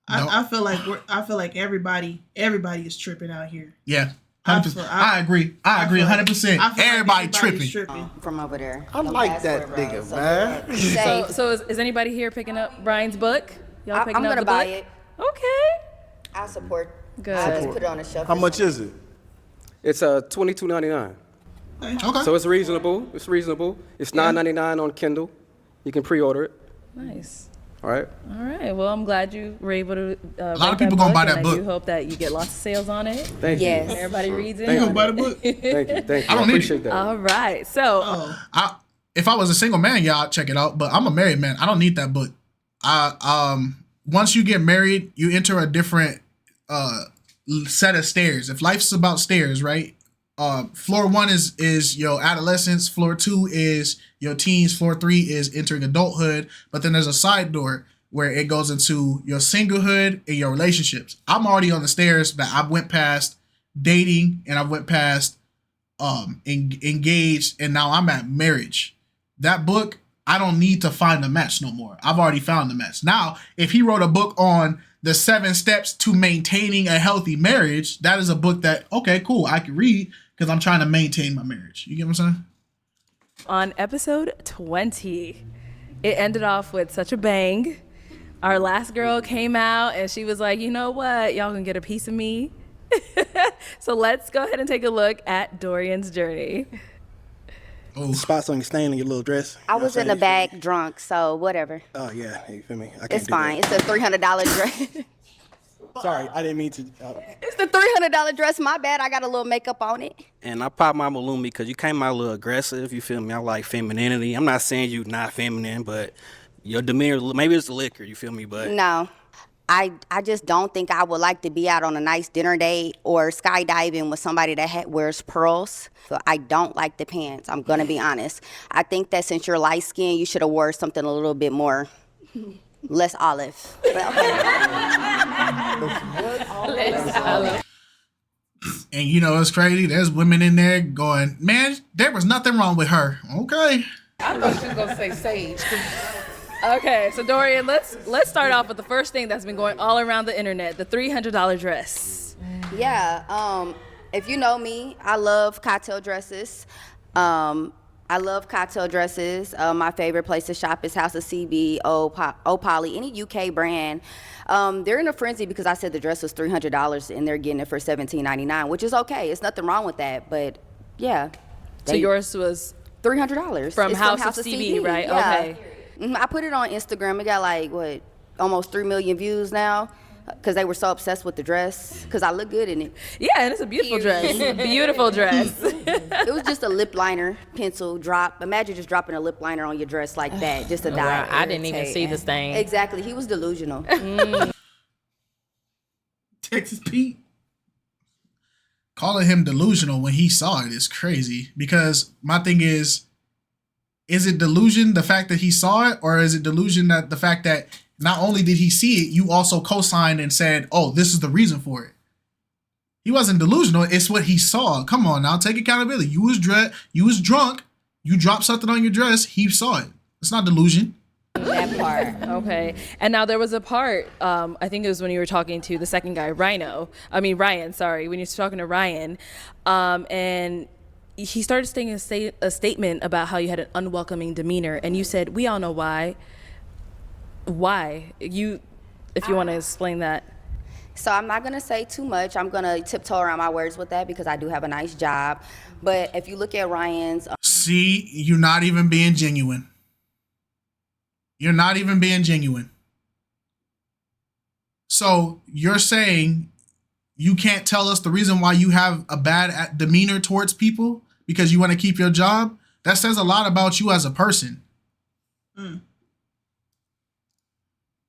I feel like everybody is tripping out here. Yeah. I agree. I agree 100%. Everybody tripping. From over there. I like that nigga, man. So is anybody here picking up Brian's book? Y'all picking I'm up gonna the buy book? it. Okay. I support. Good. I'll just put it on the shelf. How much is it? It's $22.99. Okay. So it's reasonable. It's $9.99 on Kindle. You can pre-order it. Nice. All right. All right. Well, I'm glad you were able to. A lot of people gonna buy that book. I do hope that you get lots of sales on it. Thank you. And everybody reads it. You gonna buy the book? Thank you. I don't need appreciate it. that. All right. So. If I was a single man, y'all check it out. But I'm a married man. I don't need that book. Once you get married, you enter a different set of stairs. If life's about stairs, right? Floor 1 is your adolescence. Floor 2 is your teens. Floor 3 is entering adulthood. But then there's a side door where it goes into your singlehood and your relationships. I'm already on the stairs that I went past dating, and I went past engaged, and now I'm at marriage. That book, I don't need to find a match no more. I've already found the match. Now, if he wrote a book on the 7 steps to maintaining a healthy marriage, that is a book that, okay, cool, I can read, because I'm trying to maintain my marriage. You get what I'm saying? On episode 20, it ended off with such a bang. Our last girl came out and she was like, you know what? Y'all can get a piece of me. So let's go ahead and take a look at Dorian's journey. Spots on your stain on your little dress. I was in the back drunk, so whatever. Oh, yeah. You feel me? It's fine. It's a $300 dress. Sorry, I didn't mean to. It's the $300 dress. My bad. I got a little makeup on it. And I popped my balloon because you came out a little aggressive. You feel me? I like femininity. I'm not saying you not feminine, but your demeanor, maybe it's the liquor. You feel me? But no, I just don't think I would like to be out on a nice dinner date or skydiving with somebody that wears pearls. So I don't like the pants. I'm gonna be honest. I think that since you're light skinned, you should have wore something a little bit more. Less olive. But Less olive. And you know, it's crazy. There's women in there going, man, there was nothing wrong with her. Okay. I thought she was gonna say sage. Okay, so Dorian, let's start off with the first thing that's been going all around the internet, the $300 dress. Yeah, if you know me, I love cocktail dresses. My favorite place to shop is House of CB, Opoly, any UK brand. They're in a frenzy because I said the dress was $300 and they're getting it for $17.99, which is okay. It's nothing wrong with that, but yeah. So yours was $300 from House of CB, right? Yeah. Okay. I put it on Instagram. It got like almost 3 million views now. Because they were so obsessed with the dress. Because I look good in it. Yeah, and it's a beautiful dress. Beautiful dress. It was just a lip liner pencil drop. Imagine just dropping a lip liner on your dress like that, just to die. I didn't even see the stain. Exactly. He was delusional. Texas Pete. Calling him delusional when he saw it is crazy. Because my thing is it delusion, the fact that he saw it? Or is it delusion that the fact that not only did he see it, you also co-signed and said, oh, this is the reason for it. He wasn't delusional. It's what he saw. Come on now, take accountability. You was drunk. You dropped something on your dress. He saw it. It's not delusion. That part. Okay. And now there was a part, I think it was when you were talking to the second guy, Ryan, when you were talking to Ryan, and he started saying a statement about how you had an unwelcoming demeanor, and you said, we all know why. Why? If you want to explain that. So I'm not going to say too much. I'm going to tiptoe around my words with that because I do have a nice job. But if you look at Ryan's... See, you're not even being genuine. You're not even being genuine. So you're saying you can't tell us the reason why you have a bad demeanor towards people because you want to keep your job? That says a lot about you as a person.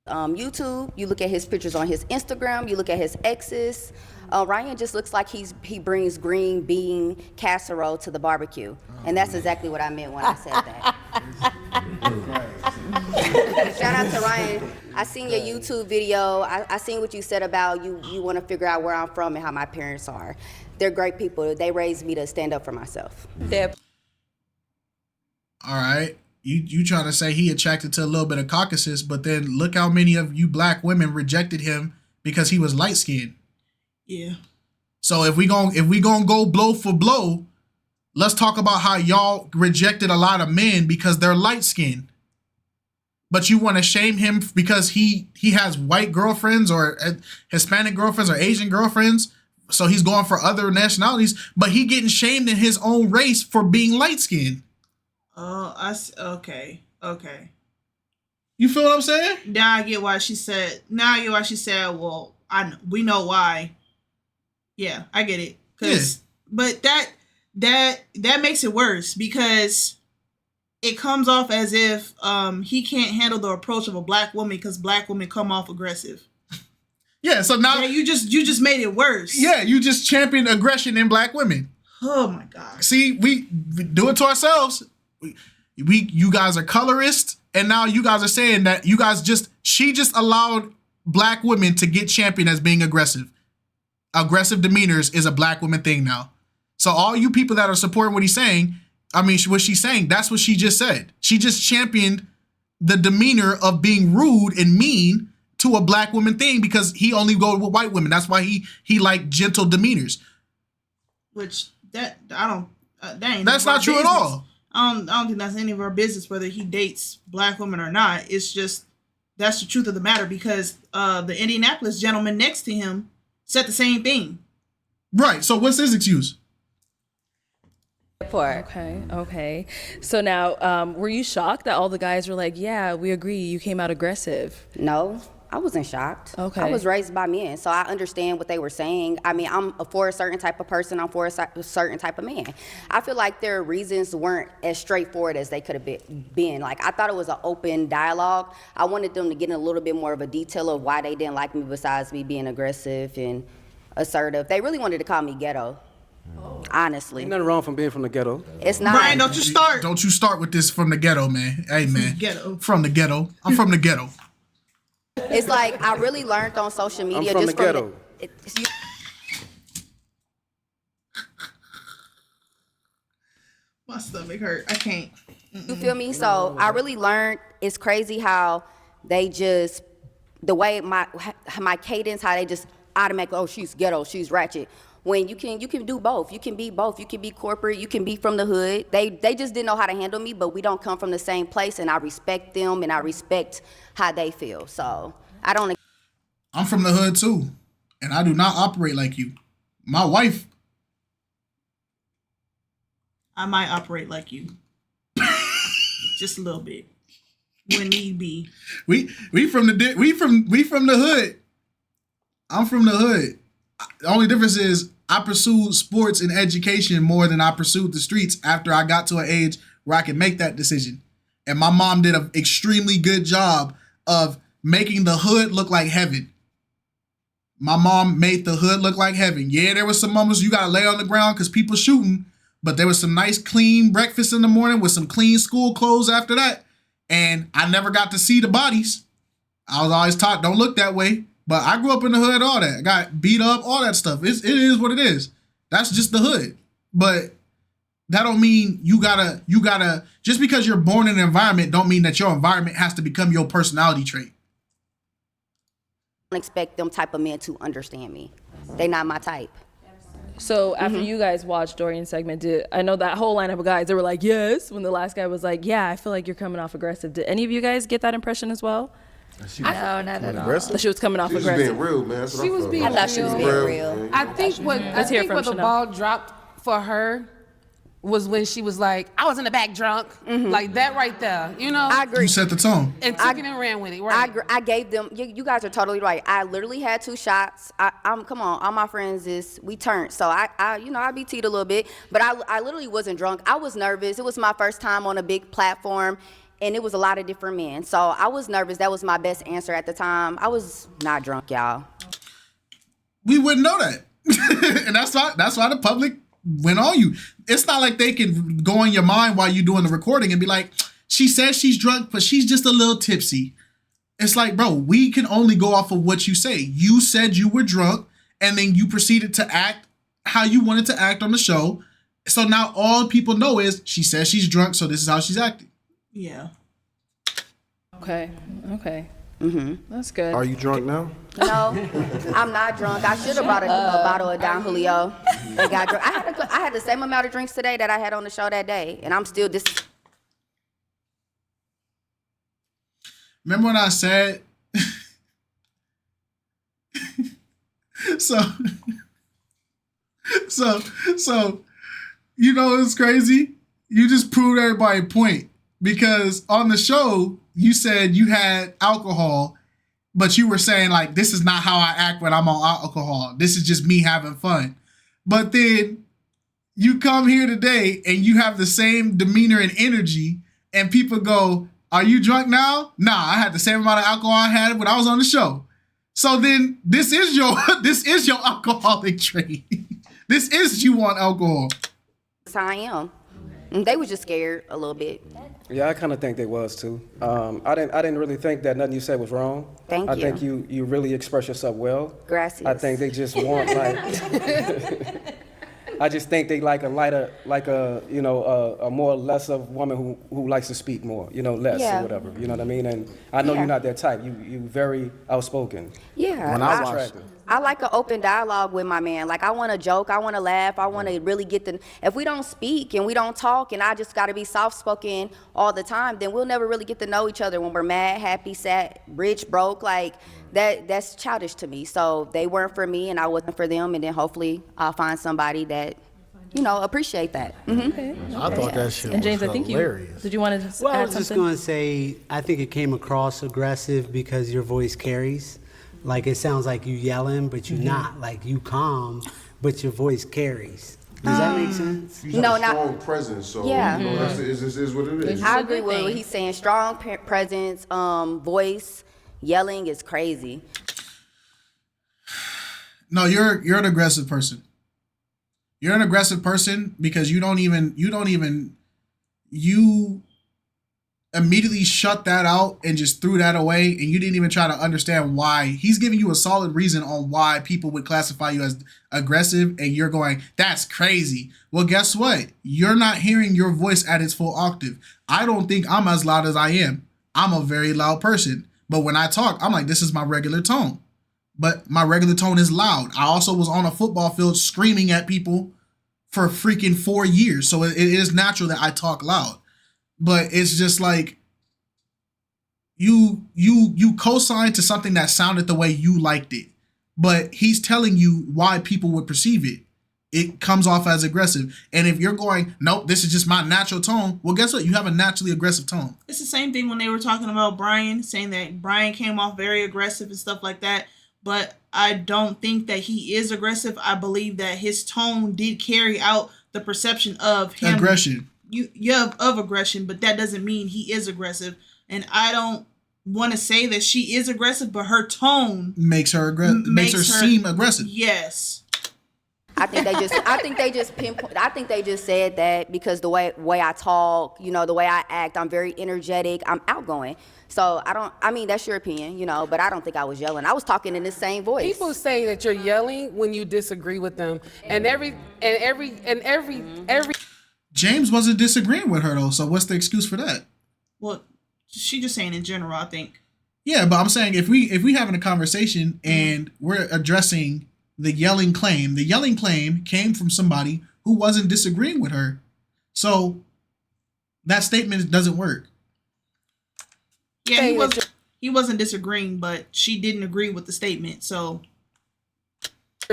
YouTube, you look at his pictures on his Instagram, you look at his exes. Ryan just looks like he brings green bean casserole to the barbecue. And that's exactly what I meant when I said that. Shout out to Ryan. I seen your YouTube video. I seen what you said about you want to figure out where I'm from and how my parents are. They're great people. They raised me to stand up for myself. All right. You trying to say he attracted to a little bit of Caucasus, but then look how many of you black women rejected him because he was light skinned. Yeah. So if we gonna go blow for blow, let's talk about how y'all rejected a lot of men because they're light skinned. But you want to shame him because he has white girlfriends or Hispanic girlfriends or Asian girlfriends. So he's going for other nationalities, but he getting shamed in his own race for being light skinned. Oh, okay. You feel what I'm saying? Now I get why she said. Well, we know why. Yeah, I get it. But that makes it worse because it comes off as if he can't handle the approach of a black woman because black women come off aggressive. Yeah, so now you just made it worse. Yeah, you just championed aggression in black women. Oh my God. See, we do it to ourselves. You guys are colorists, and now you guys are saying that she just allowed black women to get championed as being aggressive. Aggressive demeanors is a black woman thing now. So all you people that are supporting what he's saying, what she's saying, that's what she just said. She just championed the demeanor of being rude and mean to a black woman thing because he only goes with white women. That's why he like gentle demeanors. Which that ain't. That's not true at all. I don't think that's any of our business whether he dates black women or not. It's just that's the truth of the matter because the Indianapolis gentleman next to him said the same thing. Right. So what's his excuse? Okay. So now, were you shocked that all the guys were like, "Yeah, we agree. You came out aggressive"? No. I wasn't shocked. Okay. I was raised by men, so I understand what they were saying. I mean, I'm for a certain type of person. I'm for a certain type of man. I feel like their reasons weren't as straightforward as they could have been. Like, I thought it was an open dialogue. I wanted them to get in a little bit more of a detail of why they didn't like me besides me being aggressive and assertive. They really wanted to call me ghetto. Honestly. Ain't nothing wrong from being from the ghetto. It's not. Brian, don't you start. Don't you start with this from the ghetto, man. Hey, man. Ghetto. From the ghetto. I'm from the ghetto. It's like I really learned on social media. I'm from just the ghetto. My stomach hurt. I can't. You feel me? So I really learned. It's crazy how they just the way my cadence, how they just automatically, oh, she's ghetto, she's ratchet. When you can do both. You can be both. You can be corporate. You can be from the hood. They just didn't know how to handle me, but we don't come from the same place, and I respect them, and I respect how they feel. So I don't. I'm from the hood too, and I do not operate like you. My wife. I might operate like you, just a little bit, when need be. We from the hood. I'm from the hood. The only difference is I pursued sports and education more than I pursued the streets after I got to an age where I could make that decision. And my mom did an extremely good job of making the hood look like heaven. My mom made the hood look like heaven. Yeah, there was some moments you gotta lay on the ground because people shooting, but there was some nice clean breakfast in the morning with some clean school clothes after that. And I never got to see the bodies. I was always taught, don't look that way. But I grew up in the hood, all that. I got beat up, all that stuff. It is what it is. That's just the hood. But that don't mean you gotta, just because you're born in an environment don't mean that your environment has to become your personality trait. I don't expect them type of men to understand me. They not my type. So after you guys watched Dorian's segment, I know that whole lineup of guys, they were like, yes, when the last guy was like, yeah, I feel like you're coming off aggressive. Did any of you guys get that impression as well? No, not at all. That she was coming off aggressive. She was being real, man. That's what She was being real. I thought she was being real. I think what the ball dropped for her was when she was like, I was in the back drunk. Like that right there, you know? I agree. You set the tone. And took it and ran with it, right? I gave them, you guys are totally right. I literally had 2 shots. Come on, all my friends we turned. So I be teed a little bit, but I literally wasn't drunk. I was nervous. It was my first time on a big platform, and it was a lot of different men. So I was nervous. That was my best answer at the time. I was not drunk, y'all. We wouldn't know that. And that's why the public went on you. It's not like they can go in your mind while you're doing the recording and be like, she says she's drunk, but she's just a little tipsy. It's like, bro, we can only go off of what you say. You said you were drunk, and then you proceeded to act how you wanted to act on the show. So now all people know is she says she's drunk, so this is how she's acting. Yeah. Okay. That's good. Are you drunk now? No, I'm not drunk. I should have brought a bottle of Don Julio and got drunk. I had the same amount of drinks today that I had on the show that day, and I'm still Remember when I said, so, you know, it's crazy. You just proved everybody a point, because on the show, you said you had alcohol, but you were saying like, this is not how I act when I'm on alcohol. This is just me having fun. But then you come here today and you have the same demeanor and energy, and people go, are you drunk now? Nah, I had the same amount of alcohol I had when I was on the show. So then this is your alcoholic trait. This is you on alcohol. I am. They were just scared a little bit. Yeah, I kind of think they was too. I didn't really think that nothing you said was wrong. Thank you. I think you really express yourself well. Gracias. I think they just want like. I just think they like a lighter, like a more lesser woman who likes to speak more, less or whatever. You know what I mean? And I know you're not that type. You very outspoken. Yeah. When I watch. I like an open dialogue with my man. Like, I want to joke, I want to laugh, I want to really if we don't speak and we don't talk and I just got to be soft-spoken all the time, then we'll never really get to know each other when we're mad, happy, sad, rich, broke. Like, that's childish to me. So they weren't for me and I wasn't for them, and then hopefully I'll find somebody that, appreciate that. Okay. I thought that shit and James, was I think hilarious. Did you want to Well, add I was just something? going to say, I think it came across aggressive because your voice carries. Like, it sounds like you yelling, but you're not. Like, you calm, but your voice carries. Does that make sense? You have a strong presence, so Yeah. this is what it is. I agree with what he's saying. Strong presence, voice, yelling is crazy. No, you're an aggressive person. You're an aggressive person because you immediately shut that out and just threw that away, and you didn't even try to understand why. He's giving you a solid reason on why people would classify you as aggressive, and you're going, that's crazy. Well, guess what? You're not hearing your voice at its full octave. I don't think I'm as loud as I am. I'm a very loud person, but when I talk, I'm like, this is my regular tone. But my regular tone is loud. I also was on a football field screaming at people for freaking 4 years, so it is natural that I talk loud. But it's just like you co-signed to something that sounded the way you liked it. But he's telling you why people would perceive it. It comes off as aggressive. And if you're going, nope, this is just my natural tone, well, guess what? You have a naturally aggressive tone. It's the same thing when they were talking about Brian, saying that Brian came off very aggressive and stuff like that. But I don't think that he is aggressive. I believe that his tone did carry out the perception of him. Aggression. Of aggression, but that doesn't mean he is aggressive. And I don't want to say that she is aggressive, but her tone makes her seem aggressive. Yes. I think they just said that because the way I talk, the way I act, I'm very energetic, I'm outgoing. So that's your opinion, but I don't think I was yelling. I was talking in the same voice. People say that you're yelling when you disagree with them, and every. James wasn't disagreeing with her though, so what's the excuse for that? Well, she just saying in general, I think. Yeah, but I'm saying if we having a conversation and we're addressing the yelling claim came from somebody who wasn't disagreeing with her. So that statement doesn't work. Yeah, he wasn't disagreeing, but she didn't agree with the statement. So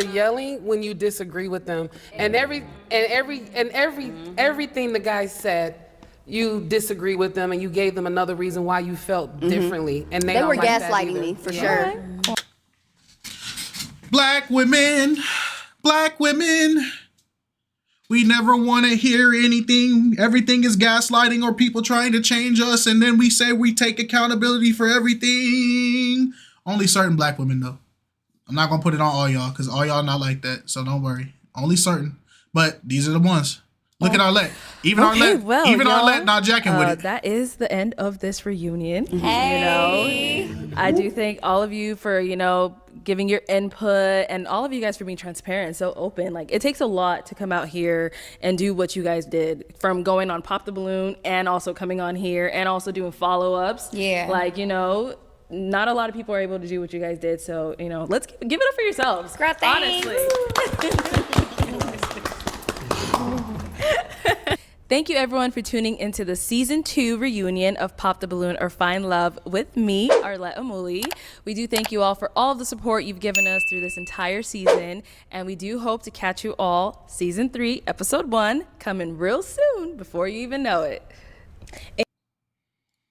yelling when you disagree with them, and everything the guy said, you disagree with them, and you gave them another reason why you felt differently, and they were don't like gaslighting me for sure. Black women, we never want to hear anything. Everything is gaslighting or people trying to change us, and then we say we take accountability for everything. Only certain black women, though. I'm not gonna put it on all y'all because all y'all not like that, so don't worry. Only certain, but these are the ones. Look at Arlette. Even Arlette not jacking with it. That is the end of this reunion. Hey. You know, I do thank all of you for, giving your input, and all of you guys for being transparent and so open. Like, it takes a lot to come out here and do what you guys did, from going on Pop the Balloon and also coming on here and also doing follow-ups. Yeah. Like, not a lot of people are able to do what you guys did. So, let's give it up for yourselves. Girl, thanks. Honestly. Thank you everyone for tuning into the season 2 reunion of Pop the Balloon or Find Love with me, Arlette Amuli. We do thank you all for all of the support you've given us through this entire season, and we do hope to catch you all season 3, episode 1, coming real soon before you even know it.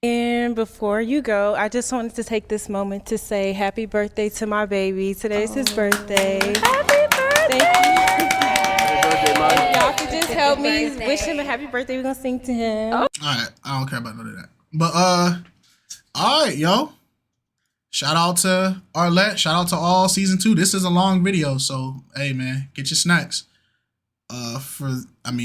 And before you go, I just wanted to take this moment to say happy birthday to my baby. Today's his birthday. Happy birthday! Thank you. Y'all can just help me wish him a happy birthday. We're gonna sing to him. All right, I don't care about none of that. But all right, yo. Shout out to Arlette. Shout out to all season 2. This is a long video, so hey man, get your snacks. That's what I'm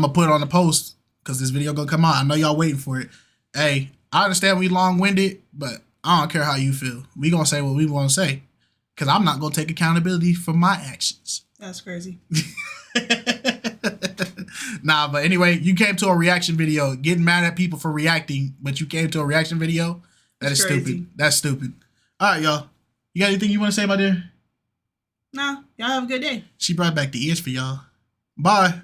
gonna put on the post because this video gonna come out. I know y'all waiting for it. Hey, I understand we long-winded, but I don't care how you feel. We gonna say what we want to say, because I'm not gonna take accountability for my actions. That's crazy. Nah, but anyway, you came to a reaction video, getting mad at people for reacting, but you came to a reaction video. That's stupid. That's stupid. All right, y'all. You got anything you want to say, my dear? No, y'all have a good day. She brought back the ears for y'all. Bye.